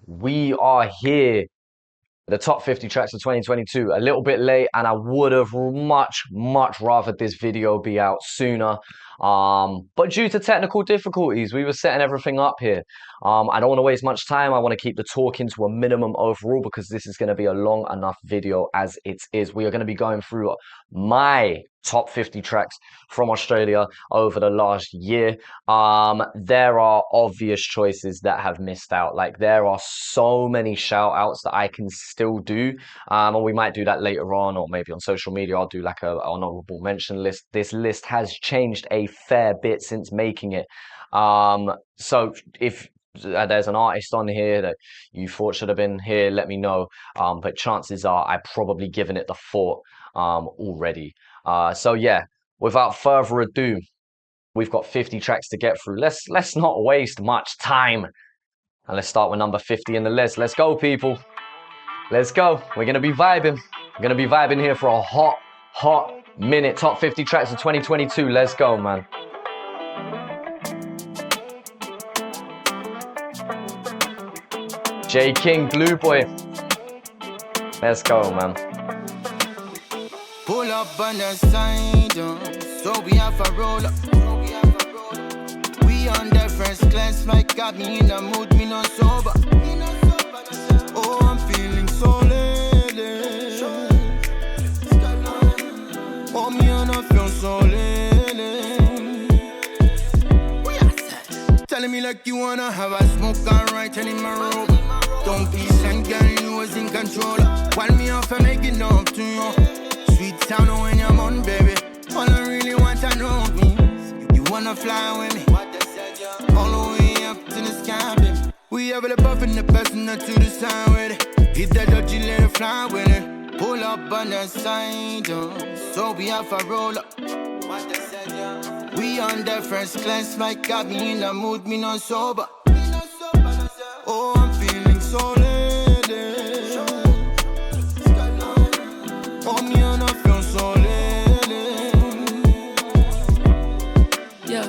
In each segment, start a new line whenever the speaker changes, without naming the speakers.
We are here. The top 50 tracks of 2022. A little bit late, and I would have much rather this video be out sooner. But due to technical difficulties, we were setting everything up here. I don't want to waste much time. I want to keep the talking to a minimum overall because this is going to be a long enough video as it is. We are going to be going through my top 50 tracks from Australia over the last year. There are obvious choices that have missed out. Like, there are so many shout outs that I can still do. And we might do that later on, or maybe on social media I'll do like a honorable mention list. This list has changed a fair bit since making it. So if there's an artist on here that you thought should have been here, let me know. But chances are I've probably given it the thought already. So yeah, without further ado, we've got 50 tracks to get through. Let's not waste much time. And let's start with number 50 in the list. Let's go, people. Let's go. We're going to be vibing. We're going to be vibing here for a hot minute. Top 50 tracks of 2022. Let's go, man. J King, Blue Boy. Let's go, man.
Pull up on the side, so we have a roll up. We on the first class flight, got me in the mood, me no sober. Oh, I'm feeling so lady. Oh, me on a feel so lady. Telling me like you wanna have a smoke and right in my robe. Don't be sent, girl, you was in control. While me off and make it up to you. Sweet sound when you're on, baby. All I really want to know me. You wanna fly with me? All the way up to the sky, baby. We have the buff and the person to the side with it. Hit that dodgy, let it fly with it. Pull up on the side, so we have a roll up. We on the first class flight, got me in the mood, me no sober. Oh, I'm feeling so lady. Oh, me on a feel so lady.
Yeah,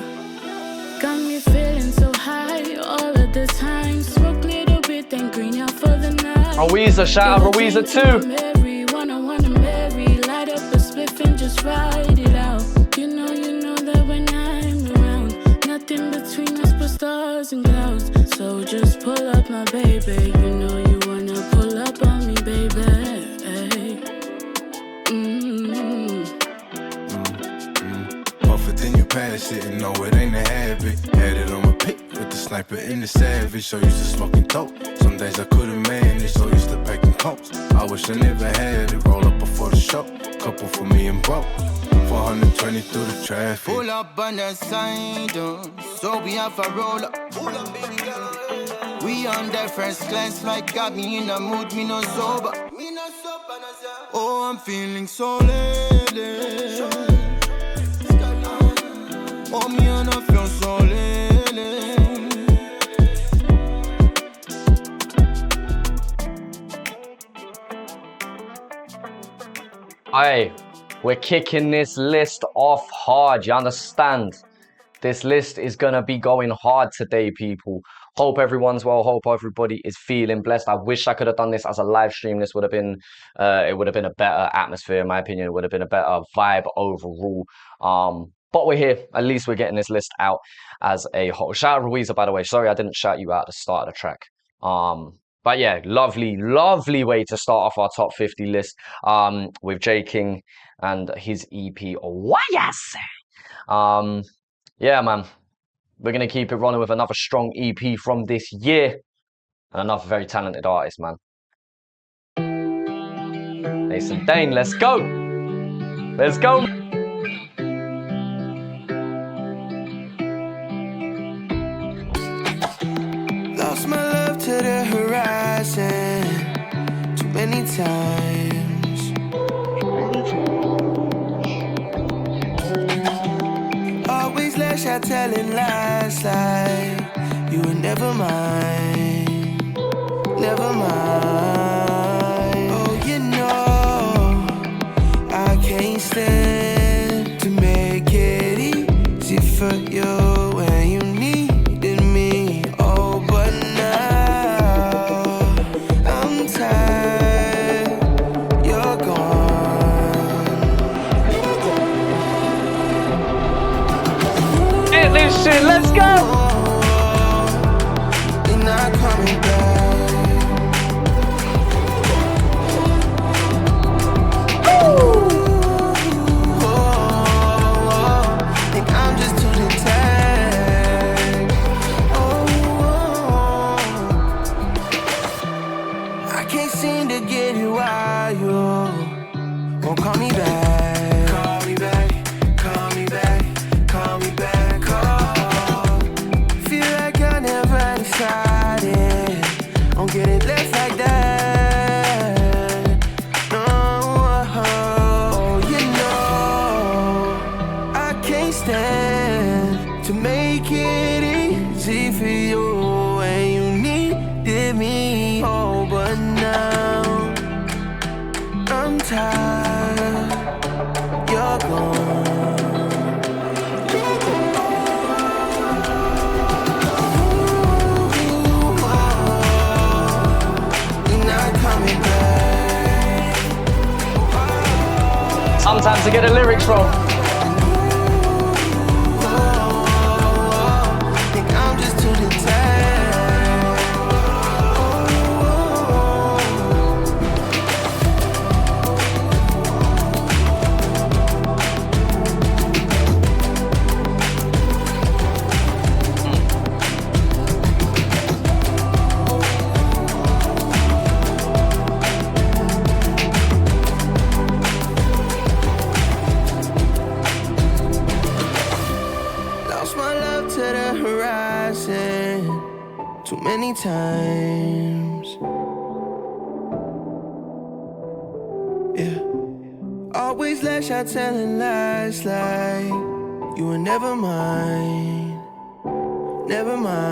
got me feeling so high all of the time. Smoke little bit, then green out for the night.
Ruiza, shout out Ruiza too.
Everyone I wanna marry, light up a spliff and just ride it out. You know that when I'm around, nothing between us but stars and clouds. So just pull up, my baby. You know you wanna pull up on me, baby.
Puff it, then you pass it, and no, it ain't a habit. Had it on my pick with the sniper and the savage. So used to smoking dope. Some days I couldn't manage, so used to packing coats. I wish I never had it. Roll up before the show. Couple for me and broke. 420 through the traffic.
Pull up on the side, so we have a roll up. We on the first class flight, got me in the mood, me no sober. Oh, I'm feeling so lady. Oh, me on a feel so lady.
Hey, we're kicking this list off hard, you understand? This list is gonna be going hard today, people. Hope everyone's well, hope everybody is feeling blessed. I wish I could have done this as a live stream. This would have been, it would have been a better atmosphere, in my opinion. It would have been a better vibe overall. But we're here. At least we're getting this list out as a whole. Shout out Ruiza, by the way. Sorry I didn't shout you out at the start of the track. But yeah, lovely way to start off our top 50 list with J King and his EP, YS. Yeah, man. We're going to keep it running with another strong EP from this year. And another very talented artist, man. Mason Dane, let's go. Let's go.
Lost my love to the horizon too many times. Always lash out telling lies like you were never mine, never mine. Oh, you know I can't stand to make it easy for you when you needed me. Oh, but now get it while you won't call me back. Call me back, call me back, call me back. Call. Feel like I never decided on getting left like that. No, you know I can't stand to make it easy for you when you needed me. Oh, but now I'm tired. You're gone. You're not coming back.
Sometimes I get the lyrics wrong.
Think I'm just too detached. Lost my love to the horizon too many times. Yeah, always lash out telling lies like you were never mine, never mine.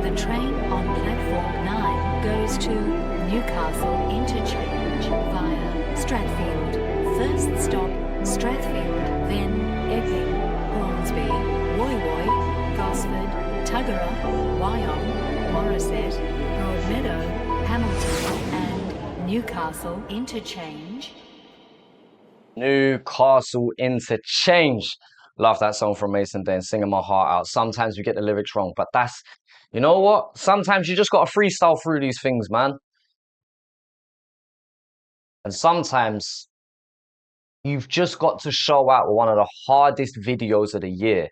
The train on platform 9 goes to Newcastle Interchange via Stratfield. First stop, Stratfield, then Epping, Hornsby, Woy Woy, Gosford, Tuggerah, Wyong, Morisset, Broadmeadow, Hamilton and Newcastle Interchange.
Newcastle Interchange. Love that song from Mason Dane, singing my heart out. Sometimes we get the lyrics wrong, but that's, you know what? Sometimes you just got to freestyle through these things, man. And sometimes you've just got to show out with one of the hardest videos of the year.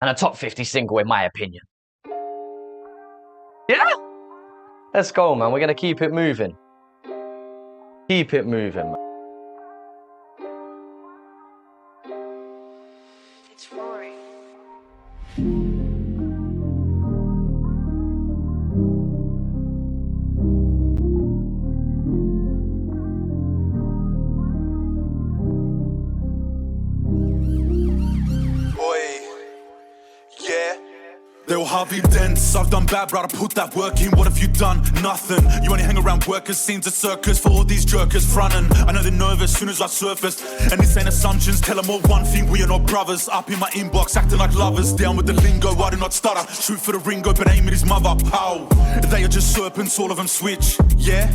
And a top 50 single, in my opinion. Yeah? Let's go, man. We're going to keep it moving. Keep it moving, man.
It's Rory.
They were Harvey Dents, I've done bad, brother, put that work in. What have you done? Nothing. You only hang around workers, seems a circus for all these jerkers frontin'. I know they're nervous soon as I surface, and this ain't assumptions. Tell them all one thing, we are not brothers. Up in my inbox, acting like lovers. Down with the lingo, I do not stutter. Shoot for the Ringo, but aim at his mother. Pow. They are just serpents, all of them switch. Yeah?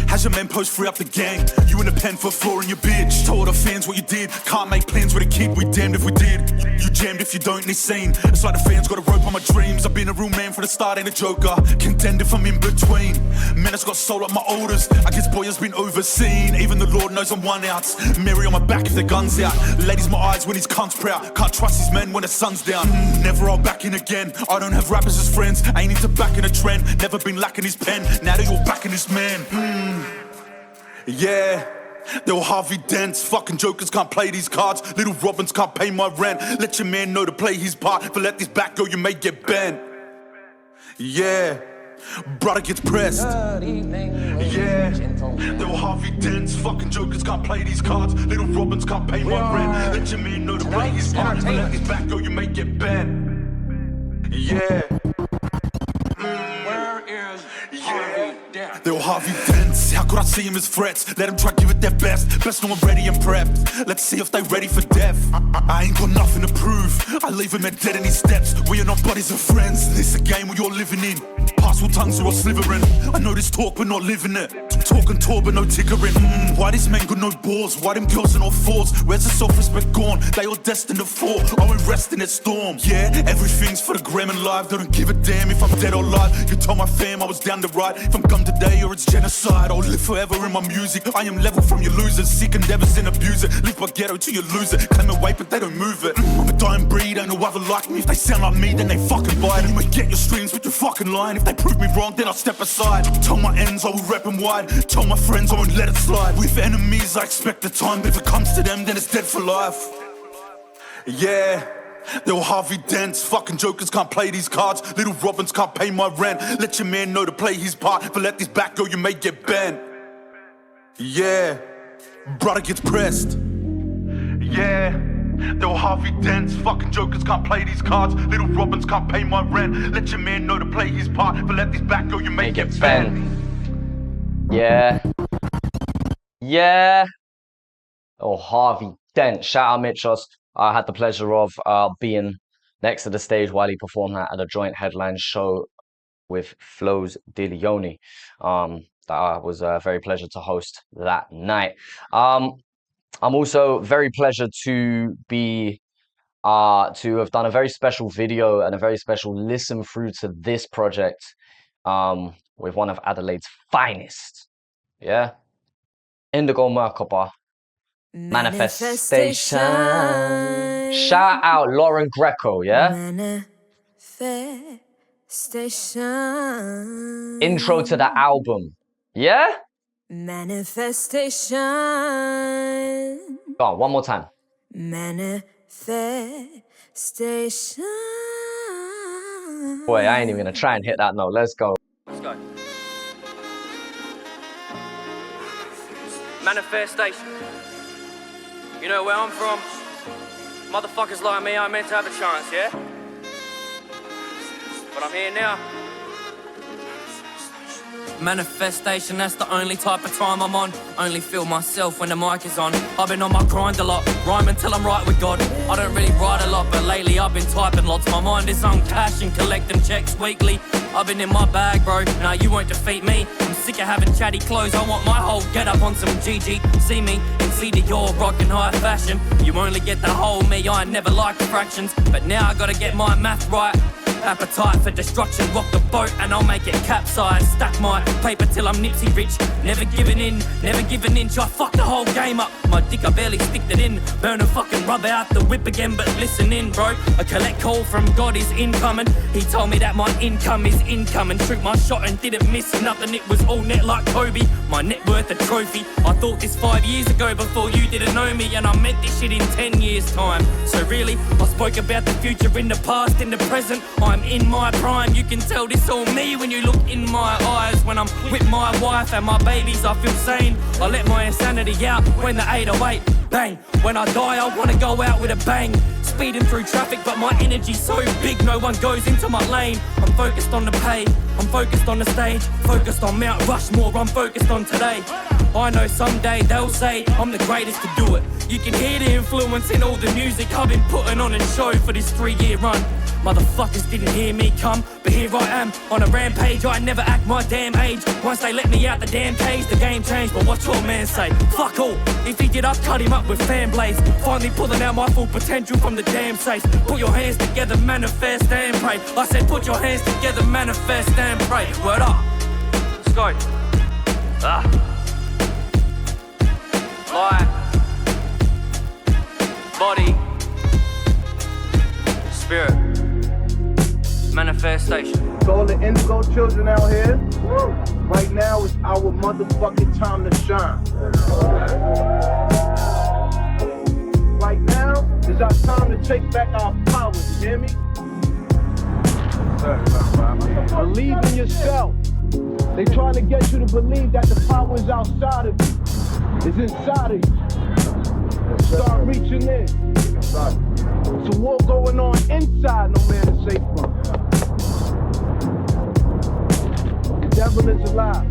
Has your men post free up the gang? You in the pen for flooring your bitch. Told our fans what you did. Can't make plans with a kid, we damned if we did. You jammed if you don't need seen. It's like the fans got a rope on my dreams. I've been a real man from the start, ain't a joker. Contend if I'm in between. Man, it's got soul like my olders. I guess boy has been overseen. Even the Lord knows I'm one outs. Mary on my back if the gun's out. Ladies my eyes when his cunt's proud. Can't trust his men when the sun's down. Never I'll back in again. I don't have rappers as friends. Ain't into backing a trend. Never been lacking his pen. Now that you're backing this man. Yeah, they were Harvey Dents. Fucking jokers can't play these cards. Little Robins can't pay my rent. Let your man know to play his part. If I let this back go, you may get bent. Yeah, brother gets pressed. Yeah, they were Harvey Dents. Fucking jokers can't play these cards. Little Robins can't pay my rent. Let your man know to play his part. If I let this back go, you may get bent. Yeah. They were Harvey Dents, how could I see him as threats? Let them try give it their best, best know I'm ready and prepped. Let's see if they ready for death. I ain't got nothing to prove, I leave him dead in his steps. We are not buddies or friends, this a game where you're living in. Password tongues are all slithering, I know this talk but not living it.
talking tour but no tickering. Why these men got no balls? Why them girls in all fours? Where's the self-respect gone? They all destined to fall. I won't rest in that storm. Yeah, everything's for the gram and live. Don't give a damn if I'm dead or alive. You told my fam I was down to ride. If I'm gone today or it's genocide, I'll live forever in my music. I am level from your losers. Seek endeavors and abuse it. Live by ghetto till you lose it. Claim a weight but they don't move it. I'm a dying breed, ain't no other like me. If they sound like me, then they fucking bite. You may get your streams, but you're fucking lying. If they prove me wrong, then I'll step aside. Tell my ends, I will rep them wide. Tell my friends, I won't let it slide. With enemies, I expect the time. But if it comes to them, then it's dead for life. Yeah. They were Harvey Dents, fucking jokers can't play these cards. Little Robins can't pay my rent. Let your man know to play his part. If I let this back go, you may get bent. Yeah, brother gets pressed. Yeah, they were Harvey Dents, fucking jokers can't play these cards. Little Robins can't pay my rent. Let your man know to play his part. If I let this back go, you may get bent.
Yeah. Yeah. Oh, Harvey Dent. Shout out Mitchos. I had the pleasure of being next to the stage while he performed that at a joint headline show with Flows De Leone. That was a very pleasure to host that night. I'm also very pleasure to be to have done a very special video and a very special listen through to this project with one of Adelaide's finest. Yeah, Indigo Merkaba. Manifestation. Shout out Lauren Greco, yeah?
Manifestation.
Intro to the album. Yeah?
Manifestation.
Go on, one more time.
Manifestation.
Boy, I ain't even gonna try and hit that note. Let's go.
Let's go. Manifestation. You know where I'm from? Motherfuckers like me aren't meant to have a chance, yeah? But I'm here now. Manifestation, that's the only type of time I'm on. Only feel myself when the mic is on. I've been on my grind a lot, rhyme until I'm right with God. I don't really write a lot, but lately I've been typing lots. My mind is on cash and collecting checks weekly. I've been in my bag, bro, nah, you won't defeat me. I'm sick of having chatty clothes, I want my whole get up on some GG. See me and see that you're rocking high fashion. You only get the whole me, I never liked fractions. But now I gotta get my math right. Appetite for destruction, rock the boat and I'll make it capsize. Stack my paper till I'm Nipsey rich. Never giving in, never give an inch. I fuck the whole game up. My dick, I barely sticked it in. Burn a fucking rubber out the whip again, but listen in, bro. A collect call from God is incoming. He told me that my income is incoming. Shoot my shot and didn't miss nothing. It was all net like Kobe. My net worth a trophy. I thought this 5 years ago before you didn't know me, and I meant this shit in 10 years time. So really, I spoke about the future in the past, in the present. I'm in my prime, you can tell this all me when you look in my eyes. When I'm with my wife and my babies, I feel sane. I let my insanity out when the 808 bang. When I die, I wanna go out with a bang. Speeding through traffic, but my energy's so big, no one goes into my lane. I'm focused on the pay, I'm focused on the stage, focused on Mount Rushmore, I'm focused on today. I know someday they'll say I'm the greatest to do it. You can hear the influence in all the music I've been putting on and show for this 3-year run. Motherfuckers didn't hear me come, but here I am on a rampage. I never act my damn age. Once they let me out the damn cage, the game changed. But what's your man say? Fuck all. If he did, I'd cut him up with fan blades. Finally pulling out my full potential from the damn safe. Put your hands together, manifest and pray. I said put your hands together, manifest and pray. Word up. Let's go. Light. Body. Spirit. Manifestation.
To all the indigo children out here, right now is our motherfucking time to shine. Right now is our time to take back our power, you hear me? Believe in yourself. They trying to get you to believe that the power is outside of you. It's inside of you. Start reaching in. It's a war going on inside, no man is safe from. The devil is alive.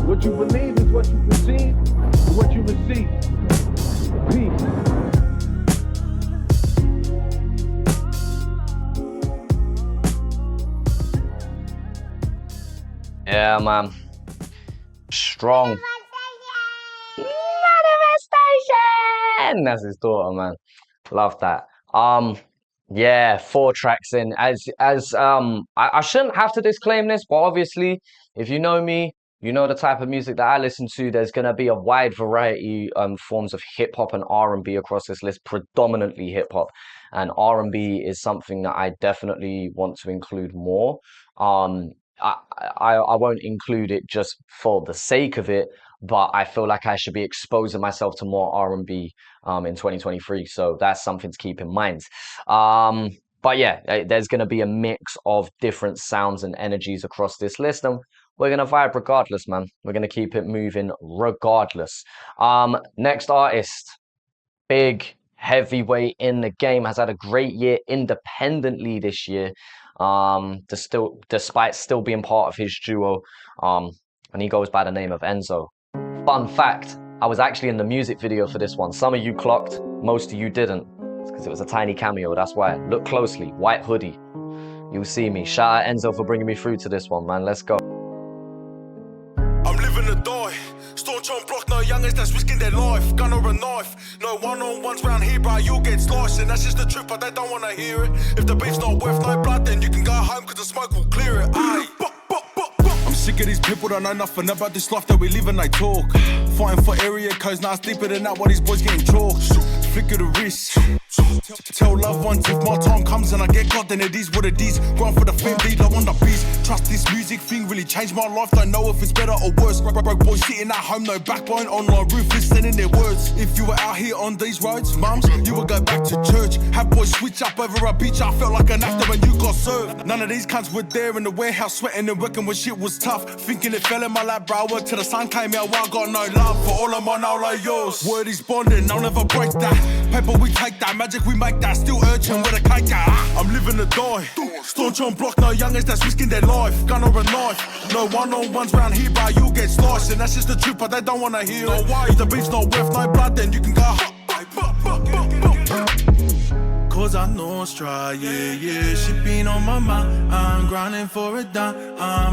What you believe is what you perceive, and what you receive. Peace.
Yeah, man. Strong. Manifestation! That's his daughter, man. Love that. Yeah, 4 tracks in. I shouldn't have to disclaim this, but obviously, if you know me, you know the type of music that I listen to. There's gonna be a wide variety forms of hip hop and R&B across this list, predominantly hip hop. And R&B is something that I definitely want to include more. I won't include it just for the sake of it, but I feel like I should be exposing myself to more R&B in 2023. So that's something to keep in mind. But yeah, there's going to be a mix of different sounds and energies across this list, and we're going to vibe regardless, man. We're going to keep it moving regardless. Next artist, big heavyweight in the game, has had a great year independently this year, despite still being part of his duo, and he goes by the name of Enzo. Fun fact, I was actually in the music video for this one. Some of you clocked, most of you didn't. It's because it was a tiny cameo, that's why. Look closely, white hoodie. You'll see me. Shout out Enzo for bringing me through to this one, man. Let's go.
I'm living to die. Staunch on block, no youngest that's risking their life. Gun or a knife, no one-on-ones round here, bro, you'll get sliced. And that's just the truth, but they don't wanna hear it. If the beef's not worth no blood, then you can go home, cause the smoke will clear it. Aye. I'm sick of these people that know nothing about this life that we live and they talk. Fighting for area codes, now it's deeper than that, while these boys getting chalked. Flick of the wrist. Tell loved ones if my time comes and I get God, then it is what it is. Going for the fame, lead, I want the beast. Trust this music thing really changed my life. Don't know if it's better or worse. Broke boys sitting at home, no backbone, online ruthless, sending their words. If you were out here on these roads, mums, you would go back to church. Have boys switch up over a beach. I felt like an actor when you got served. None of these cunts were there in the warehouse, sweating and working when shit was tough. Thinking it fell in my lap, bro. I worked till the sun came out. I got no love for all of mine, all like yours. Word is bonding, I'll never break that. Paper, we take that. Magic, we make that. Still urgent with a cake at. I'm living to die. Staunch on block, no youngest that's risking their life. Gun or a knife, no one-on-ones round here, bro, you'll get sliced. And that's just the truth, but they don't wanna hear it. If the beef's not worth no blood, then you can go. Cause I know I'm strong, yeah. She been on my mind, I'm grinding for it down.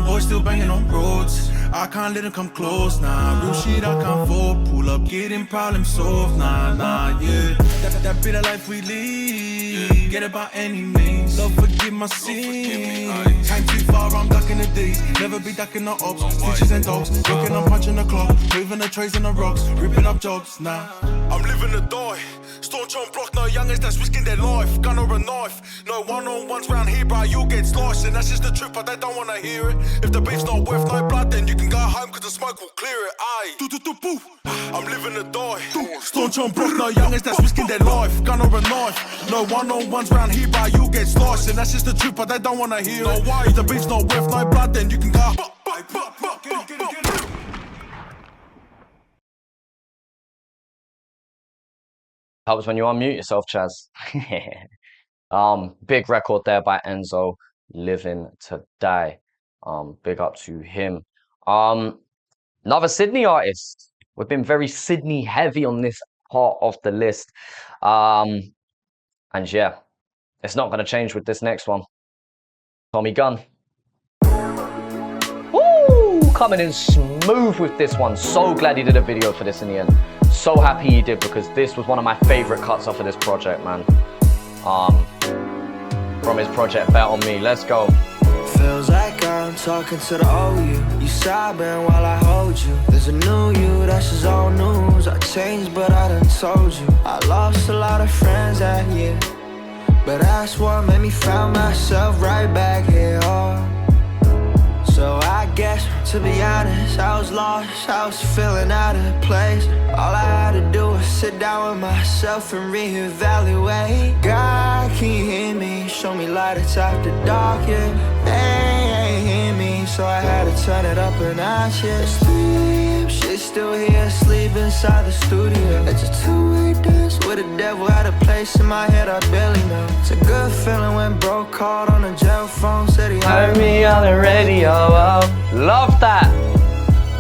Boys still banging on roads, I can't let them come close, nah. Real shit I can't fall, pull up, getting problem solved, nah, yeah. That bit of life we live, get it by any means. Lord forgive my sins, came too far, I'm ducking the D's. Never be ducking the ops, stitches and dogs. Looking, I'm punching the clock, moving the trays and the rocks, ripping up jobs, nah. I'm living to die. Staunch on block, no youngest that's risking their life. Gun or a knife, no one-on-ones round here, bro, you'll get sliced. And that's just the truth, but they don't wanna hear it. If the beef's not worth no blood, then you can go home, cause the smoke will clear it. Aye. I'm living to die. Staunch on block, no youngest that's risking their life. Gun or a knife, no one-on-ones round here, bro, you'll get sliced. And that's just the truth, but they don't wanna hear it. If the beef's not worth no blood, then you can go.
Helps when you unmute yourself, Chaz. Big record there by Enzo, Living to Die. Big up to him. Another Sydney artist. We've been very Sydney heavy on this part of the list. And yeah, it's not going to change with this next one. Tommy Gunn. Woo! Coming in smooth with this one. So glad he did a video for this in the end. So happy he did, because this was one of my favorite cuts off of this project, man. From his project Bet On Me. Let's go.
Feels like I'm talking to the old you. You sobbing while I hold you. There's a new you, that's just old news. I changed, but I done told you. I lost a lot of friends that year, but that's what made me find myself right back here. So I guess, to be honest, I was lost, I was feeling out of place. All I had to do was sit down with myself and reevaluate. God, can you hear me? Show me light, it's after dark, yeah. They ain't hear me, so I had to turn it up a notch, yeah. It's 3 AM, shit's still here, asleep inside the studio. It's a two-way dance with the devil, had a place in my head I barely know. It's a good feeling when bro called on the jail phone, said he
heard me on the radio. Love that.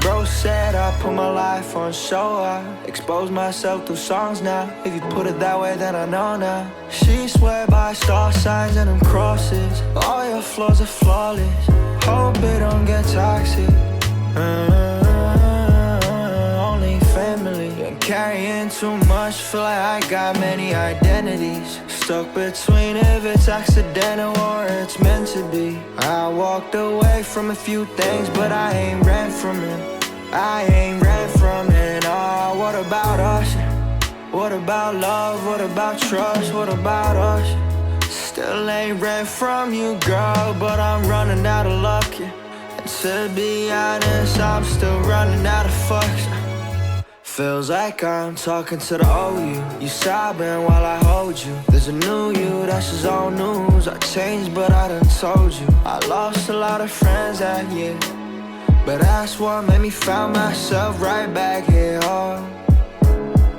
Bro said I put my life on show, I expose myself through songs now. If you put it that way, then I know now. She swear by star signs and them crosses. All your flaws are flawless, hope it don't get toxic. Carrying too much, feel like I got many identities. Stuck between if it's accidental or it's meant to be. I walked away from a few things, but I ain't ran from it. I ain't ran from it. Oh, what about us? What about love? What about trust? What about us? Still ain't ran from you, girl, but I'm running out of luck, yeah. And to be honest, I'm still running out of fucks. Feels like I'm talking to the old you. You sobbing while I hold you. There's a new you, that's just old news. I changed, but I done told you. I lost a lot of friends that year, but that's what made me find myself right back here, oh.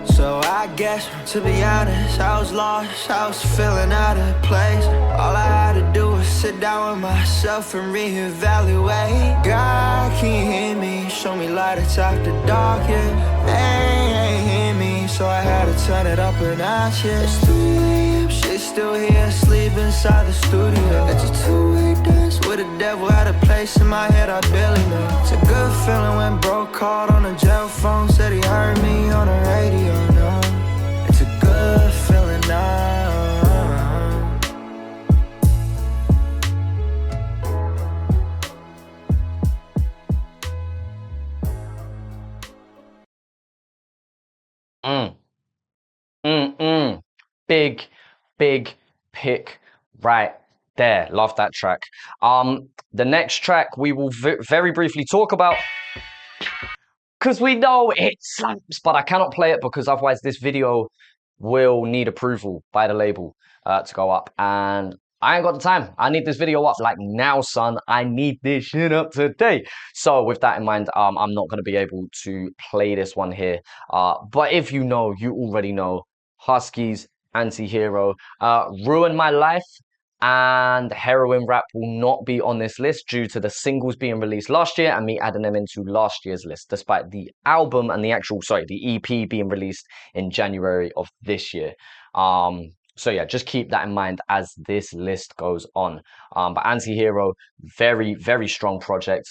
So I guess, to be honest, I was lost, I was feeling out of place. All I had to do was sit down with myself and reevaluate. God, can you hear me? Show me light, it's after dark, yeah. They ain't hear me, so I had to turn it up a notch, yeah. It's 3 a.m., she's still here, asleep inside the studio. It's a two-way dance with the devil, had a place in my head I barely know. It's a good feeling when bro called on the jail phone, said he heard me on the radio. No, it's a good feeling now.
Big pick right there. Love that track. The next track we will very briefly talk about, because we know it slaps, but I cannot play it because otherwise this video will need approval by the label to go up, and I ain't got the time. I need this video up like now, son. I need this shit up today. So with that in mind, I'm not going to be able to play this one here. But if you know, you already know, Husky's Anti-Hero, Ruin My Life and Heroin Rap will not be on this list due to the singles being released last year and me adding them into last year's list, despite the album and the EP being released in January of this year. So yeah, just keep that in mind as this list goes on. But Anti-Hero, very, very strong project.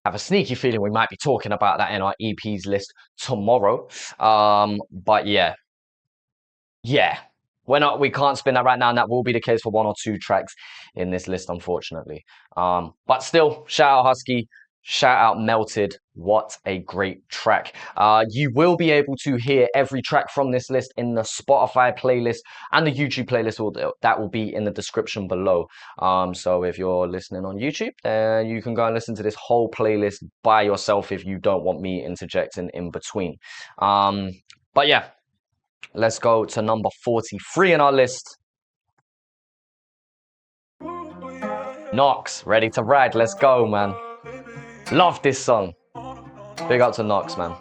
I have a sneaky feeling we might be talking about that in our EPs list tomorrow. But yeah, we can't spin that right now, and that will be the case for 1 or 2 tracks in this list, unfortunately. But still, shout out Husky, shout out Melted. What a great track. You will be able to hear every track from this list in the Spotify playlist and the YouTube playlist that will be in the description below. So if you're listening on YouTube, you can go and listen to this whole playlist by yourself if you don't want me interjecting in between. But yeah, let's go to number 43 in our list. Nox, Ready to Ride. Let's go, man. Love this song. Big up to Nox, man.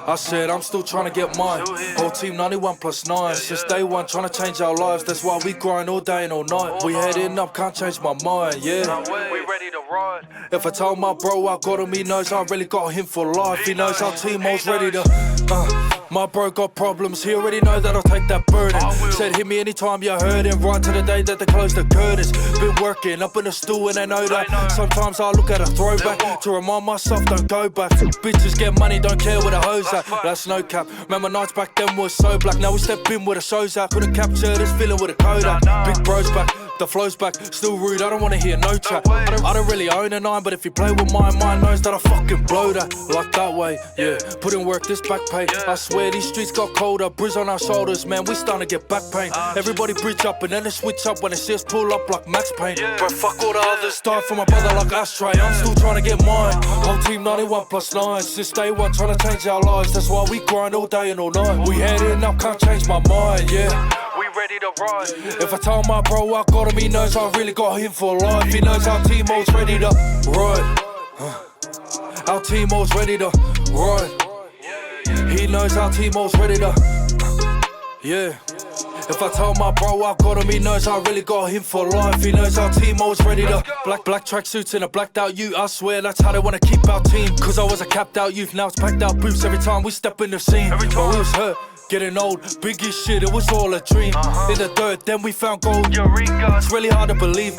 I said I'm still trying to get mine. Whole team 91 plus 9. Since day one trying to change our lives. That's why we grind all day and all night. We heading up, can't change my mind, yeah. We ready to ride. If I told my bro I got him, he knows I really got him for life. He knows our team was ready to my bro got problems, he already know that I'll take that burden. Said hit me anytime you heard him, right to the day that they closed the curtains. Been working up in the stool and they know that. Sometimes I look at a throwback to remind myself don't go back. Bitches get money, don't care where the hoes at. That's no cap. Remember nights back then was so black. Now we step in where the show's at. Couldn't capture this feeling with a Kodak. Big bros back, the flow's back. Still rude, I don't wanna hear no chat. I don't really own a 9, but if you play with my mind knows that I fucking blow that. Like that way, yeah. Put in work, this back pay. I swear these streets got colder, bruise on our shoulders, man, we starting to get back pain. Everybody bridge up and then they switch up when they see us pull up like Max Payne. But fuck all the others, start from my brother like Ashtray. I'm still trying to get mine. Whole team 91 plus 9. Since day one trying to change our lives. That's why we grind all day and all night. We heading up, can't change my mind, yeah. We ready to ride. If I tell my bro I got him, he knows I really got him for life. He knows our team all's ready to ride. Our team all's ready to ride. He knows our team all's ready to, yeah. If I tell my bro I got him, he knows I really got him for life. He knows our team all's ready to black tracksuits and a blacked out youth. I swear that's how they wanna keep our team. Cause I was a capped out youth, now it's packed out boots every time we step in the scene. But we was hurt, Getting old, biggest shit, it was all a dream. In the dirt, then we found gold. It's really hard to believe.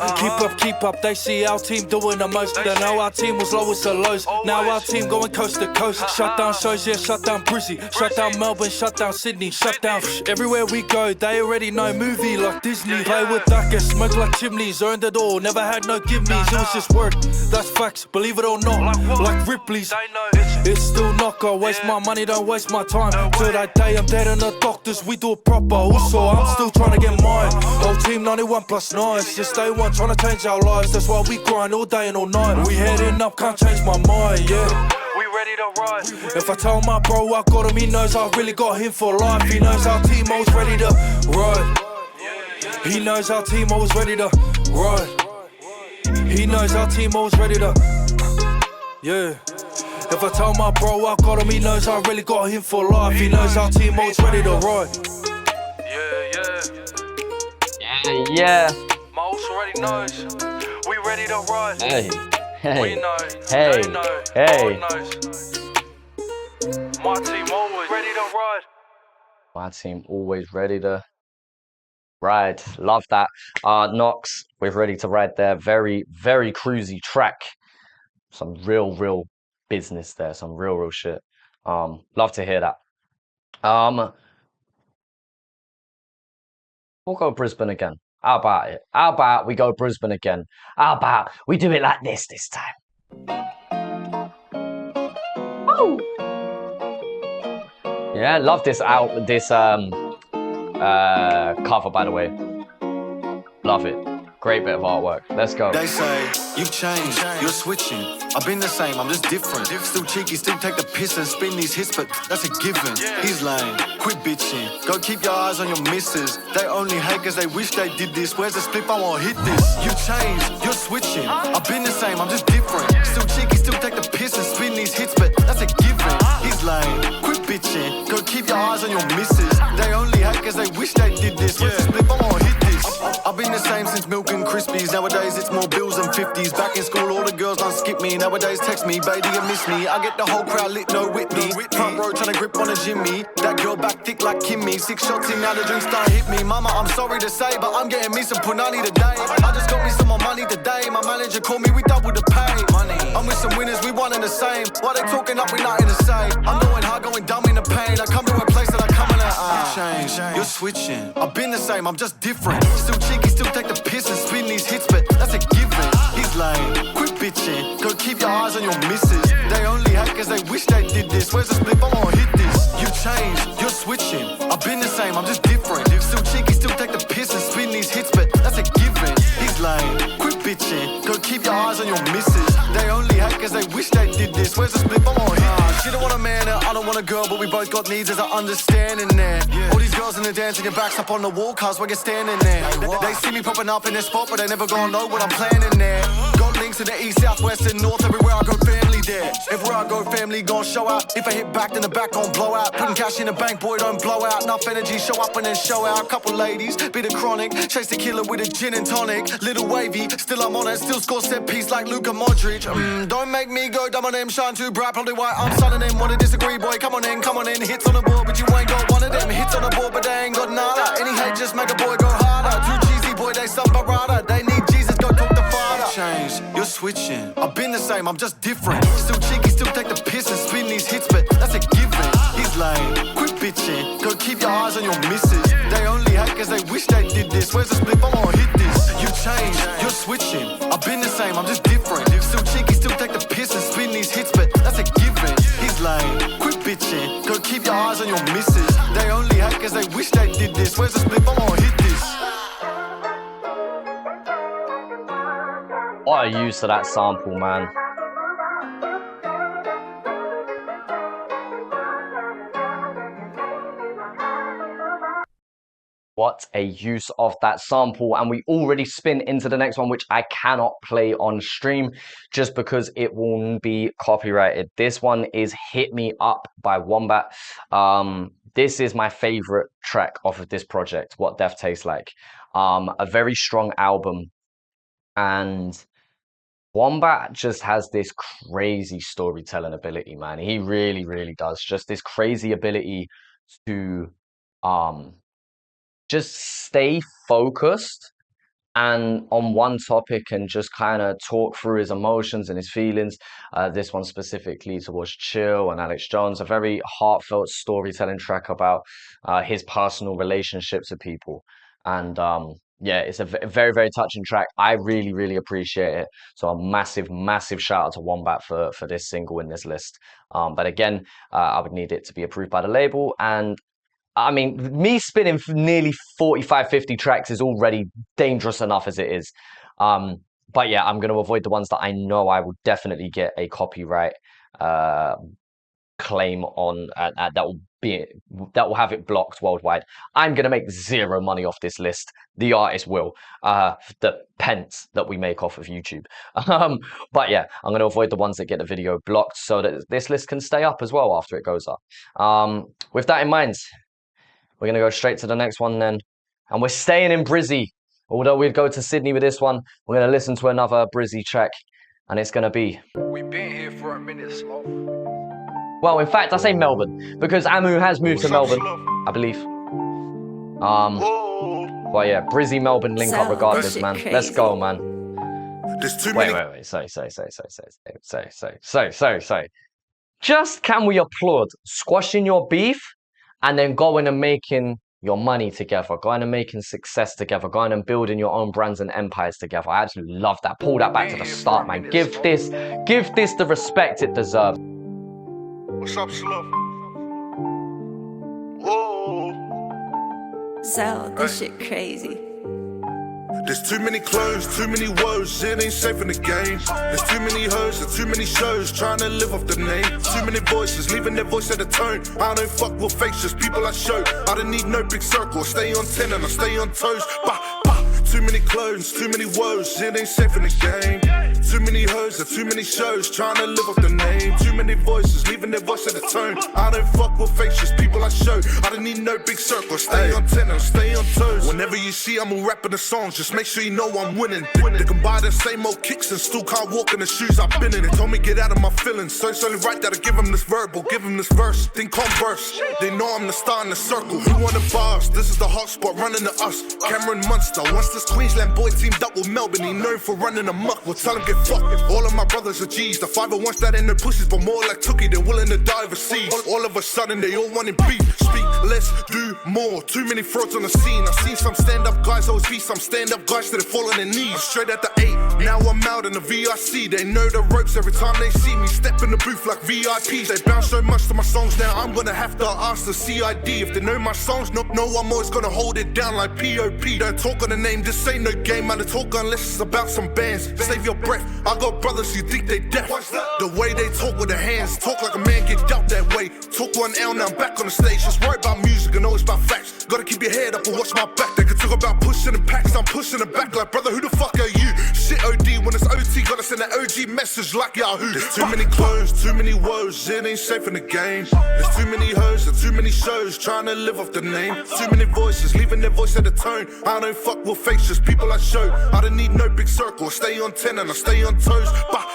Keep up, they see our team doing the most. They know our team was lowest of lows. Now our team going coast to coast. Shut down shows, yeah, shut down Brizzy. Shut down Melbourne, shut down Sydney. Shut down everywhere we go, they already know. Movie like Disney. Play with that, get smoked like chimneys. Earned it all, never had no gimmies. It was just work, that's facts, believe it or not. Like Ripley's, it's still not gonna waste my money, don't waste my time. Till that day I'm dead and the doctors, we do it proper. Also, I'm still trying to get mine. Whole team 91 plus 9. Since day one, trying to change our lives. That's why we grind all day and all night. We heading up, can't change my mind, yeah. We ready to ride. If I tell my bro I got him, he knows I really got him for life. He knows our team always ready to ride. He knows our team always ready to ride. He knows our team always ready to, yeah. If I tell my bro I got him, he knows I really got him for life. He knows our team always ready to ride.
Yeah.
Mouse already knows. We ready to ride.
Hey.
We know.
Hey.
They know.
Hey.
God knows. My team always ready to ride.
My team always ready to ride. Love that. Knox, we're ready to ride there. Very, very cruisy track. Some real business there. Some real shit. Love to hear that. We'll go Brisbane again. How about it? How about we go Brisbane again? How about we do it like this time? Oh! Yeah, love this cover, by the way. Love it. Great bit of artwork. Let's go.
They say, you've changed, you're switching. I've been the same, I'm just different. Still cheeky, still take the piss and spin these hits, but that's a given. He's lame, quit bitching. Go keep your eyes on your misses. They only hate cause they wish they did this. Where's the split? I won't hit this. You've changed, you're switching. I've been the same, I'm just different. Still cheeky, still take the piss and spin these hits, but that's a given. He's lame, quit bitching. Go keep your eyes on your misses. They only hate cause they wish they did this. Where's the split? I won't hit this. I've been the same since Milk and Krispies. Nowadays it's more bills and 50s. Back in school all the girls don't skip me. Nowadays text me, baby you miss me. I get the whole crowd lit, no Whitney. Front row trying to grip on a Jimmy. That girl back thick like Kimmy. 6 shots in, now the drinks don't hit me. Mama, I'm sorry to say, but I'm getting me some punani today. I just got me some more money today. My manager called me, we doubled the pay. I'm with some winners, we one and the same. Why they talking up, we nothing to say. I'm going hard, going dumb in the pain. I come to a place that I come in at. You change, you're switching. I've been the same, I'm just different. Still cheeky, still take the piss and spin these hits, but that's a given. He's lame, quit bitching. Go keep your eyes on your misses. They only hate cause they wish they did this. Where's the split? I won't hit this. You changed, you're switching. I've been the same, I'm just different. Still cheeky, still take the piss and spin these hits, but that's a given. He's lame, quit bitching. Go keep your eyes on your misses. They only hate cause they wish they did this. Where's the split? I won't hit this. She don't want a man and I don't want a girl, but we both got needs, as I understand in there. All these girls in the dance and your backs up on the wall, cause when you're standing there. They see me popping up in their spot, but they never gonna know what I'm planning there. Got links in the east, south, west and north, everywhere I go family there. Everywhere I go family gon' show out. If I hit back then the back gon' blow out. Putting cash in the bank, boy don't blow out. Enough energy, show up and then show out. Couple ladies, bit of chronic. Chase the killer with a gin and tonic. Little wavy, still I'm on it. Still score set piece like Luka Modric. Don't make me go dumb on them, shine too bright. Probably why I'm sunning them. Wanna disagree, boy, come on in. Hits on the board, but you ain't got one of them. Hits on the board, but they ain't got nada. Any hate, just make a boy go harder. Too cheesy, boy, they some barada. They need Jesus, go talk the Father. Change, you're switching. I've been the same, I'm just different. Still cheeky, still take the piss and spin these hits, but that's a given. He's lame, quit bitching. Go keep your eyes on your misses. They only hate cause they wish they did this. Where's the split? I won't hit this. You change, you're switching. I've been the same, I'm just different. Still cheeky, still take the piss and spin these hits, but that's a given. He's lame, quit bitching. Go keep your eyes on your misses. They only hate cause they wish they did this. Where's the split? I won't hit this.
What a use to that sample, man. What a use of that sample. And we already spin into the next one, which I cannot play on stream just because it will be copyrighted. This one is Hit Me Up by Wombat. This is my favorite track off of this project, What Death Tastes Like. A very strong album. And Wombat just has this crazy storytelling ability, man. He really does. Just this crazy ability to just stay focused and on one topic and just kind of talk through his emotions and his feelings. This one specifically towards Chill and Alex Jones, a very heartfelt storytelling track about his personal relationships with people. And yeah, it's a very, very touching track. I really, really appreciate it. So a massive, massive shout out to Wombat for this single in this list. But again, I would need it to be approved by the label. And I mean, me spinning nearly 45, 50 tracks is already dangerous enough as it is. But yeah, I'm going to avoid the ones that I know I will definitely get a copyright claim on that will have it blocked worldwide. I'm going to make zero money off this list. The artist will. The pence that we make off of YouTube. But yeah, I'm going to avoid the ones that get the video blocked so that this list can stay up as well after it goes up. With that in mind, we're going to go straight to the next one then. And we're staying in Brizzy. Although we'd go to Sydney with this one, we're going to listen to another Brizzy track. And it's going to be...
We've been here for a minute, Slow.
Well, in fact, I say Melbourne. Because Amu has moved to Melbourne, I believe. But yeah, Brizzy Melbourne link up regardless, man.
Crazy.
Let's go, man.
There's too many.
Wait. Sorry. Just can we applaud squashing your beef and then going and making your money together, going and making success together, going and building your own brands and empires together. I absolutely love that. Pull that back to the start, man. Give this the respect it deserves.
What's up, Slow? Whoa.
So, this shit crazy.
There's too many clones, too many woes, it ain't safe in the game. There's too many hoes, there's too many shows, trying to live off the name. Too many voices, leaving their voice at the tone. I don't fuck with fakes, just people I show. I don't need no big circle, stay on 10 and I stay on toes. Bah. Too many clones, too many woes, it ain't safe in the game. Too many hoes and too many shows, trying to live off the name. Too many voices, leaving their voice at the tone. I don't fuck with fakes, just people I show. I don't need no big circle, stay on 10 and stay on toes. Whenever you see I'm all rapping the songs, just make sure you know I'm winning. They can buy the same old kicks and still can't walk in the shoes I've been in. They told me get out of my feelings, so it's only right that I give them this verbal, give them this verse, then converse. They know I'm the star in the circle. Who on the bars? This is the hot spot running to us. Cameron Munster, once this Queensland boy teamed up with Melbourne, he known for running amok. We'll tell him get fucked. All of my brothers are G's. The 501s that ain't no pussies, but more like Tookie. They're willing to die overseas. All of a sudden, they all wanting beef. Speak less, do more. Too many frauds on the scene. I've seen some stand-up guys always be some stand-up guys that fall on their knees. Straight at the 8. Now I'm out in the VRC. They know the ropes every time they see me. Step in the booth like VIPs. They bounce so much to my songs now. I'm gonna have to ask the CID if they know my songs. No, I'm always gonna hold it down like POP. Don't talk on the name. This ain't no game, man. Talk unless it's about some bands. Save your breath. I got brothers who think they deaf. The way they talk with their hands, talk like a man get dealt that way. Talk 1L, now I'm back on the stage. Just worry about music and always about facts. Gotta keep your head up and watch my back. They can talk about pushing the packs, I'm pushing it back. Like, brother, who the fuck are you? Shit OD when it's OT, gotta send an OG message like Yahoo. There's too many clones, too many woes, it ain't safe in the game. There's too many hoes and too many shows, trying to live off the name. Too many voices, leaving their voice at the tone. I don't fuck with fakes, just people I show. I don't need no big circle, stay on 10 and I stay on toes. Bah.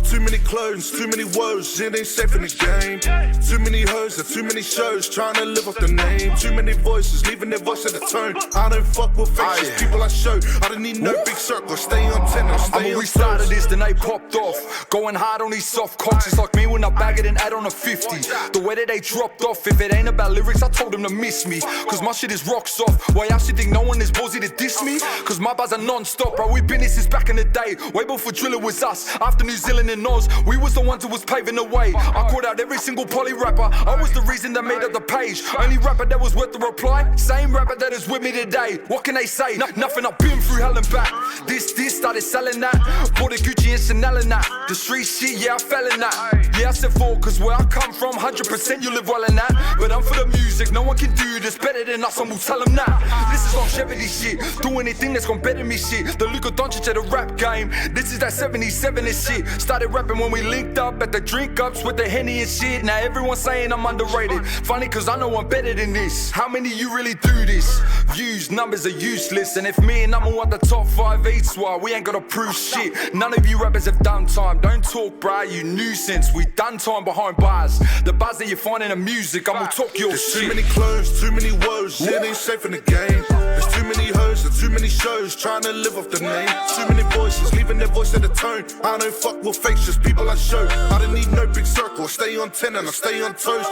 Too many clones, too many woes, it ain't safe in the game. Too many hoes and too many shows, trying to live off the name. Too many voices, leaving their voice at the tone. I don't fuck with fakes, just people I show. I don't need no big circle, stay on 10 and stay on
we started this, then they popped off. Going hard on these soft cocks, it's like me when I bag it and add on a 50. The way that they dropped off, if it ain't about lyrics, I told them to miss me. Cause my shit is rock soft. Why y'all shit think no one is ballsy to diss me? Cause my bars are non-stop, bro, we been this since back in the day. Way before Driller was us, after New Zealand and Oz, we was the ones who was paving the way. I called out every single poly rapper, I was the reason that made up the page. Only rapper that was worth the reply, same rapper that is with me today. What can they say? Nothing, I've been through hell and back. This started selling that, bought a Gucci and Chanel and that. The street shit, yeah, I fell in that. Yeah, I said for, cause where I come from, 100% you live well in that. But I'm for the music, no one can do this better than us, and we'll tell them that. This is longevity shit, do anything that's gonna better me shit. The Luka Doncic of the rap game, this is that 77 and shit. Started rapping when we linked up at the drink ups with the Henny and shit. Now everyone's saying I'm underrated. Funny cause I know I'm better than this. How many of you really do this? Views, numbers are useless. And if me and I'm on the top 5 each, why we ain't gotta prove shit. None of you rappers have done time. Don't talk, bruh, you nuisance. We done time behind bars. The bars that you find in the music, I'm gonna talk your
There's
shit.
Too many clones, too many woes, it ain't safe in the game. There's too many hoes and too many shows trying to live off the name. Too many voices, leaving their voice at the tone. I don't fuck with fakes, just people I show. I don't need no big circle, I stay on 10 and I stay on toes.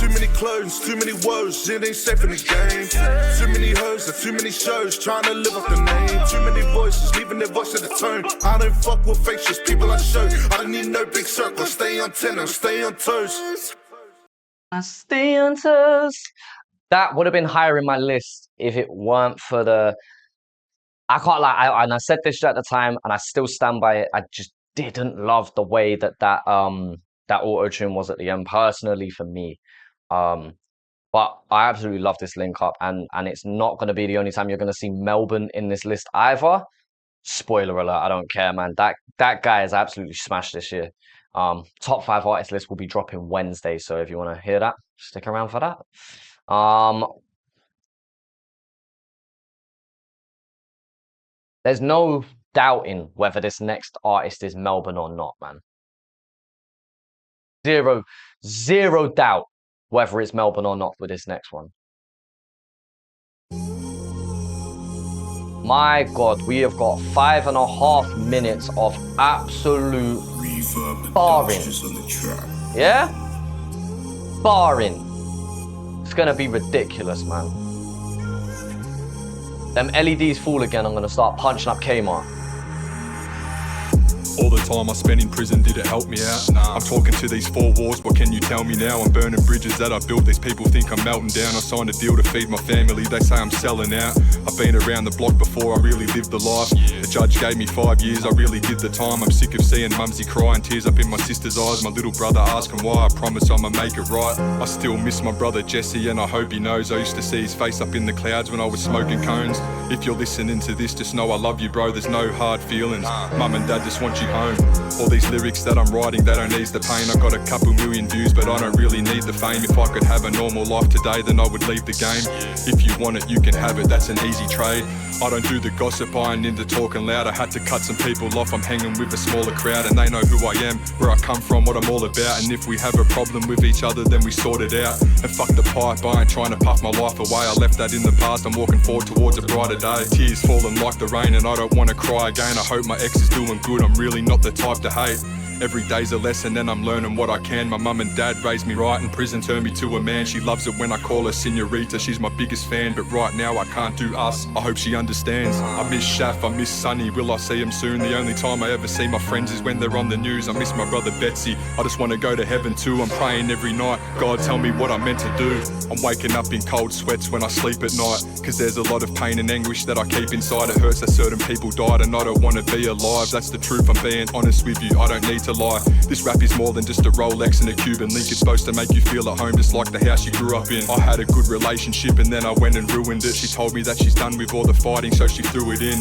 Too many clones, too many woes, it ain't safe in the game. Too many hoes and too many shows trying to live off the name. Too many voices, leaving their voice at the tone. I don't fuck with fakes, just people I show. I don't need no big circle, I stay on 10 and I stay on toes.
I stay on toes. That would have been higher in my list if it weren't for the... I can't lie, and I said this at the time, and I still stand by it. I just didn't love the way that auto-tune was at the end, personally, for me. But I absolutely love this link up, and it's not going to be the only time you're going to see Melbourne in this list either. Spoiler alert, I don't care, man. That guy has absolutely smashed this year. Top 5 artist list will be dropping Wednesday, so if you want to hear that, stick around for that. There's no doubting whether this next artist is Melbourne or not, man. Zero doubt whether it's Melbourne or not with this next one. My God, we have got 5.5 minutes of absolute barring. Yeah? Barring. It's gonna be ridiculous, man. Them LEDs fall again, I'm gonna start punching up Kmart.
All the time I spent in prison, did it help me out? Nah. I'm talking to these 4 walls, what can you tell me now? I'm burning bridges that I built, these people think I'm melting down. I signed a deal to feed my family, they say I'm selling out. I've been around the block before, I really lived the life. The judge gave me 5 years, I really did the time. I'm sick of seeing mumsy crying, tears up in my sister's eyes. My little brother asking why, I promise I'ma make it right. I still miss my brother Jesse, and I hope he knows. I used to see his face up in the clouds when I was smoking cones. If you're listening to this, just know I love you, bro, there's no hard feelings. Mum and dad just want you home. All these lyrics that I'm writing, they don't ease the pain. I got a couple million views, but I don't really need the fame. If I could have a normal life today, then I would leave the game. If you want it, you can have it, that's an easy trade. I don't do the gossip, I ain't into talking loud. I had to cut some people off, I'm hanging with a smaller crowd. And they know who I am, where I come from, what I'm all about. And if we have a problem with each other, then we sort it out. And fuck the pipe, I ain't trying to puff my life away. I left that in the past, I'm walking forward towards a brighter day. Tears falling like the rain and I don't want to cry again. I hope my ex is doing good, I'm really not the type to hate. Every day's a lesson and I'm learning what I can. My mum and dad raised me right and prison turned me to a man. She loves it when I call her senorita, she's my biggest fan. But right now I can't do us, I hope she understands. I miss Shaf, I miss Sonny, will I see him soon? The only time I ever see my friends is when they're on the news. I miss my brother Betsy, I just want to go to heaven too. I'm praying every night, God tell me what I'm meant to do. I'm waking up in cold sweats when I sleep at night, cause there's a lot of pain and anguish that I keep inside. It hurts that certain people died and I don't want to be alive. That's the truth, I'm being honest with you, I don't need to lie. This rap is more than just a Rolex and a Cuban link. It's supposed to make you feel at home, just like the house you grew up in. I had a good relationship and then I went and ruined it. She told me that she's done with all the fighting, so she threw it in.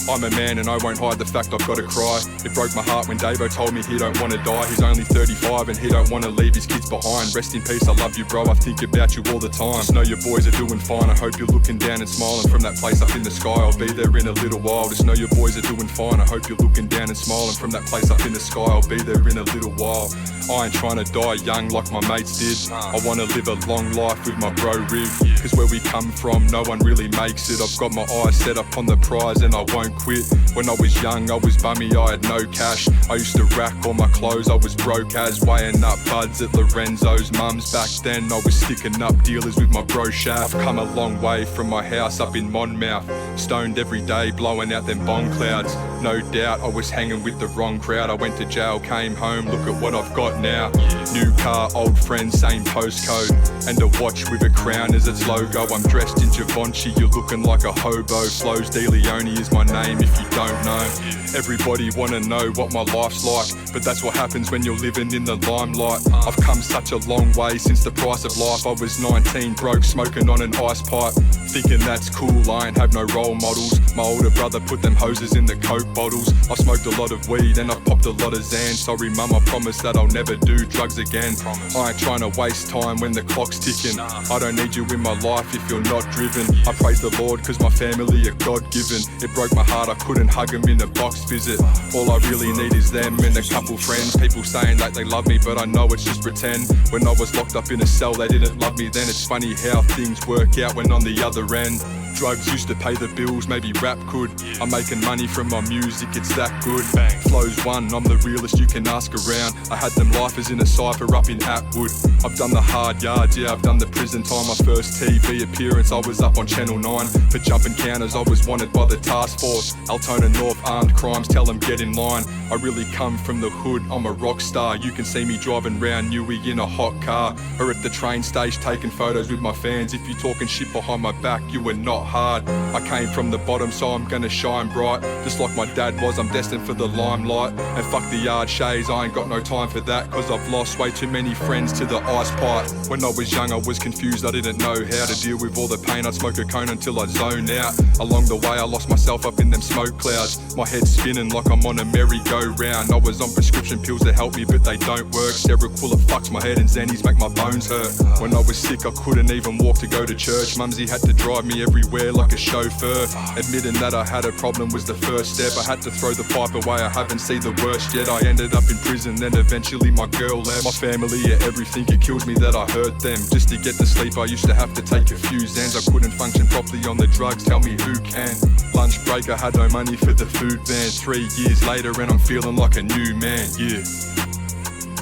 I'm a man and I won't hide the fact I've got to cry. It broke my heart when Davo told me he don't want to die. He's only 35 and he don't want to leave his kids behind. Rest in peace, I love you bro, I think about you all the time. Just know your boys are doing fine, I hope you're looking down and smiling from that place up in the sky. I'll be there in a little while. Just know your boys are doing fine, I hope you're looking down and smiling from that place up in the sky. I'll be there in a little while. I ain't trying to die young like my mates did. I want to live a long life with my bro Riv, cause where we come from no one really makes it. I've got my eyes set up on the prize and I won't quit. When I was young I was bummy, I had no cash. I used to rack all my clothes, I was broke as weighing up buds at Lorenzo's mum's. Back then I was sticking up dealers with my bro Shaft. I've come a long way from my house up in Monmouth, stoned every day blowing out them bong clouds. No doubt I was hanging with the wrong crowd. I went to jail, came home, look at what I've got now. New car, old friends, same postcode, and a watch with a crown as its logo. I'm dressed in Givenchy, you're looking like a hobo. Flows De Leone is my name if you don't know. Everybody wanna know what my life's like, but that's what happens when you're living in the limelight. I've come such a long way since the price of life. I was 19, broke, smoking on an ice pipe, thinking that's cool, I ain't have no role models. My older brother put them hoses in the Coke bottles. I smoked a lot of weed and I popped a lot of Xan. Sorry mum, I promise that I'll never do drugs again. I ain't trying to waste time when the clock's ticking. I don't need you in my life if you're not driven. I praise the Lord cause my family are God-given. It broke my heart, I couldn't hug them in a box visit. All I really need is them and a couple friends. People saying that they love me, but I know it's just pretend. When I was locked up in a cell, they didn't love me then. It's funny how things work out when on the other end. Drugs used to pay the bills, maybe rap could. I'm making money from my music, it's that good. Flow's one, I'm the realest you can ask around. I had them lifers in a cypher up in Atwood. I've done the hard yards, yeah, I've done the prison time. My first TV appearance, I was up on Channel 9. For jumping counters, I was wanted by the task force. Altona North, armed crimes, tell them get in line. I really come from the hood, I'm a rock star. You can see me driving round Newey in a hot car, or at the train station taking photos with my fans. If you're talking shit behind my back, you were not hard. I came from the bottom, so I'm gonna shine bright. Just like my dad was, I'm destined for the limelight. And fuck the yard shades, I ain't got no time for that, cause I've lost way too many friends to the ice pipe. When I was young I was confused, I didn't know how to deal with all the pain. I'd smoke a cone until I'd zone out. Along the way I lost myself up in them smoke clouds. My head's spinning like I'm on a merry-go-round. I was on prescription pills to help me but they don't work. Seroquel, it fucks my head and Xannies make my bones hurt. When I was sick I couldn't even walk to go to church. Mumsy had to drive me everywhere like a chauffeur. Admitting that I had a problem was the first step. I had to throw the pipe away, I haven't seen the worst yet. I ended up in prison, then eventually my girl left. My family, yeah, everything, it killed me that I hurt them. Just to get to sleep I used to have to take a few Xans. I couldn't function properly on the drugs, tell me who can. Lunch break, I had no money for the food van. 3 years later and I'm feeling like a new man, yeah.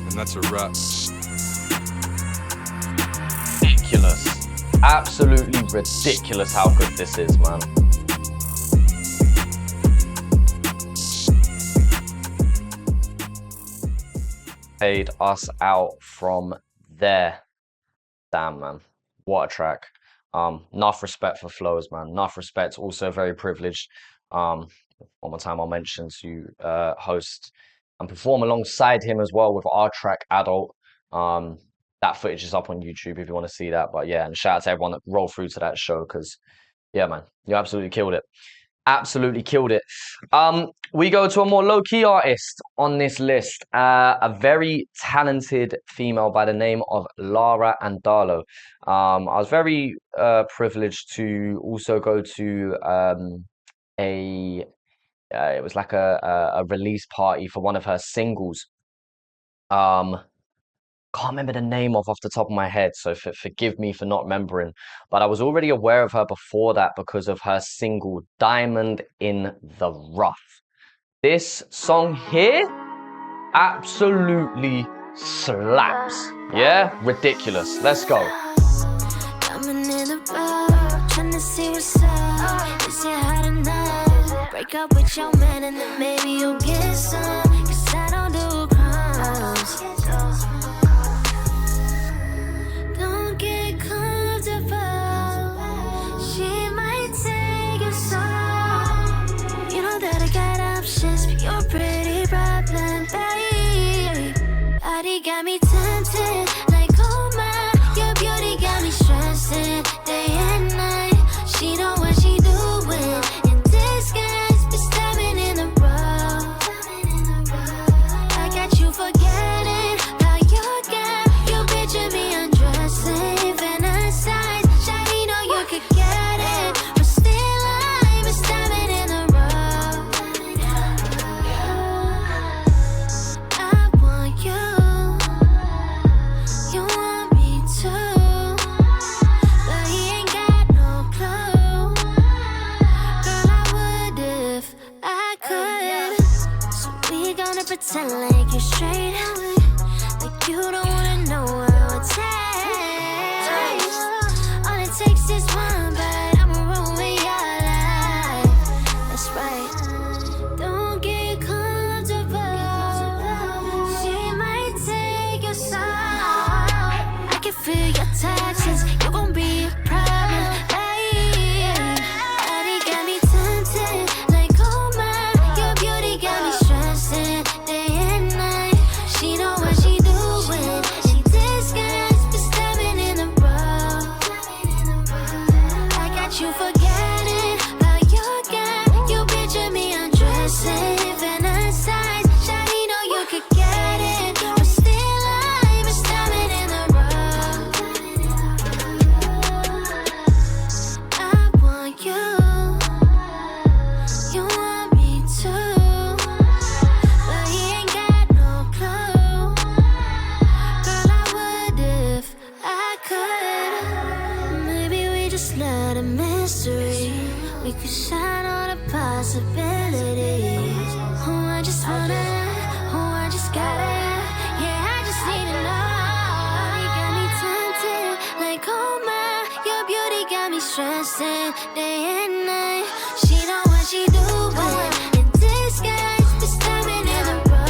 And that's a wrap.
Ridiculous. Absolutely ridiculous how good this is, man. Paid us out from there. Damn, man. What a track. Enough respect for Flows, man. Enough respect. Also very privileged. One more time I'll mention to host and perform alongside him as well with our track Adult. That footage is up on YouTube if you want to see that. But yeah, and shout out to everyone that rolled through to that show because, yeah, man, you absolutely killed it. Absolutely killed it. We go to a more low-key artist on this list. A very talented female by the name of Lara Andalo. I was very privileged to also go to it was like a release party for one of her singles. Can't remember the name off the top of my head, so forgive me for not remembering. But I was already aware of her before that because of her single Diamond in the Rough. This song here absolutely slaps. Yeah? Ridiculous. Let's go.
Diamond in the rough, trying to see what's up. Is it hot enough? Break up with your man and then maybe you'll get some. Cause I don't do crimes. You're pretty problem, babe. Body got me tempted, like oh my. Your beauty got me stressing, day and night. She know what she doing, in disguise, but stabbing in the rough. not a mystery. We could shine on the possibilities. Oh, I just wanna, oh, I just gotta, yeah, I just need to know. You got me tempted, like oh my, your beauty got me stressing day and night. She know what she doing in disguise, just diamond in the rough.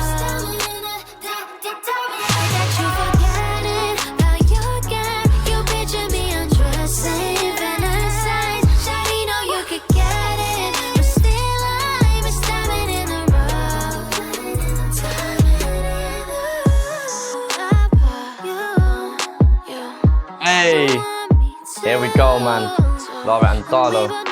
I got you forgetting about your guy. You picture me undressing, fantasize. Shawty know you could get it, but still I'm just diamond in the rough.
Hey, here we go, man. Laura and Darlo.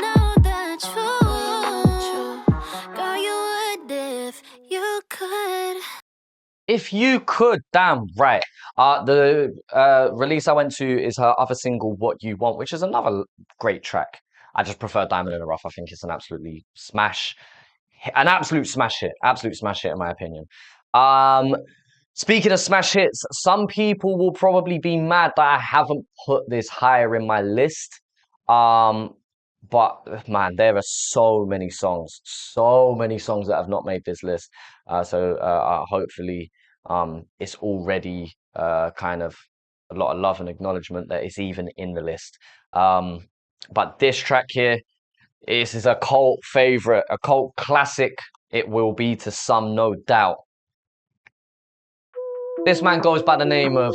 If you could, damn right. The release I went to is her other single, What You Want, which is another great track. I just prefer Diamond in the Rough. I think it's an absolute smash hit in my opinion. Speaking of smash hits, some people will probably be mad that I haven't put this higher in my list. But man, there are so many songs that have not made this list. So hopefully it's already kind of a lot of love and acknowledgement that it's even in the list. But this track here, this is a cult favorite, a cult classic. It will be to some, no doubt. This man goes by the name of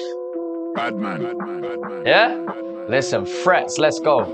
Badman.
Yeah? Listen, Frets, let's go.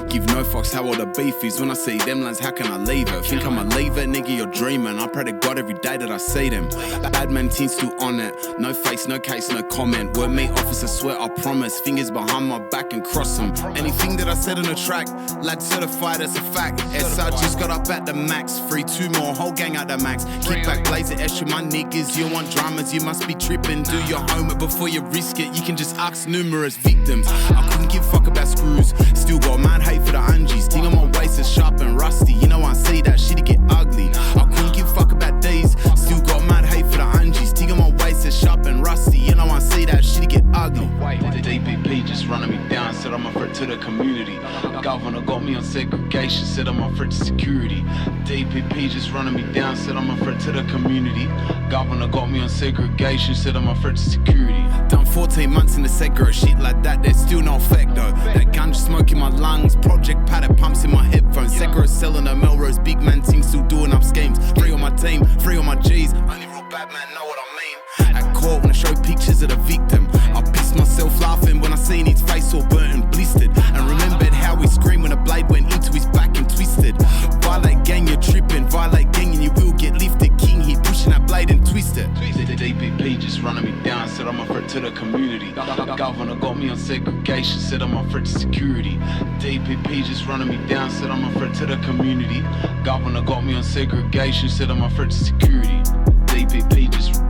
Give no fucks how old the beef is. When I say them lines, how can I leave it? Think I'm a lever, nigga, you're dreaming. I pray to God every day that I say them. Bad man team still on it. No face, no case, no comment. Word mate officer, swear I promise. Fingers behind my back and cross them. Anything that I said on the track, lad certified as a fact. SR just got up at the max. 3-2 more, whole gang out the max. Kick back, blaze it, extra my niggas. You want dramas, you must be tripping. Do your homework before you risk it. You can just ask numerous victims. I couldn't give a fuck about screws. Still got mad hate for the Angies. Ting on my waist is sharp and rusty. You know I say that shit to get ugly. I couldn't give a fuck about days. Still got mad hate for the Angies. Ting on my waist is sharp and rusty. You know I say that shit to get ugly.
The DPP just running me down, said I'm a threat to the community. Governor got me on segregation, said I'm a threat to security. DPP just running me down, said I'm a threat to the community. Governor got me on segregation, said I'm a threat to security.
Done 14 months in the segro, shit like that, there's still no effect though. That ganja smoke in my lungs, project paddock pumps in my headphones. Segro selling a Melrose, big man team still doing up schemes. 3 on my team, 3 on my G's. Only real bad man know what I mean. At court when I show pictures of the victim, I pissed myself laughing when I seen his face all burnt and blistered. And remembered how he screamed when a blade went into his back and twisted. Violate gang, you're tripping. Violate gang and you will get lifted. King, he pushing that blade and twisted.
The DPP just running me down, said I'm a threat to the community. Governor got me on segregation, said I'm a threat to security. DPP just running me down, said I'm a threat to the community. Governor got me on segregation, said I'm a threat to security. DPP just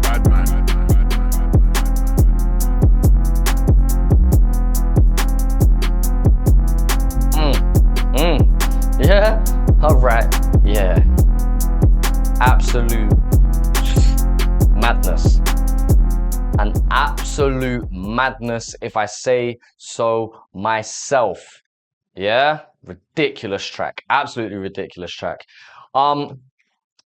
Badman.
Yeah? Alright, yeah. Absolute madness. An absolute madness, if I say so myself. Yeah? Ridiculous track. Absolutely ridiculous track.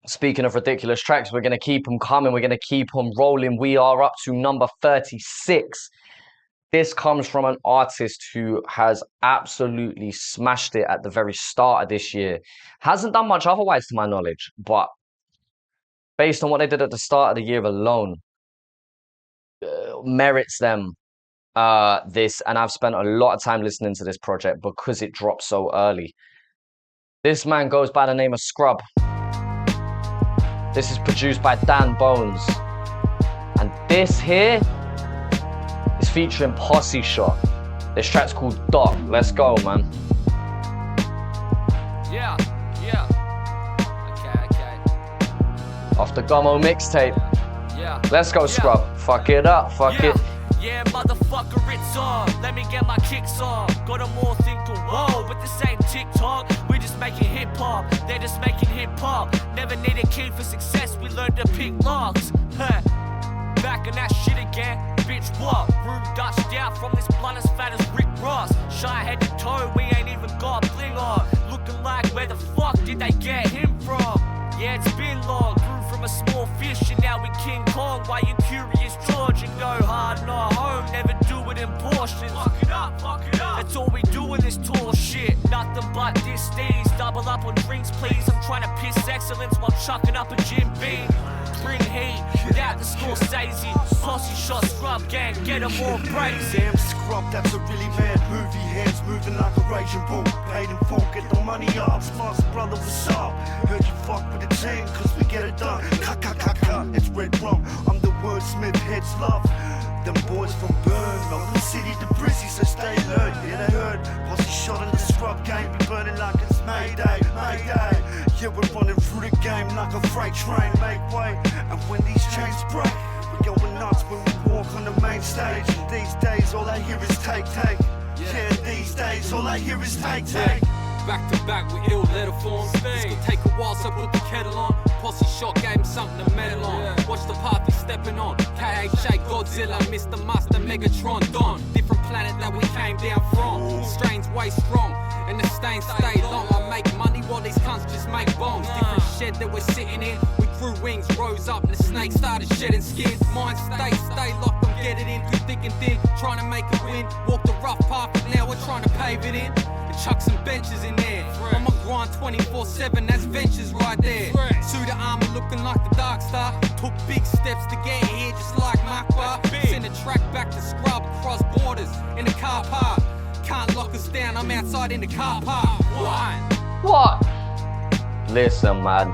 Speaking of ridiculous tracks, we're going to keep them coming. We're going to keep them rolling. We are up to number 36. This comes from an artist who has absolutely smashed it at the very start of this year. Hasn't done much otherwise to my knowledge, but based on what they did at the start of the year alone, merits them this. And I've spent a lot of time listening to this project because it dropped so early. This man goes by the name of Scrub. This is produced by Dan Bones. And this here is featuring Posse Shot. This track's called Doc. Let's go, man.
Yeah. Okay.
Off the Gummo mixtape.
Yeah.
Let's go, Scrub. Fuck it up, fuck it.
Yeah, motherfucker, it's on. Let me get my kicks on. Got them all thinking, whoa, but this ain't TikTok. We just making hip hop. They're just making hip hop. Never need a key for success. We learned to pick locks. Huh. Back in that shit again. Bitch, what? Room dutched out from this blunt as fat as Rick Ross. Shy head legends. Fuck it up, fuck it up. That's all we do in this tall shit. Nothing but this these. Double up on drinks, please. I'm trying to piss excellence while chucking up a Jim Beam. Bring heat without the Scorsese. Posse shot scrub gang, get them all crazy.
Damn scrub, that's a really mad movie. Hands moving like a raging bull. Paid in full, get the money up. Smart's brother, what's up? Heard you fuck with the team, cause we get it done. Ka, it's red rum. I'm the wordsmith, heads love. Them boys from Burn, Melbourne City to Brizzy, so stay alert. Yeah, they heard. Posse shot in the scrub game, be burning like it's Mayday, Mayday. Yeah, we're running through the game like a freight train, make way. And when these chains break, we're going nuts when we walk on the main stage. And these days, all I hear is take. Yeah, these days, all I hear is take.
Back to back with ill letter forms. This could take a while, so put the kettle on. Posse shot gave him something to medal on. Watch the path he's stepping on. KHA, Godzilla, Mr. Master, Megatron, Don. Different planet that we came down from. Strains way strong, and the stains stay long. I make money while these cunts just make bombs. Different shed that we're sitting in. We grew wings, rose up, and the snake started shedding skin. Mine stay locked, I'm getting in through thick and thin. Trying to make a win. Walk the rough path, but now we're trying to pave it in. Chuck some benches in there. I'm a grind 24/7, that's ventures right there. Suit of armor looking like the Dark Star. Took big steps to get here, just like Makbar. Send a track back to scrub, cross borders in the car park. Can't lock us down, I'm outside in the car park.
What? Listen, man.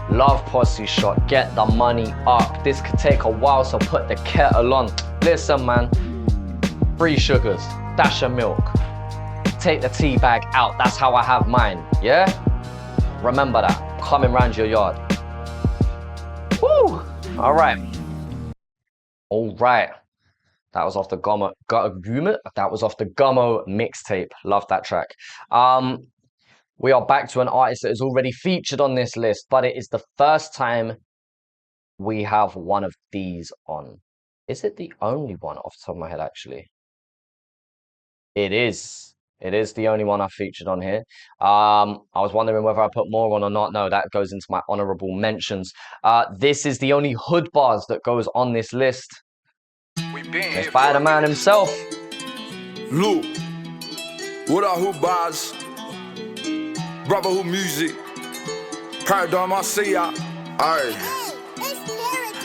Love Posse shot, get the money up. This could take a while, so put the kettle on. Listen, man. Free sugars, dash of milk. Take the tea bag out, that's how I have mine, yeah? Remember that, coming round your yard. Woo! Alright. Alright. That was off the Gummo mixtape. Love that track. We are back to an artist that is already featured on this list, but it is the first time we have one of these on. Is it the only one off the top of my head, actually? It is. It is the only one I featured on here. I was wondering whether I put more on or not. No, that goes into my honorable mentions. This is the only hood bars that goes on this list. It's by the man himself.
Look, what are hood bars? Brotherhood music. Paradigm, I see ya. Aye.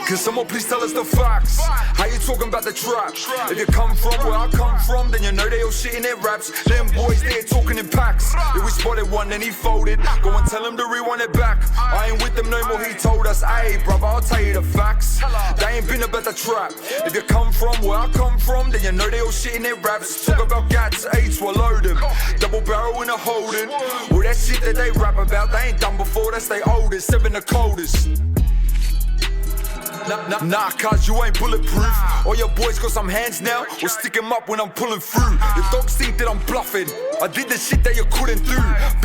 Can someone please tell us the facts? How you talking about the trap? If you come from where I come from, then you know they all shit in their raps. Them boys, they talking in packs. If we spotted one, then he folded. Go and tell him to rewind it back. I ain't with them no more, he told us. Hey, brother, I'll tell you the facts. They ain't been about the trap. If you come from where I come from, then you know they all shit in their raps. Talk about gats, eight, swallow them. Double barrel in a holding. All that shit that they rap about, they ain't done before, that's they oldest. Seven the coldest. Nah, cuz you ain't bulletproof. All your boys got some hands now. We'll stick them up when I'm pulling through. Your dogs think that I'm bluffing. I did the shit that you couldn't do.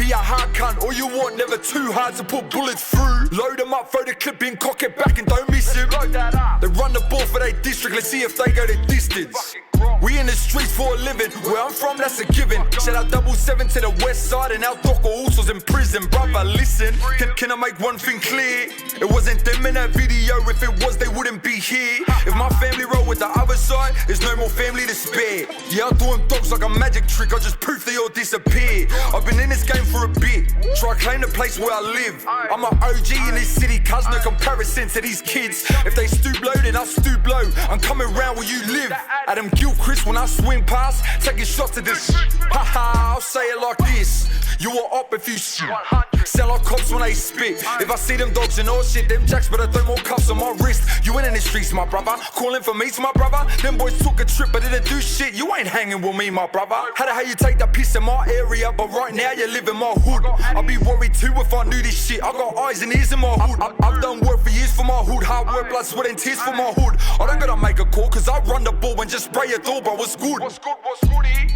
Be a hard cunt, all you want, never too hard to put bullets through. Load them up, throw the clip in, cock it back and don't miss him. They run the ball for their district, let's see if they go the distance. We in the streets for a living, where I'm from that's a given. Shout out 77 to the west side and our Doc also's in prison. Brother, listen, can I make one thing clear? It wasn't them in that video, if it was they wouldn't be here. If my family roll with the other side, there's no more family to spare. Yeah, I do them dogs like a magic trick, I just proof they all disappear. I've been in this game for a bit, try to claim the place where I live. I'm an OG in this city, cuz no comparison to these kids. If they stoop low, then I stoop low. I'm coming round where you live. Adam Gilchrist when I swing past, taking shots to this. Haha, I'll say it like this. You are up if you sell out cops when they spit. If I see them dogs and all shit, them jacks better throw more cuffs on my wrist. You ain't in the streets, my brother. Calling for me, my brother. Them boys took a trip, but didn't do shit. You ain't hanging with me, my brother. How the hell you take that piss in my area, but right now you live in my hood. I'd be worried too if I knew this shit. I got eyes and ears in my hood. I've done work for years for my hood. Hard work, blood, sweat and tears for my hood. I don't gotta make a call, cause I run the ball and just spray a door, bro. What's good?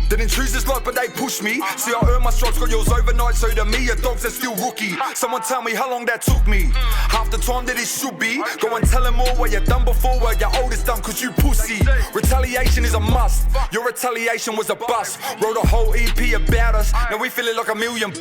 Didn't choose this life, but they pushed me. See, I earned my stripes, got yours overnight. So to me, your dogs are still rookie. Someone tell me how long that took me. Half the time that it should be. Go and tell them all what you done before, what your oldest done, cause you pussy. Retaliation is a must. Your retaliation was a bust. Wrote a whole EP about us. Now we feeling like $1 million.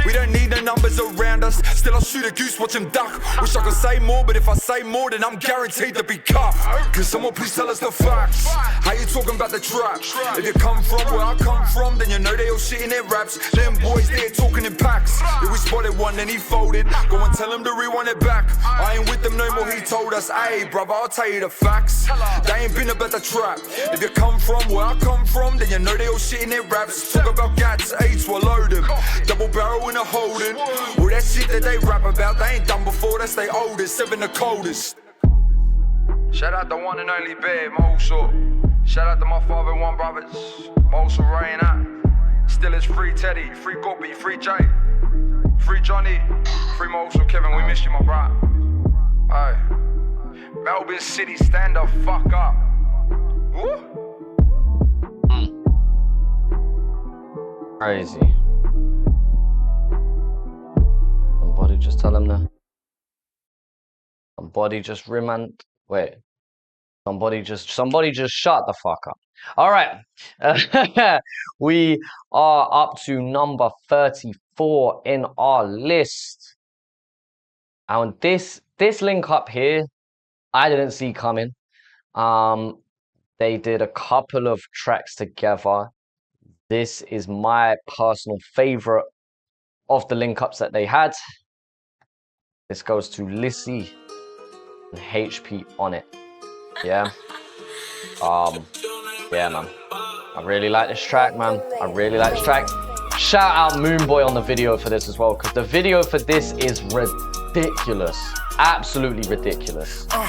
We don't need the numbers around us. Still I'll shoot a goose, watch him duck. Wish I could say more, but if I say more, then I'm guaranteed to be cut. Cause someone please tell us the facts. How you talking about the trap? If you come from where I come from, then you know they all shit in their raps. Them boys there talking in packs. Yeah, we spotted one, then he folded. Go and tell him to rewind it back. I ain't with them no more, he told us. Hey, brother, I'll tell you the facts. They ain't been about the trap. If you come from where I come from, then you know they all shit in their raps. Talk about gats, eights, we'll load them. Double barrel in a holding. All that shit that they rap about, they ain't done before, that's they oldest. 7 the coldest. Shout out the one and only Bear, Mosul. Shout out to my 501 brothers, Mosul Rain out. Still it's free Teddy, free Gopi, free Jay, free Johnny, free Mosul Kevin, we miss you my bro. Aye. Melbourne City, stand the fuck up. Woo.
Crazy. Somebody just tell him that. Somebody just remand. Wait. Somebody just shut the fuck up. All right. We are up to number 34 in our list. And this link up here, I didn't see coming. They did a couple of tracks together. This is my personal favorite of the link ups that they had. This goes to Lissy and HP on it. Yeah. Yeah, man. I really like this track, man. I really like this track. Shout out Moonboy on the video for this as well, because the video for this is ridiculous. Absolutely ridiculous.
Yeah,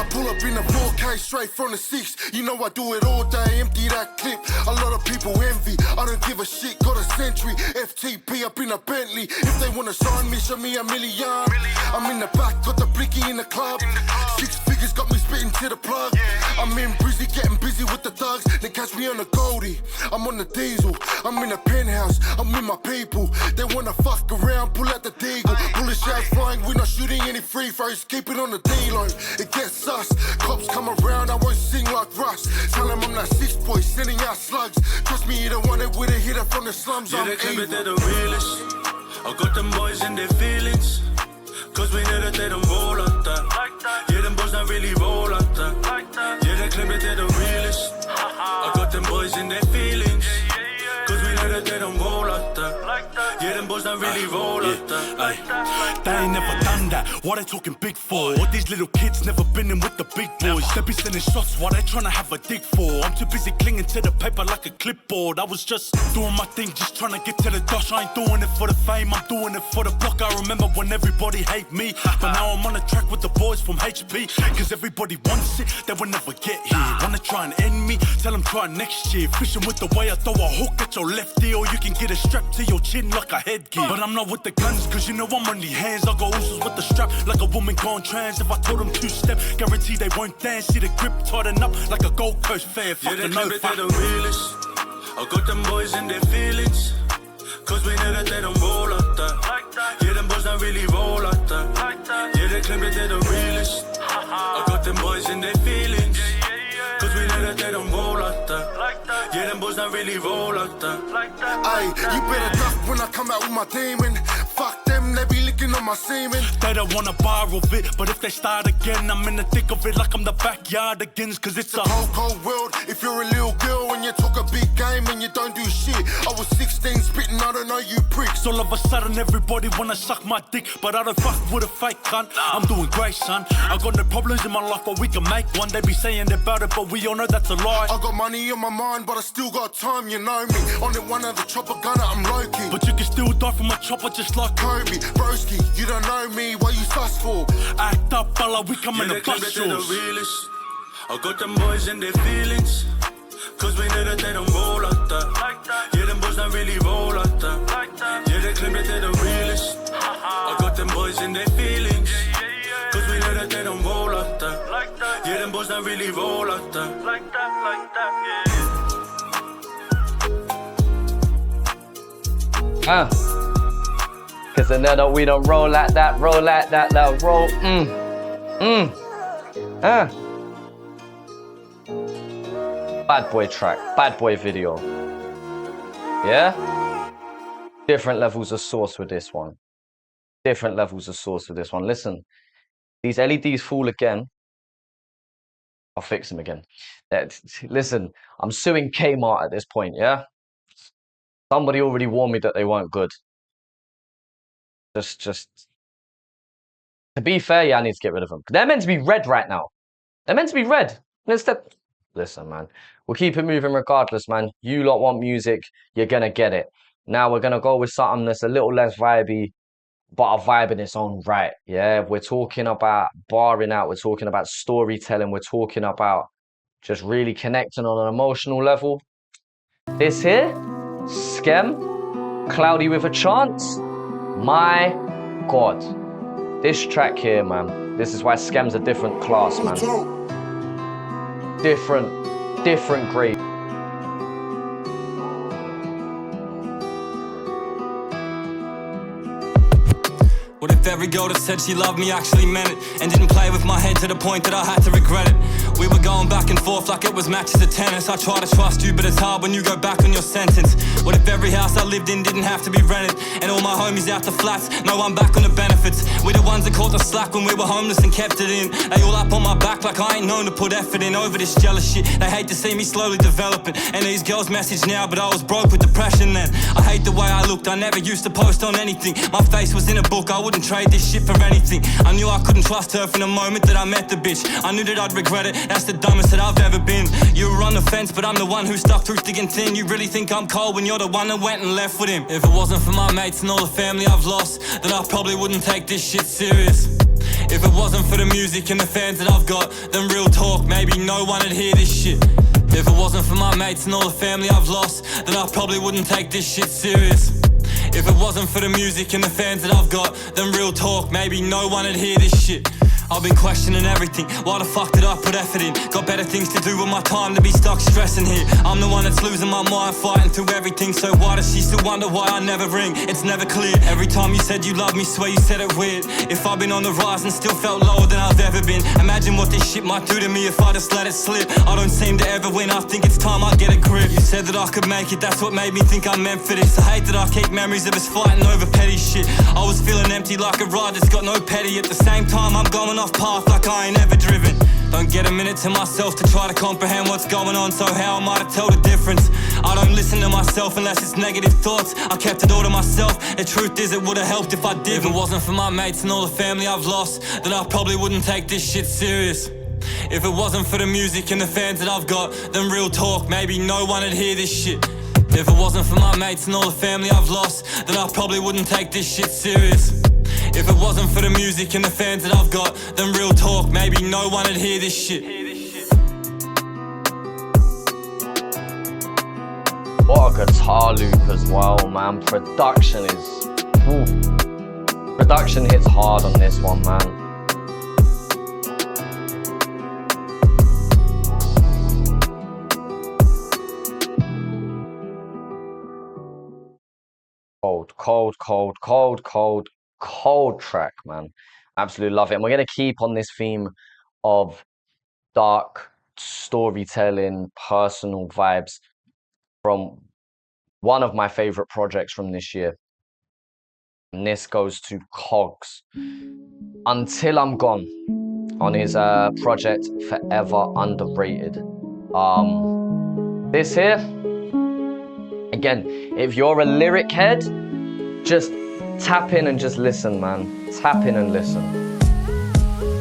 I pull up in a 4K straight from the 6. You know I do it all day, empty that clip. A lot of people envy, I don't give a shit, got a century. FTP up in a Bentley. If they wanna sign me, show me $1 million. I'm in the back, got the blicky in the club. 6 figures got me spitting to the plug. I'm in Brizzy, getting busy with the thugs. They catch me on the Goldie, I'm on the diesel. I'm in a penthouse, I'm with my people. They wanna fuck around, pull out the deagle. Bullet shots flying, we're not shooting any free throws. Keep it on the D-line, it gets us. Cops come around, I won't sing like Russ. Tell them I'm that 6 boy, sending out slugs. Trust me, you don't want it with a hitter from the slums.
Yeah, they claim that they're the realest. I got them boys in their feelings. Cause we know that they don't roll like that. Yeah, them boys don't really roll like that. Yeah, they claim that they're the realest. I got them boys in their feelings. Cause we know that they don't roll like that. Yeah, them boys don't really roll like that.
They ain't never done that. What they talking big for? All these little kids never been in with the big boys. They be sending shots while they trying to have a dig for. I'm too busy clinging to the paper like a clipboard. I was just doing my thing, just trying to get to the dosh. I ain't doing it for the fame, I'm doing it for the block. I remember when everybody hate me, but now I'm on the track with the boys from HP. Cause everybody wants it, they will never get here. Wanna try and end me? Tell them try next year. Fishing with the way I throw a hook at your left ear, or you can get a strap to your chin like a headgear. But I'm not with the guns, cause you know I'm on the hands. I got oozes with the strap, like a woman gone trans. If I told them 2-step, guarantee they won't dance. See the grip tighten up like a Gold Coast fair.
Yeah, they claim that they're the realest. I got them boys in their feelings. Cause we know that they don't roll like that. Yeah, them boys don't really roll like that. Yeah, they claim that they're the realest. I got them boys in their feelings. Cause we know that they don't roll like that. Yeah, them boys don't really roll like that.
Aye, you better duck when I come out with my demon. Fuck them, they be licking on my semen.
They don't wanna borrow it, but if they start again, I'm in the thick of it like I'm the backyard again. Cause it's a
cold, cold world. If you're a little girl and you talk a big game and you don't do shit. I was 16 spitting, I don't know you pricks.
All of a sudden everybody wanna suck my dick, but I don't fuck with a fake cunt. I'm doing great, son. I got no problems in my life, but we can make one. They be saying about it, but we all know that's a lie.
I got money on my mind, but I still got time, you know me. On the one of the chopper gunner, I'm low-key.
But you can still die from a chopper just like
Kobe. Broski, you don't know me, what you sus for?
Act up, fella, we come in the bus
the realest. I got them boys in their feelings. Cause we know that they don't roll like that. Yeah, them boys don't really roll like that. Yeah, they claim that they're the realest. I got them boys in their feelings. Cause we know that they don't roll like that. Yeah, them boys don't really roll like that. Like that, yeah.
Cause I know we don't roll like that, roll, Bad boy track, bad boy video. Yeah? Different levels of sauce with this one. Different levels of sauce with this one. Listen, these LEDs fall again. I'll fix them again. Listen, I'm suing Kmart at this point, yeah? Somebody already warned me that they weren't good. Just to be fair, yeah, I need to get rid of them. They're meant to be red right now. They're meant to be red. Instead, listen, man, we'll keep it moving regardless, man. You lot want music, you're gonna get it. Now we're gonna go with something that's a little less vibey, but a vibe in its own right. Yeah, we're talking about barring out, we're talking about storytelling, we're talking about just really connecting on an emotional level. This here, Skem, Cloudy with a Chance. My God, this track here, man. This is why Skem's a different class, man. Different grade.
What if every girl that said she loved me actually meant it and didn't play with my head to the point that I had to regret it? We were going back and forth like it was matches of tennis. I try to trust you, but it's hard when you go back on your sentence. What if every house I lived in didn't have to be rented and all my homies out the flats? No, I'm back on the benefits. We're the ones that caught the slack when we were homeless and kept it in. They all up on my back like I ain't known to put effort in. Over this jealous shit, they hate to see me slowly developing. And these girls message now, but I was broke with depression then. I hate the way I looked, I never used to post on anything. My face was in a book, I wouldn't trade this shit for anything. I knew I couldn't trust her from the moment that I met the bitch. I knew that I'd regret it, that's the dumbest that I've ever been. You were on the fence, but I'm the one who stuck through thick and thin. You really think I'm cold when you're the one that went and left with him? If it wasn't for my mates and all the family I've lost, then I probably wouldn't take this shit serious. If it wasn't for the music and the fans that I've got, then real talk, maybe no one would hear this shit. If it wasn't for my mates and all the family I've lost, then I probably wouldn't take this shit serious. If it wasn't for the music and the fans that I've got, then real talk, maybe no one would hear this shit. I've been questioning everything, why the fuck did I put effort in? Got better things to do with my time than be stuck stressing here. I'm the one that's losing my mind, fighting through everything. So why does she still wonder why I never ring? It's never clear. Every time you said you love me, swear you said it weird. If I've been on the rise and still felt lower than I've ever been, imagine what this shit might do to me if I just let it slip. I don't seem to ever win, I think it's time I get a grip. You said that I could make it, that's what made me think I'm meant for this. I hate that I keep memories of us fighting over petty shit. I was feeling empty like a ride that's got no petty. At the same time I'm going off path like I ain't ever driven. Don't get a minute to myself to try to comprehend what's going on. So how am I to tell the difference? I don't listen to myself unless it's negative thoughts. I kept it all to myself. The truth is it would have helped if I did. If it wasn't for my mates and all the family I've lost, then I probably wouldn't take this shit serious. If it wasn't for the music and the fans that I've got, then real talk, maybe no one would hear this shit. If it wasn't for my mates and all the family I've lost, then I probably wouldn't take this shit serious. If it wasn't for the music and the fans that I've got, then real talk, maybe no one would hear this shit.
What a guitar loop as well, man. Production is... Ooh. Production hits hard on this one, man. Cold track, man. Absolutely love it. And we're going to keep on this theme of dark storytelling, personal vibes from one of my favorite projects from this year. And this goes to Cogs. Until I'm Gone, on his project Forever Underrated. This here, again, if you're a lyric head, just tap in and just listen, man. Tap in and listen.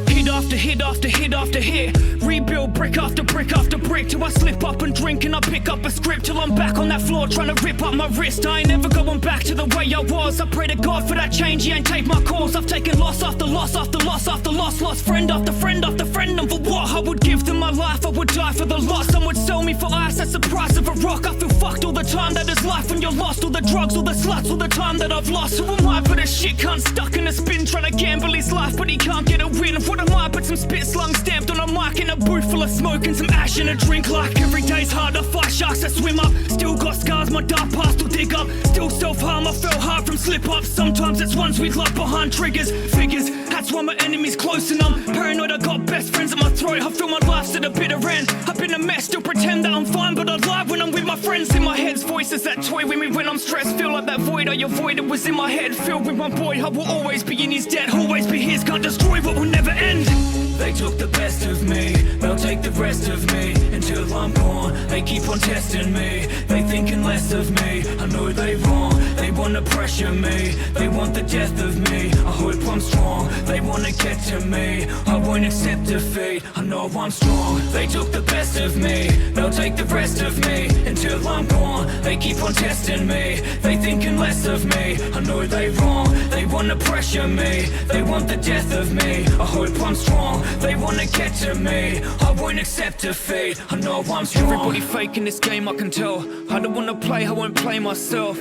Hit after hit after hit after hit. Rebuild brick after brick after brick till I slip up and drink and I pick up a script till I'm back on that floor trying to rip up my wrist. I ain't never going back to the way I was. I pray to God for that change, he ain't take my calls. I've taken loss after loss after loss after loss. Lost friend after friend after friend, and for what? I would give them my life, I would die for the loss. Some would sell me for ice, that's the price of a rock. I feel fucked all the time, that is life when you're lost. All the drugs, all the sluts, all the time that I've lost. Who am I but a shit cunt stuck in a spin trying to gamble his life, but he can't get a win. What am I but some spit slung stamped on a mic in a booth full of smoke and some ash in a drink. Like every day's hard, I fight sharks that swim up. Still got scars, my dark past will dig up. Still still self-harm. I fell hard from slip-ups. Sometimes it's ones with love behind triggers. Figures, that's why my enemy's close and I'm paranoid. I got best friends at my throat. I feel my life's at a bitter end. I've been a mess, still pretend that I'm fine, but I lie when I'm with my friends. In my head's voices that toy with me when I'm stressed. Feel like that void I avoided was in my head. Filled with my boy, I will always be in his debt. Always be his, can't destroy what will never end. They took the best of me, they'll take the rest of me until I'm gone. They keep on testing me, they thinking less of me. I know they wrong, they wanna pressure me, they want the death of me. I hope I'm strong, they wanna get to me. I won't accept defeat, I know I'm strong. They took the best of me, they'll take the rest of me until I'm gone. They keep on testing me, they thinking less of me. I know they wrong, they wanna pressure me, they want the death of me. I hope I'm strong, they wanna get to me. I won't accept defeat, I know I'm strong. Everybody faking this game, I can tell. I don't wanna play, I won't play myself.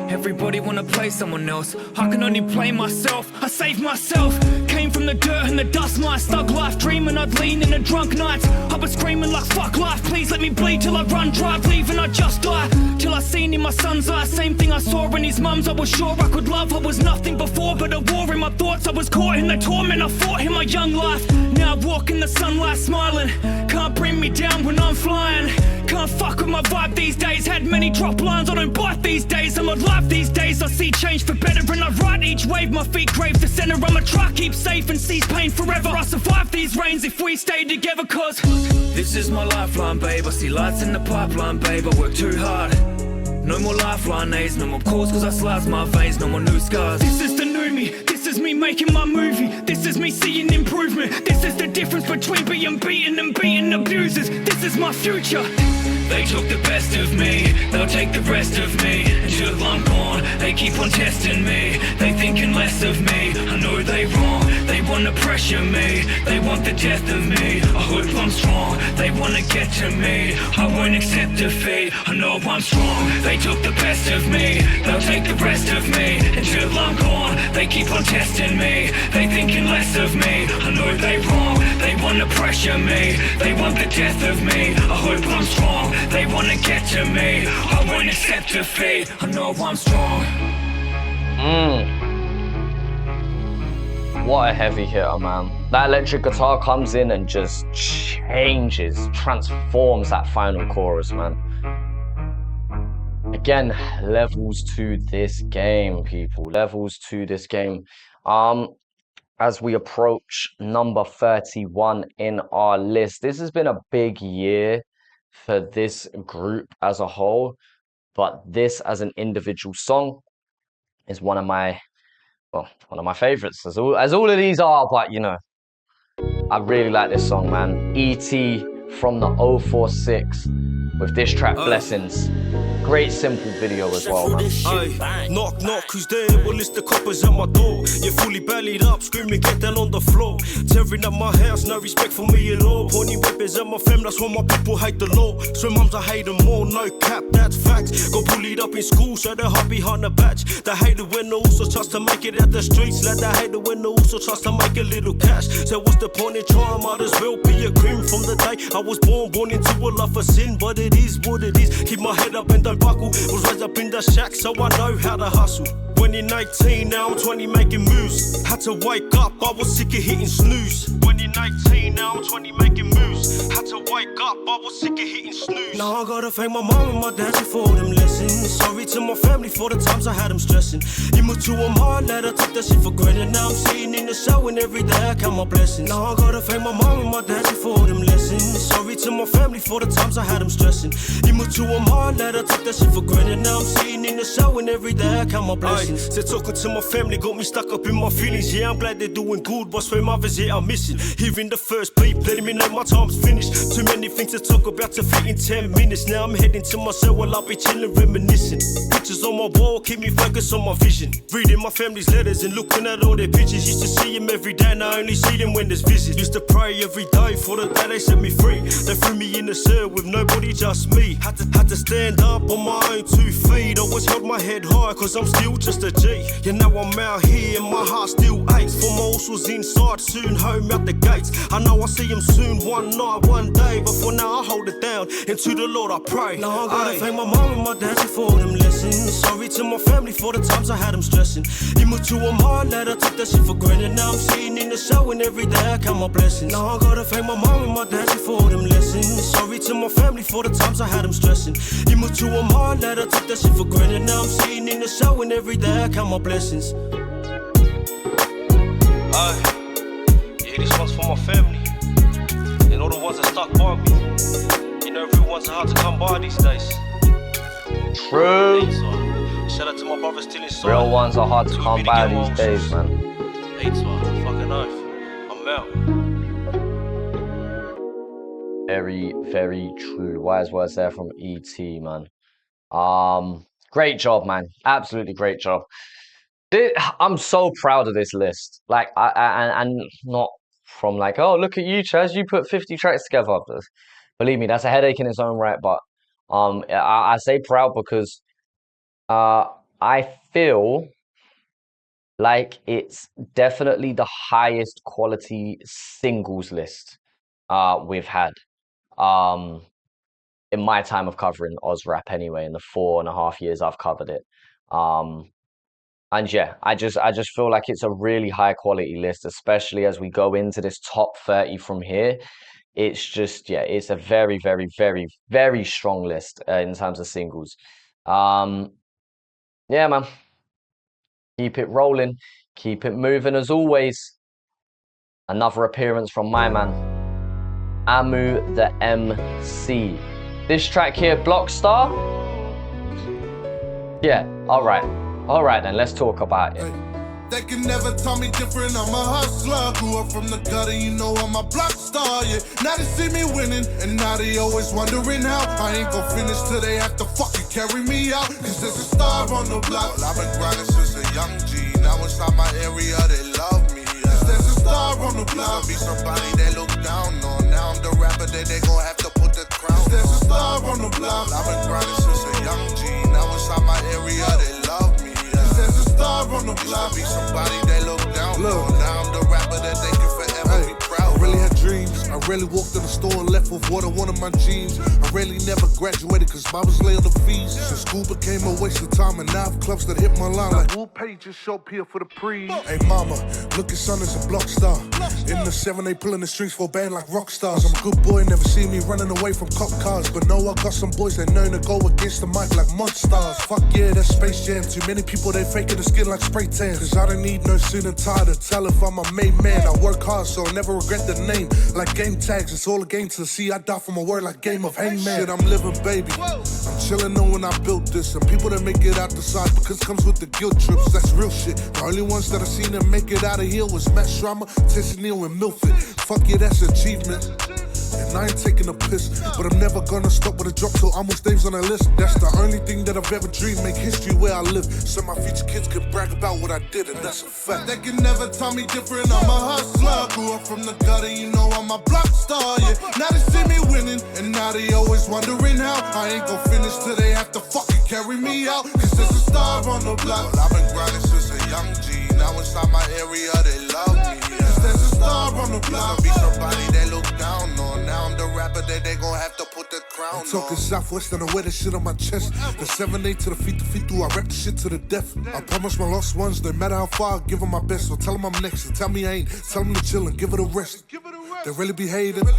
Everybody wanna play someone else, I can only play myself. I saved myself, came from the dirt and the dust. My thug life, dreaming I'd lean in the drunk nights. I was screaming like fuck life, please let me bleed till I run dry. Leaving I just die, till I seen in my son's eyes same thing I saw in his mum's. I was sure I could love, I was nothing before but a war in my thoughts. I was caught in the torment I fought in my young life. Now I walk in the sunlight smiling, can't bring me down when I'm flying. Can't fuck with my vibe these days, had many drop lines, I don't bite these days. I'm alive these days, I see change for better and I ride each wave, my feet crave the center. I'ma try keep safe and cease pain forever. I survive these rains if we stay together, cause this is my lifeline, babe. I see lights in the pipeline, babe. I work too hard, no more lifeline A's, no more calls cause I slice my veins, no more new scars. This is the new me, this is me making my movie. This is me seeing improvement, this is the difference between being beaten and beating abusers. This is my future. They took the best of me, they'll take the rest of me until I'm gone. They keep on testing me, they thinking less of me. I know they wrong, they wanna pressure me, they want the death of me. I hope I'm strong, they wanna get to me. I won't accept defeat, I know I'm strong. They took the best of me, they'll take the rest of me until I'm gone. They keep on testing me, they thinking less of me. I know they wrong, they wanna pressure me, they want the death of me. I hope I'm strong, they wanna get to me. I won't accept defeat, I know I'm strong.
What a heavy hitter, man. That electric guitar comes in and just changes, transforms that final chorus, man. Again, levels to this game, people. Levels to this game. As we approach number 31 in our list, this has been a big year for this group as a whole, but this as an individual song is one of my favorites, as all of these are. But you know, I really like this song, man. E.T. from the 046 with this track Blessings. Great simple video as well, man.
Aye. Knock, knock, who's there? Well, it's the coppers at my door. You're fully bellied up, screaming, get down on the floor. Tearing up my house, no respect for me at all. Pointing weapons at my fam, that's why my people hate the law. So mums, I hate them more, no cap, that's facts. Got bullied up in school, so they hide behind the badge. They hate it when they also tries to make it at the streets. Like they hate it when they also tries to make a little cash. So what's the point in trying? Might as well be a cream from the day I was born into a life of sin. But it is what it is, keep my head up and don't buckle. Was raised up in the shack, so I know how to hustle. When you're 19, now I'm 20 making moves. Had to wake up, I was sick of hitting snooze. When you're 19, now I'm 20 making moves. Had to wake up, I was sick of hitting snooze. Now I gotta thank my mom and my daddy for them lessons. Sorry to my family for the times I had them stressing. You moved to them hard, let her take that shit for granted. Now I'm sitting in the shower and every day I count my blessings. Now I gotta thank my mom and my daddy for them lessons. Sorry to my family for the times I had them stressing. You moved to them hard, let her take that shit for granted. Now I'm sitting in the shower and every day I count my blessings. So talking to my family got me stuck up in my feelings. Yeah, I'm glad they're doing good, but where my visit I'm missing. Hearing the first beep, letting me know my time's finished. Too many things to talk about to fit in 10 minutes. Now I'm heading to my cell while I'll be chilling, reminiscing. Pictures on my wall keep me focused on my vision. Reading my family's letters and looking at all their pictures. Used to see them every day, now I only see them when there's visits. Used to pray every day for the day they set me free. They threw me in the cell with nobody, just me. Had to stand up on my own 2 feet. Always held my head high, cause I'm still just a G. Yeah, now I'm out here and my heart still aches. For my horse was inside, soon home out the gates. I know I see him soon, one night, one day. But for now I hold it down, and to the Lord I pray. Now I gotta thank my mom and my daddy for them lessons. Sorry to my family for the times I had them stressing. He moved to a mall that I took that shit for granted. Now I'm sitting in the shower and every day I count my blessings. Now I gotta thank my mom and my dad for them lessons. Sorry to my family for the times I had them stressing. He moved to a mall that I took that shit for granted. Now I'm sitting in the shower and every day I count my blessings. Aye, yeah, this one's for my family. And all the ones that stuck by me. You know, everyone's hard to come by these days.
True.
Shout out to my brothers still inside.
Real ones are hard to come by these days, man.
Fucking knife. I'm out.
Very, very true. Wise words there from ET, man. Great job, man. Absolutely great job. I'm so proud of this list. Like, and not from like, oh, look at you, Chaz, you put 50 tracks together. Believe me, that's a headache in its own right. But I say proud because I feel like it's definitely the highest quality singles list we've had in my time of covering Oz rap anyway, in the 4.5 years I've covered it. And yeah, I just feel like it's a really high quality list, especially as we go into this top 30 from here. It's just, yeah, it's a very, very, very, very strong list in terms of singles. Yeah, man. Keep it rolling. Keep it moving as always. Another appearance from my man, Amu the MC. This track here, Blockstar. Yeah, all right. All right, then, let's talk about it.
They can never tell me different, I'm a hustler. Grew up from the gutter, you know I'm a block star, yeah. Now they see me winning, and now they always wondering how I ain't gon' finish till they have to fucking carry me out. Cause there's a star on the block. Well, I've been grinding since a young G. Now inside my area, they love me, yeah. Cause there's a star on the block. Be somebody they look down on. Now I'm the rapper that they gon' have to put the crown on. There's a star on the block. Well, I've been grinding since a young G. Now inside my area, they love me. There's a star on the block. Be somebody they look down on. Now I'm the rapper that they can forever be proud. I really had dreams. I really walked in the store and left with water one of my jeans. I really never graduated cause I was late on the fees. So school became a waste of time, and now I have clubs that hit my line like, who paid your show here for the pre? Hey mama, look at son as a block star. In the 7 they pulling the strings for a band like rock stars. I'm a good boy, never see me running away from cop cars. But no, I got some boys that know to go against the mic like monsters. Fuck yeah, that's Space Jam. Too many people they faking the skin like spray tan. Cause I don't need no suit and tie to tell if I'm a made man. I work hard so I never regret the name. Like game tags, it's all a game to see. I die for my word like game of hangman. Shit, I'm living, baby. I'm chilling knowing I built this. And people that make it out the side because it comes with the guilt trips. That's real shit. The only ones that I seen that make it out of here was Matt Shrama, Tessie Neal, and Milford. Fuck yeah, that's achievement. And I ain't taking a piss, but I'm never gonna stop with a drop till almost Dave's on the list. That's the only thing that I've ever dreamed, make history where I live. So my future kids can brag about what I did, and that's a fact. They can never tell me different, I'm a hustler. Grew up from the gutter, you know I'm a block star, yeah. Now they see me winning, and now they always wondering how I ain't gon' finish till they have to fucking carry me out. Cause there's a star on the block. Well, I've been grinding since a young G. Now inside my area, they love me, yeah. Cause there's a star on the block. Be somebody they look down on. Now I'm the rapper that they gon' have to put the crown on. Talking Southwest and I wear the shit on my chest. The 7-8 to the feet through, I rap the shit to the death. I promise my lost ones, no matter how far, I give them my best. So tell them I'm next, and tell me I ain't. Tell them to chill and give it a rest. They really be hating.